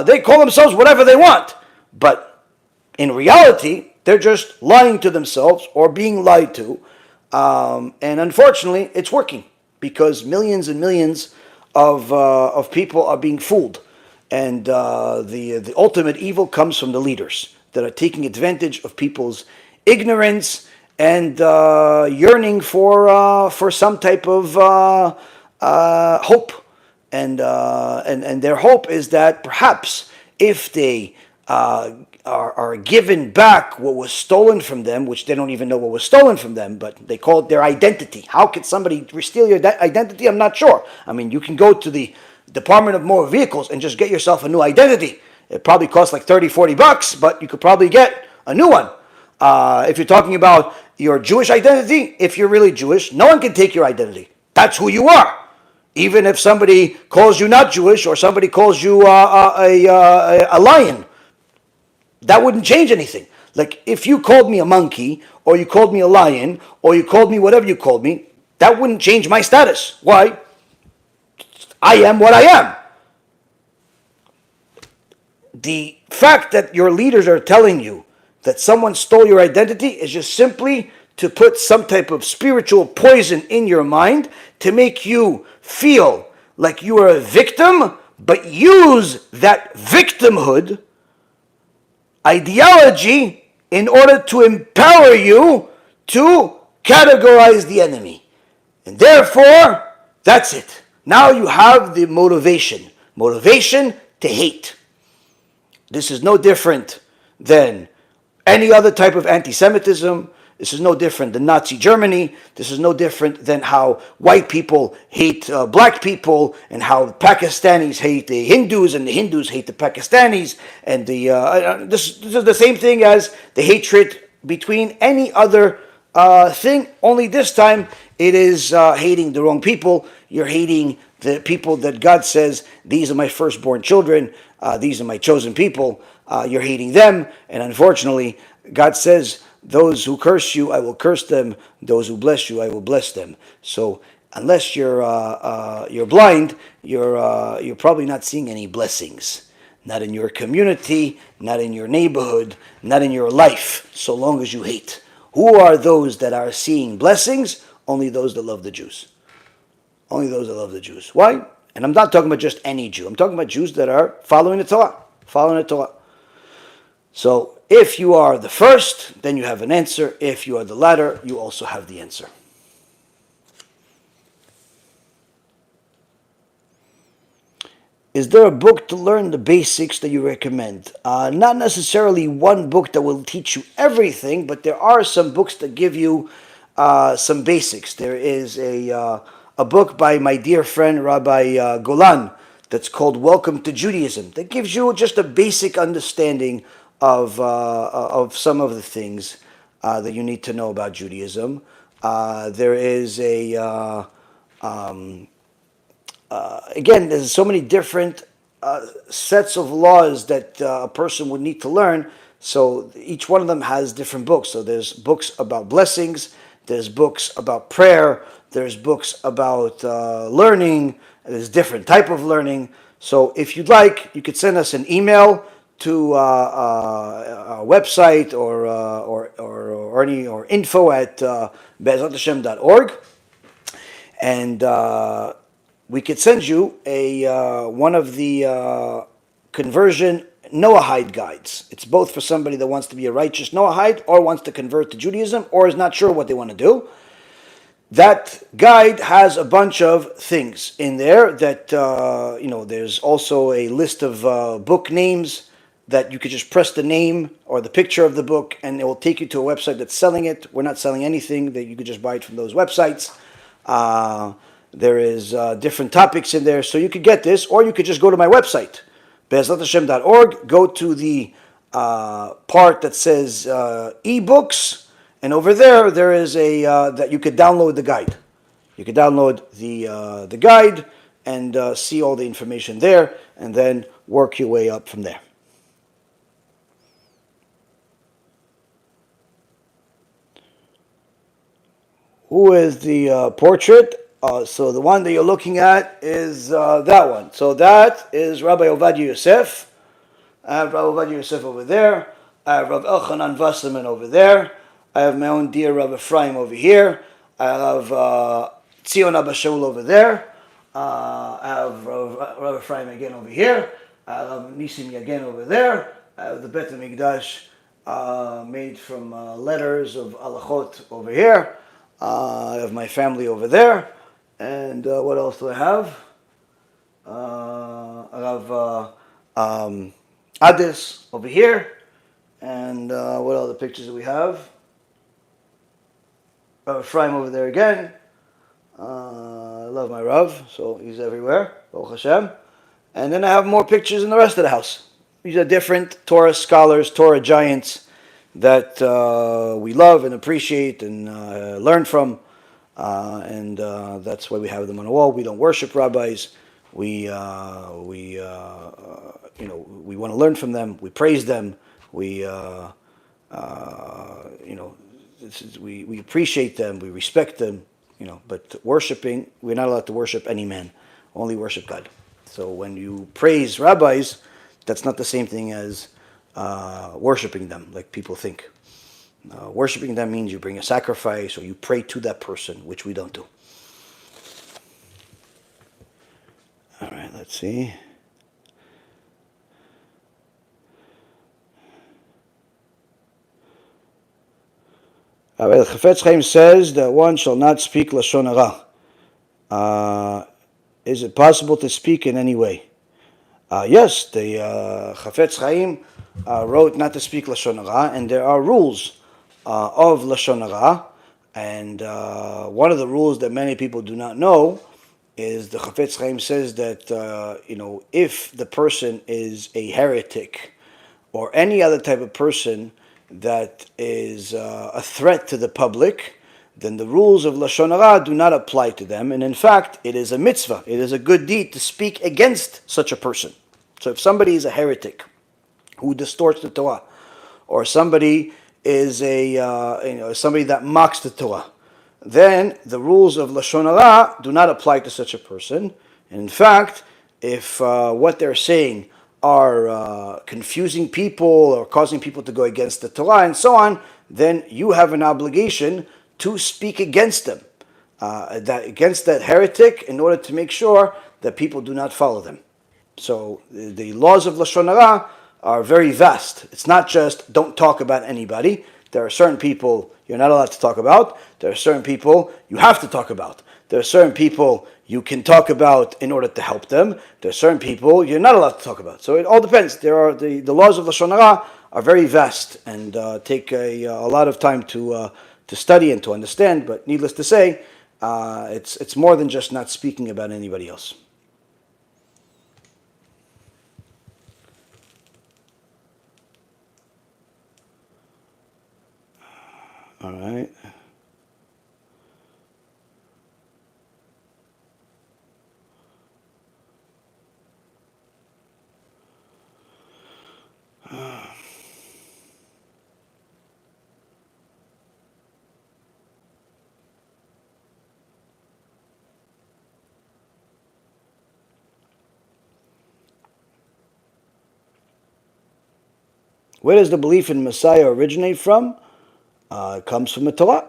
they call themselves whatever they want. But in reality, they're just lying to themselves or being lied to. And unfortunately, it's working because millions and millions of people are being fooled, and the ultimate evil comes from the leaders that are taking advantage of people's ignorance and yearning for some type of hope, and their hope is that perhaps if they are given back what was stolen from them, which they don't even know what was stolen from them, but they call it their identity. How could somebody steal your identity? I'm not sure. I mean, you can go to the Department of Motor Vehicles and just get yourself a new identity. It probably costs like $30-40, but you could probably get a new one. If you're talking about your Jewish identity, if you're really Jewish, no one can take your identity. That's who you are. Even if somebody calls you not Jewish or somebody calls you a lion, that wouldn't change anything. Like if you called me a monkey or you called me a lion or you called me whatever you called me, that wouldn't change my status. Why? I am what I am. The fact that your leaders are telling you that someone stole your identity is just simply to put some type of spiritual poison in your mind to make you feel like you are a victim, but use that victimhood ideology in order to empower you to categorize the enemy. And therefore, that's it. Now you have the motivation to hate. This is no different than any other type of anti-Semitism. This is no different than Nazi Germany. This is no different than how white people hate black people and how Pakistanis hate the Hindus and the Hindus hate the Pakistanis. And this is the same thing as the hatred between any other thing, only this time it is hating the wrong people. You're hating the people that God says, these are my firstborn children, these are my chosen people. You're hating them, and unfortunately, God says, those who curse you, I will curse them. Those who bless you, I will bless them. So, unless you're blind, you're probably not seeing any blessings. Not in your community, not in your neighborhood, not in your life. So long as you hate. Who are those that are seeing blessings? Only those that love the Jews. Only those that love the Jews. Why? And I'm not talking about just any Jew. I'm talking about Jews that are following the Torah. Following the Torah. So if you are the first, then you have an answer. If you are the latter, you also have the answer. Is there a book to learn the basics that you recommend? Not necessarily one book that will teach you everything, but there are some books that give you some basics. There is a book by my dear friend Rabbi Golan that's called Welcome to Judaism that gives you just a basic understanding of some of the things that you need to know about Judaism. There is again, there's so many different sets of laws that a person would need to learn. So each one of them has different books. So there's books about blessings, there's books about prayer, there's books about learning, there's different type of learning. So if you'd like, you could send us an email to our website or info at be'ezathashem.org, and we could send you one of the conversion Noahide guides. It's both for somebody that wants to be a righteous Noahide or wants to convert to Judaism or is not sure what they want to do. That guide has a bunch of things in there that, there's also a list of book names that you could just press the name or the picture of the book and it will take you to a website that's selling it. We're not selling anything, that you could just buy it from those websites. There is different topics in there, so you could get this, or you could just go to my website, be'ezathashem.org, go to the part that says ebooks, and over there is a that you could download the guide. You could download the guide and see all the information there, and then work your way up from there. Who is the portrait? So the one that you're looking at is that one. So that is Rabbi Ovadia Yosef. I have Rabbi Ovadia Yosef over there. I have Rav Elchanan Wasserman over there. I have my own dear Rav Ephraim over here. I have Tzion Abba Shaul over there. I have Rav Ephraim again over here. I have Nisim again over there. I have the Bet HaMikdash made from letters of halachot over here. I have my family over there. And what else do I have? I have Adis over here. And what other pictures do we have? Rav Ephraim over there again. I love my Rav, so he's everywhere. Baruch Hashem. And then I have more pictures in the rest of the house. These are different Torah scholars, Torah giants that we love and appreciate and learn from. And that's why we have them on the wall. We don't worship rabbis. We want to learn from them. We praise them. We appreciate them. We respect them. But worshiping, we're not allowed to worship any man. Only worship God. So when you praise rabbis, that's not the same thing as worshiping them, like people think. Worshiping them means you bring a sacrifice or you pray to that person, which we don't do. All right, let's see. All right, Chafetz Chaim says that one shall not speak Lashon Hara. Is it possible to speak in any way? Yes, the Chafetz Chaim wrote not to speak Lashon Hara, and there are rules of Lashon Hara. And one of the rules that many people do not know is the Chafetz Chaim says that, if the person is a heretic or any other type of person that is a threat to the public, then the rules of Lashon Hara do not apply to them. And in fact, it is a mitzvah, it is a good deed to speak against such a person. So if somebody is a heretic who distorts the Torah, or somebody is somebody that mocks the Torah, then the rules of Lashon Hara do not apply to such a person. And in fact, if what they're saying are confusing people or causing people to go against the Torah and so on, then you have an obligation to speak against them, against that heretic, in order to make sure that people do not follow them. So the laws of Lashon Hara are very vast. It's not just don't talk about anybody. There are certain people you're not allowed to talk about. There are certain people you have to talk about. There are certain people you can talk about in order to help them. There are certain people you're not allowed to talk about. So it all depends. There are the laws of Lashon Hara are very vast and take a lot of time to study and to understand. But needless to say, it's more than just not speaking about anybody else. All right. Where does the belief in Messiah originate from? It comes from the Torah.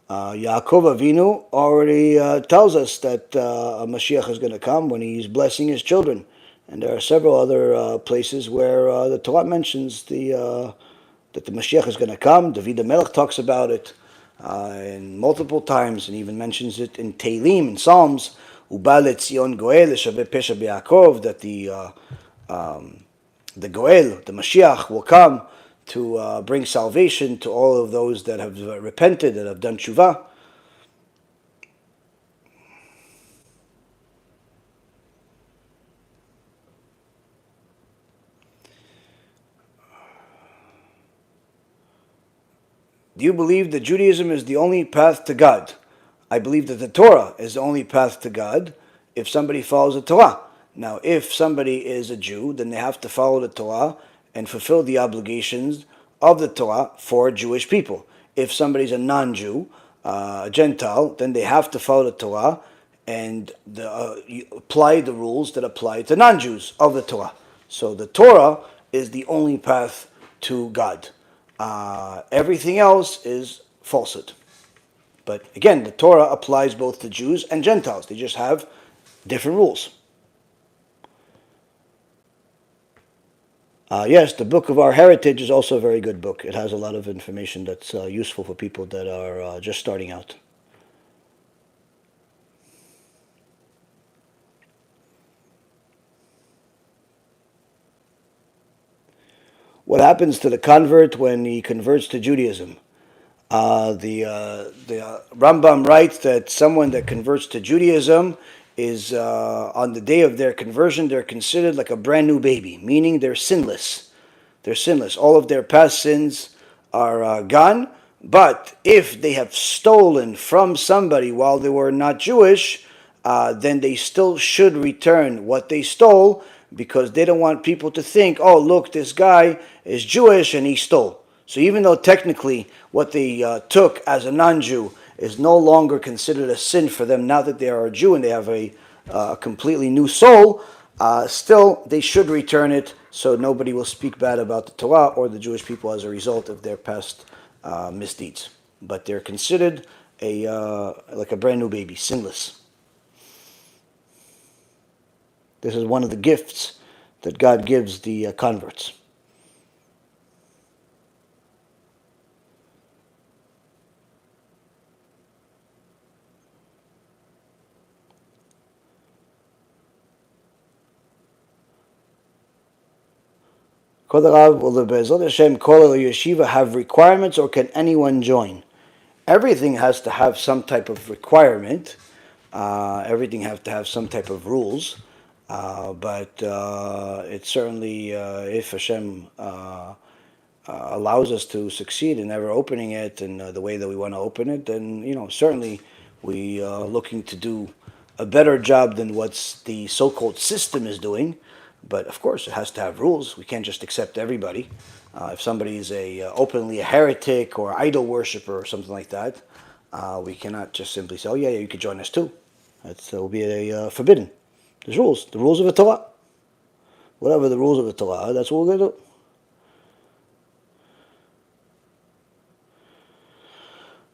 Yaakov Avinu already tells us that a Mashiach is going to come when he's blessing his children. And there are several other places where the Torah mentions that the Mashiach is going to come. David HaMelech talks about it in multiple times and even mentions it in Tehillim, in Psalms. Uba leTzion Goel leshaveh pesha beYaakov, that the Goel, the Mashiach, will come to bring salvation to all of those that have repented, that have done tshuva. Do you believe that Judaism is the only path to God? I believe that the Torah is the only path to God if somebody follows the Torah. Now, if somebody is a Jew, then they have to follow the Torah and fulfill the obligations of the Torah for Jewish people. If somebody's a non-Jew, a Gentile, then they have to follow the Torah and apply the rules that apply to non-Jews of the Torah. So the Torah is the only path to God. Everything else is falsehood. But again, the Torah applies both to Jews and Gentiles. They just have different rules. Yes, the Book of Our Heritage is also a very good book. It has a lot of information that's useful for people that are just starting out. What happens to the convert when he converts to Judaism? The Rambam writes that someone that converts to Judaism is on the day of their conversion, they're considered like a brand new baby, meaning they're sinless. They're sinless. All of their past sins are gone. But if they have stolen from somebody while they were not Jewish, then they still should return what they stole because they don't want people to think, oh, look, this guy is Jewish and he stole. So even though technically what they took as a non-Jew is no longer considered a sin for them now that they are a Jew and they have a completely new soul, still they should return it so nobody will speak bad about the Torah or the Jewish people as a result of their past misdeeds. But they're considered like a brand new baby, sinless. This is one of the gifts that God gives the converts. Kol Rav, will the Be'ezrat Hashem Kol Yeshiva have requirements or can anyone join? Everything has to have some type of requirement. Everything has to have some type of rules. But it's certainly, if Hashem allows us to succeed in ever opening it and the way that we want to open it, then, certainly we are looking to do a better job than what the so-called system is doing. But of course, it has to have rules. We can't just accept everybody. If somebody is openly a heretic or idol worshiper or something like that, we cannot just simply say, "Oh yeah, you could join us too." That will be forbidden. There's rules. The rules of the Torah. Whatever the rules of the Torah, that's what we're going to do.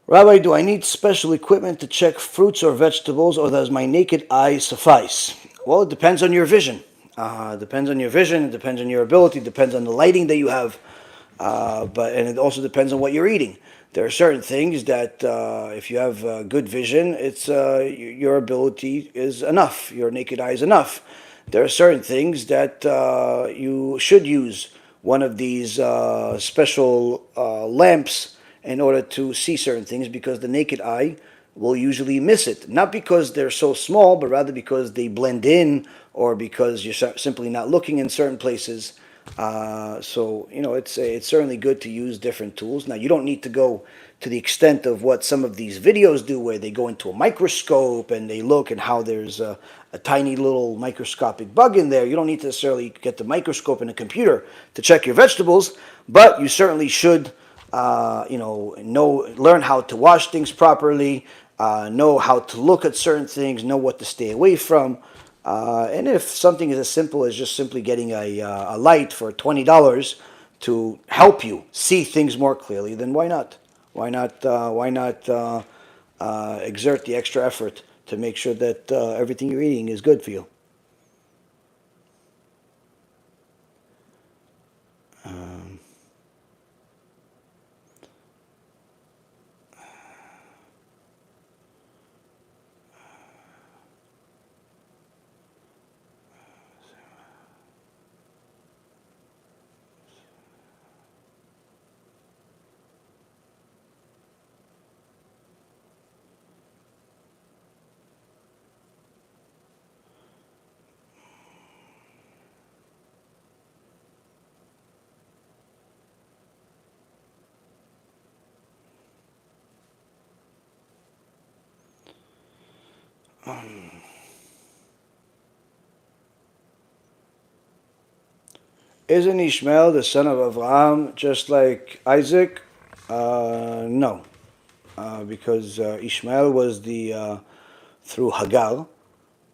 Rabbi, do I need special equipment to check fruits or vegetables, or does my naked eye suffice? Well, it depends on your vision. It depends on your vision. It depends on your ability. It depends on the lighting that you have. And it also depends on what you're eating. There are certain things that if you have good vision, it's your ability is enough. Your naked eye is enough. There are certain things that you should use one of these special lamps in order to see certain things because the naked eye will usually miss it. Not because they're so small, but rather because they blend in or because you're simply not looking in certain places. It's certainly good to use different tools. Now, you don't need to go to the extent of what some of these videos do, where they go into a microscope and they look and how there's a tiny little microscopic bug in there. You don't need to necessarily get the microscope in a computer to check your vegetables, but you certainly should, learn how to wash things properly, know how to look at certain things, know what to stay away from. And if something is as simple as just simply getting a light for $20 to help you see things more clearly, then why not? Why not exert the extra effort to make sure that everything you're eating is good for you? Isn't Ishmael the son of Abraham just like Isaac? No, because Ishmael was through Hagar,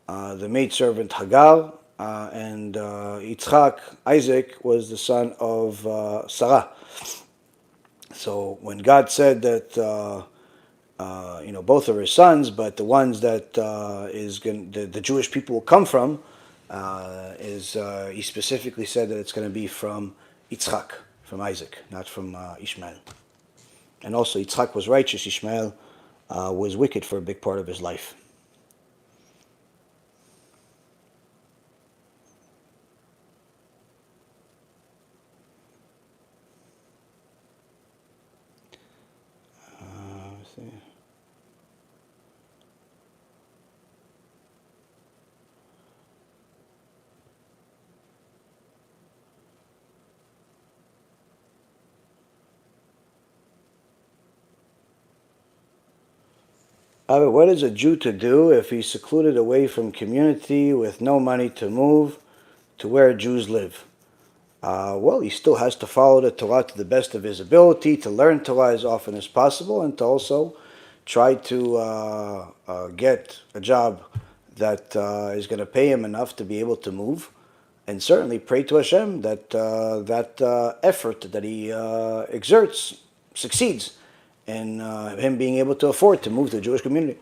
the maidservant Hagar, and Yitzchak, Isaac, was the son of Sarah. So when God said that both are his sons, but the ones that the Jewish people will come from he specifically said that it's going to be from Yitzchak, from Isaac, not from Ishmael. And also Yitzchak was righteous, Ishmael was wicked for a big part of his life. Let's see. What is a Jew to do if he's secluded away from community with no money to move to where Jews live? Well, he still has to follow the Torah to the best of his ability, to learn Torah as often as possible, and to also try to get a job that is going to pay him enough to be able to move, and certainly pray to Hashem that that effort that he exerts succeeds in him being able to afford to move to the Jewish community.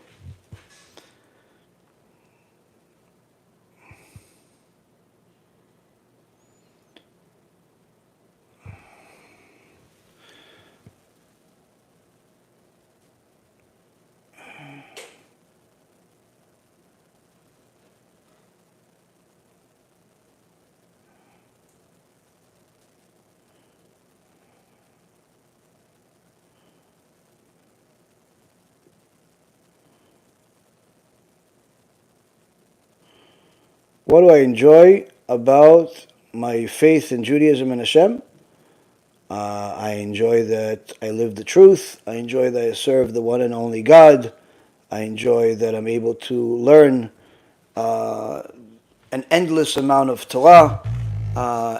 What do I enjoy about my faith in Judaism and Hashem? I enjoy that I live the truth. I enjoy that I serve the one and only God. I enjoy that I'm able to learn an endless amount of Torah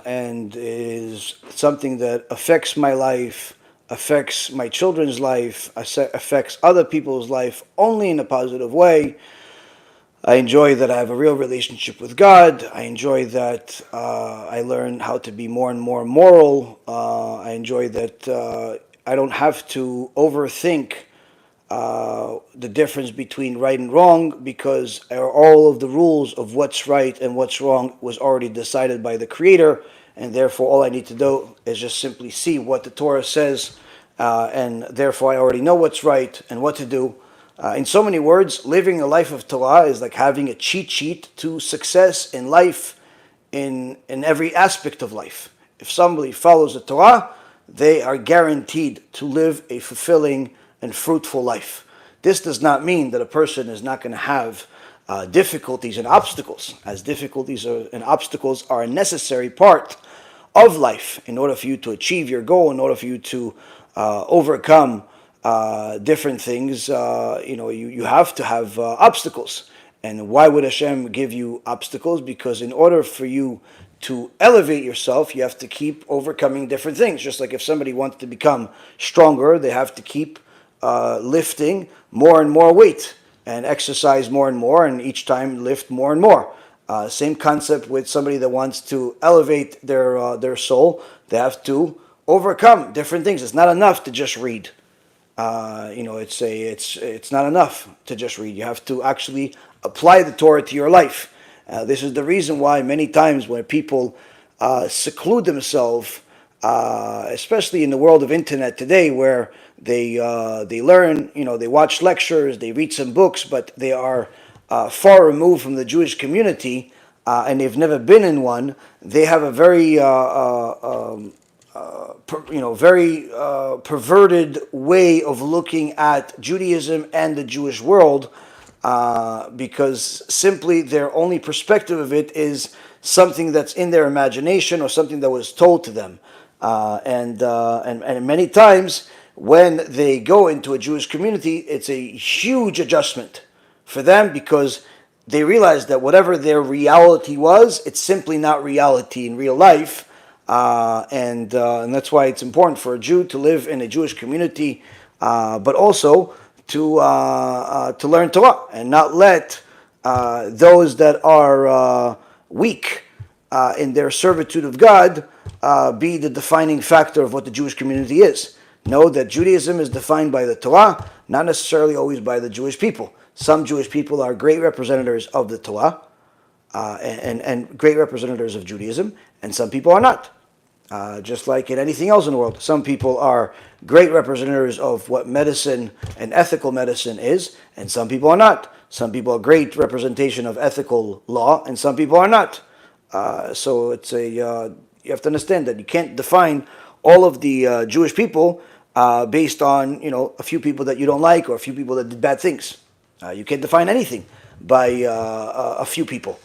and is something that affects my life, affects my children's life, affects other people's life only in a positive way. I enjoy that I have a real relationship with God. I enjoy that I learn how to be more and more moral. I enjoy that I don't have to overthink the difference between right and wrong, because all of the rules of what's right and what's wrong was already decided by the Creator, and therefore all I need to do is just simply see what the Torah says, and therefore I already know what's right and what to do. In so many words, living a life of Torah is like having a cheat sheet to success in life, in every aspect of life. If somebody follows the Torah, they are guaranteed to live a fulfilling and fruitful life. This does not mean that a person is not going to have difficulties and obstacles, as difficulties and obstacles are a necessary part of life in order for you to achieve your goal, in order for you to overcome different things. You have to have obstacles. And why would Hashem give you obstacles? Because in order for you to elevate yourself, you have to keep overcoming different things. Just like if somebody wants to become stronger, they have to keep lifting more and more weight and exercise more and more, and each time lift more and more. Same concept with somebody that wants to elevate their soul. They have to overcome different things. It's not enough to just read. It's not enough to just read. You have to actually apply the Torah to your life. This is the reason why many times when people seclude themselves, especially in the world of internet today, where they learn, they watch lectures, they read some books, but they are far removed from the Jewish community, and they've never been in one. They have a very very perverted way of looking at Judaism and the Jewish world, because simply their only perspective of it is something that's in their imagination or something that was told to them. And many times when they go into a Jewish community, it's a huge adjustment for them, because they realize that whatever their reality was, it's simply not reality in real life. And that's why it's important for a Jew to live in a Jewish community, but also to learn Torah and not let those that are weak in their servitude of God be the defining factor of what the Jewish community is. Know that Judaism is defined by the Torah, not necessarily always by the Jewish people. Some Jewish people are great representatives of the Torah and great representatives of Judaism, and some people are not. Just like in anything else in the world, some people are great representatives of what medicine and ethical medicine is, and some people are not. Some people are great representation of ethical law, and some people are not. So you have to understand that you can't define all of the Jewish people based on a few people that you don't like or a few people that did bad things. You can't define anything by a few people.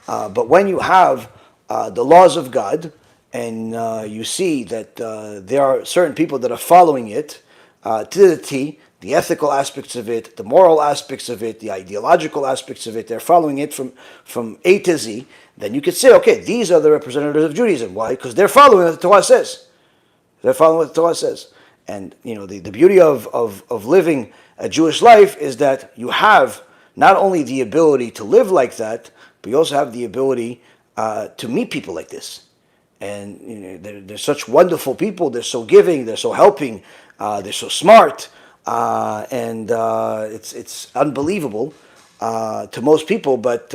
But when you have the laws of God, and you see that there are certain people that are following it to the T, the ethical aspects of it, the moral aspects of it, the ideological aspects of it, they're following it from A to Z, then you could say, okay, these are the representatives of Judaism. Why? Because they're following what the Torah says. They're following what the Torah says. And the beauty of living a Jewish life is that you have not only the ability to live like that, but you also have the ability to meet people like this. And they're such wonderful people. They're so giving. They're so helping. They're so smart, and it's unbelievable to most people. But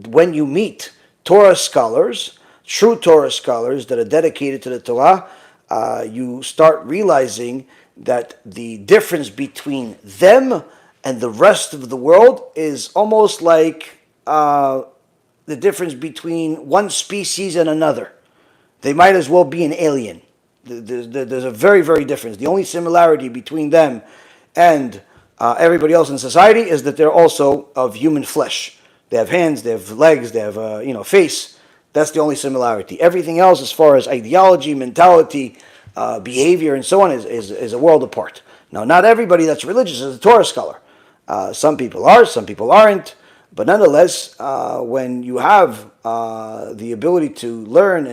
when you meet Torah scholars, true Torah scholars that are dedicated to the Torah, you start realizing that the difference between them and the rest of the world is almost like the difference between one species and another. They might as well be an alien. There's a very, very difference. The only similarity between them and everybody else in society is that they're also of human flesh. They have hands, they have legs, they have a face. That's the only similarity. Everything else, as far as ideology, mentality, behavior, and so on, is a world apart. Now, not everybody that's religious is a Torah scholar. Some people are, some people aren't. But nonetheless, when you have the ability to learn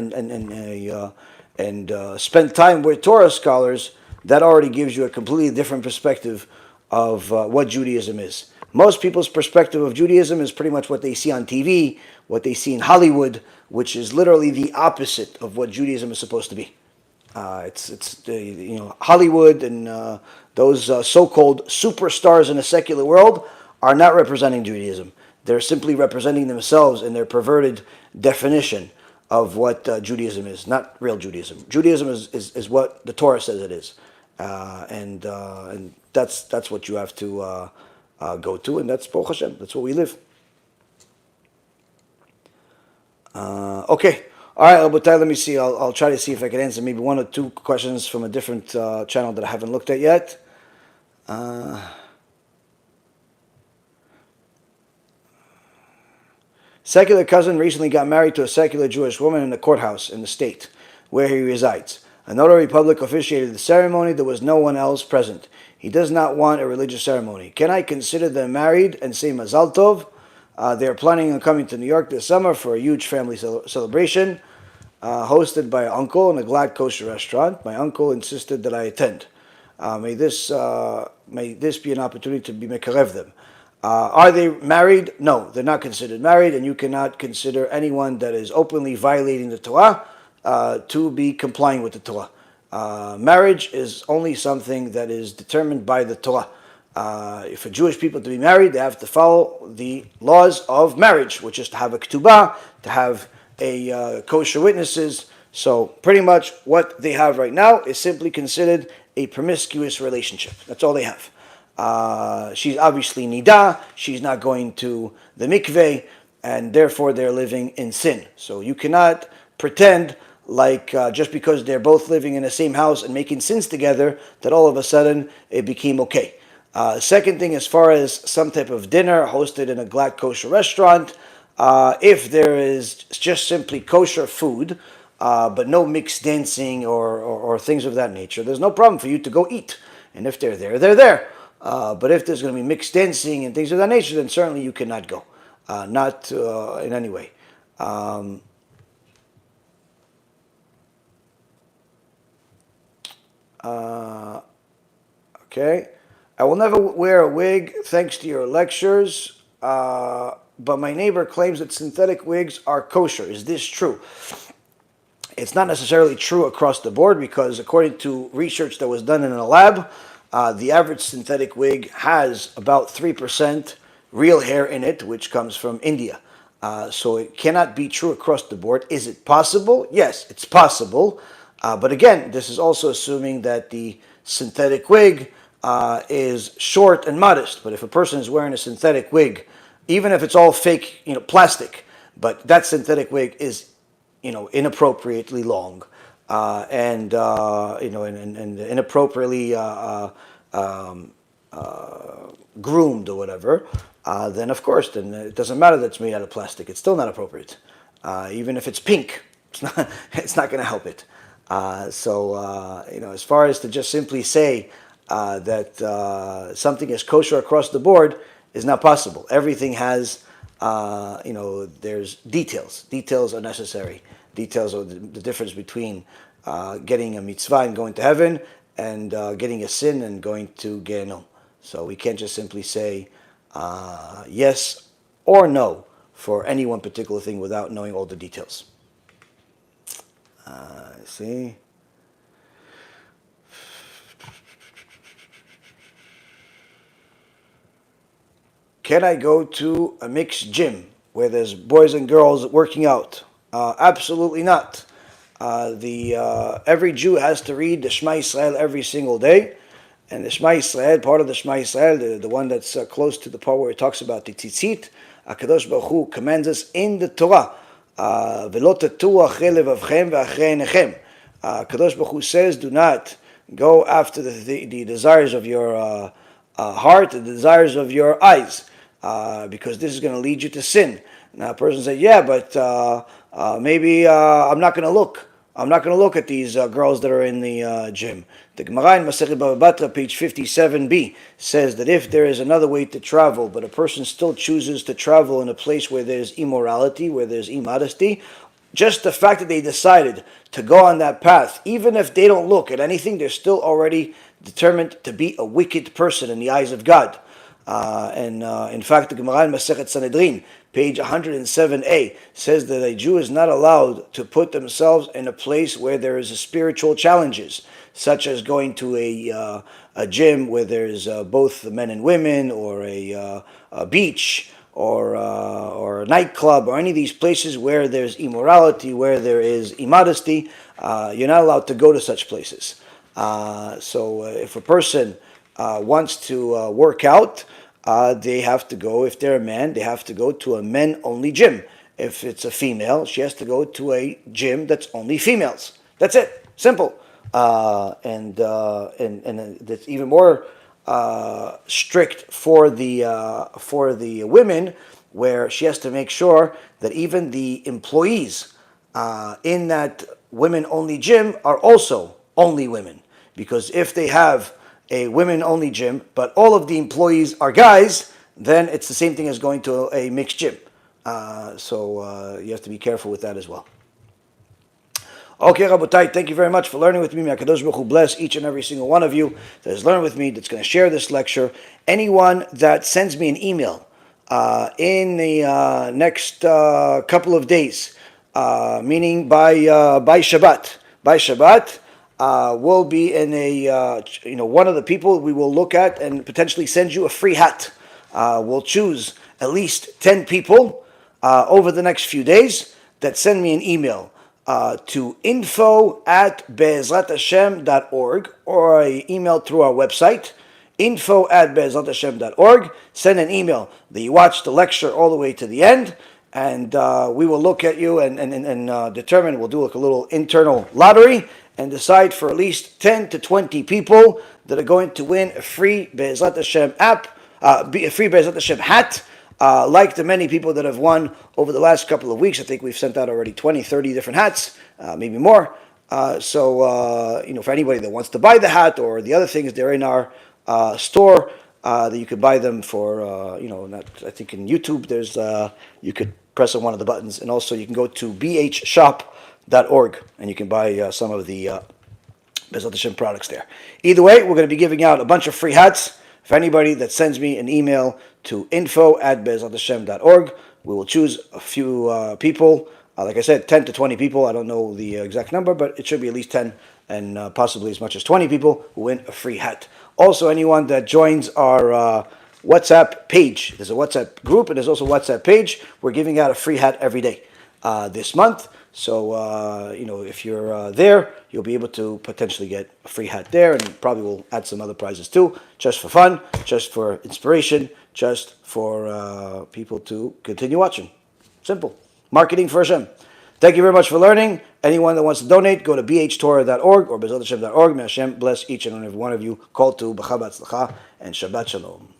and spend time with Torah scholars, that already gives you a completely different perspective of what Judaism is. Most people's perspective of Judaism is pretty much what they see on TV, what they see in Hollywood, which is literally the opposite of what Judaism is supposed to be. It's Hollywood and those so-called superstars in the secular world are not representing Judaism. They're simply representing themselves in their perverted definition of what Judaism is, not real Judaism. Judaism is what the Torah says it is, and that's what you have to go to, and that's Baruch Hashem. That's what we live. Okay, all right, Rabotai, let me see. I'll try to see if I can answer maybe one or two questions from a different channel that I haven't looked at yet. Secular cousin recently got married to a secular Jewish woman in the courthouse in the state where he resides. A notary public officiated the ceremony. There was no one else present. He does not want a religious ceremony. Can I consider them married and say Mazal Tov? They are planning on coming to New York this summer for a huge family celebration hosted by an uncle in a glad kosher restaurant. My uncle insisted that I attend. May this be an opportunity to be mekarev them. Are they married? No, they're not considered married, and you cannot consider anyone that is openly violating the Torah to be complying with the Torah. Marriage is only something that is determined by the Torah. For Jewish people to be married, they have to follow the laws of marriage, which is to have a ketubah, to have a kosher witnesses. So pretty much what they have right now is simply considered a promiscuous relationship. That's all they have. She's obviously nida, she's not going to the mikveh, and therefore they're living in sin. So you cannot pretend like just because they're both living in the same house and making sins together, that all of a sudden it became okay. Second thing, as far as some type of dinner hosted in a glad kosher restaurant, if there is just simply kosher food, but no mixed dancing or things of that nature, there's no problem for you to go eat. And if they're there, they're there. But if there's going to be mixed dancing and things of that nature, then certainly you cannot go. Not in any way. Okay. I will never wear a wig thanks to your lectures, but my neighbor claims that synthetic wigs are kosher. Is this true? It's not necessarily true across the board because according to research that was done in a lab, The average synthetic wig has about 3% real hair in it, which comes from India. So it cannot be true across the board. Is it possible? Yes, it's possible. But again, this is also assuming that the synthetic wig is short and modest. But if a person is wearing a synthetic wig, even if it's all fake, plastic, but that synthetic wig is, inappropriately long, and inappropriately groomed or whatever, then of course, then it doesn't matter that it's made out of plastic. It's still not appropriate, even if it's pink. It's not going to help it. As far as to just simply say that something is kosher across the board is not possible. Everything has, there's details. Details are necessary. Details are the difference between getting a mitzvah and going to heaven and getting a sin and going to Gehenom. So we can't just simply say yes or no for any one particular thing without knowing all the details. See? Can I go to a mixed gym where there's boys and girls working out? Absolutely not. Every Jew has to read the Shema Yisrael every single day. And the Shema Yisrael, part of the Shema Yisrael, the one that's close to the part where it talks about the tzitzit, HaKadosh Baruch Hu commands us in the Torah, V'lo tatu achrei levavchem ve'achrei einechem. HaKadosh Baruch Hu says, do not go after the desires of your heart, the desires of your eyes, because this is going to lead you to sin. Now a person said, yeah, but maybe I'm not going to look. I'm not going to look at these girls that are in the gym. The Gemara in Masechet Bava Batra, page 57b, says that if there is another way to travel, but a person still chooses to travel in a place where there's immorality, where there's immodesty, just the fact that they decided to go on that path, even if they don't look at anything, they're still already determined to be a wicked person in the eyes of God. In fact, the Gemara in Masechet Sanhedrin, page 107a, says that a Jew is not allowed to put themselves in a place where there is spiritual challenges, such as going to a gym where there's both men and women, or a beach, or a nightclub, or any of these places where there's immorality, where there is immodesty. You're not allowed to go to such places. So if a person wants to work out, they have to go, if they're a man, they have to go to a men-only gym. If it's a female, she has to go to a gym that's only females. That's it. Simple. And it's even more strict for the women, where she has to make sure that even the employees in that women-only gym are also only women. Because if they have a women-only gym, but all of the employees are guys, then it's the same thing as going to a mixed gym. So you have to be careful with that as well. Okay, Rabotai, thank you very much for learning with me. May HaKadosh Baruch Hu bless each and every single one of you that has learned with me, that's going to share this lecture. Anyone that sends me an email in the next couple of days, meaning by Shabbat, will be in one of the people we will look at and potentially send you a free hat. We'll choose at least 10 people over the next few days that send me an email to info@be'ezrathashem.org, or an email through our website, info@be'ezrathashem.org. Send an email that you watched the lecture all the way to the end, and we will look at you and determine. We'll do like a little internal lottery and decide for at least 10 to 20 people that are going to win a free Be'ezrat Hashem a free Be'ezrat Hashem hat, like the many people that have won over the last couple of weeks. I think we've sent out already 20, 30 different hats, maybe more. For anybody that wants to buy the hat or the other things, they're in our store, that you could buy them for, I think in YouTube, there's, you could press on one of the buttons, and also you can go to bhshop.org and you can buy some of the Be'ezrat Hashem products there. Either way, we're going to be giving out a bunch of free hats for anybody that sends me an email to info@be'ezrathashem.org. We will choose a few people, like I said, 10 to 20 people. I don't know the exact number, but it should be at least 10 and possibly as much as 20 people who win a free hat. Also, anyone that joins our WhatsApp page, there's a WhatsApp group and there's also a WhatsApp page. We're giving out a free hat every day this month. So, if you're there, you'll be able to potentially get a free hat there, and probably we'll add some other prizes too, just for fun, just for inspiration, just for people to continue watching. Simple. Marketing for Hashem. Thank you very much for learning. Anyone that wants to donate, go to bhtorah.org or bezaltashem.org. May Hashem bless each and every one of you. Call to B'cha B'atzlacha and Shabbat Shalom.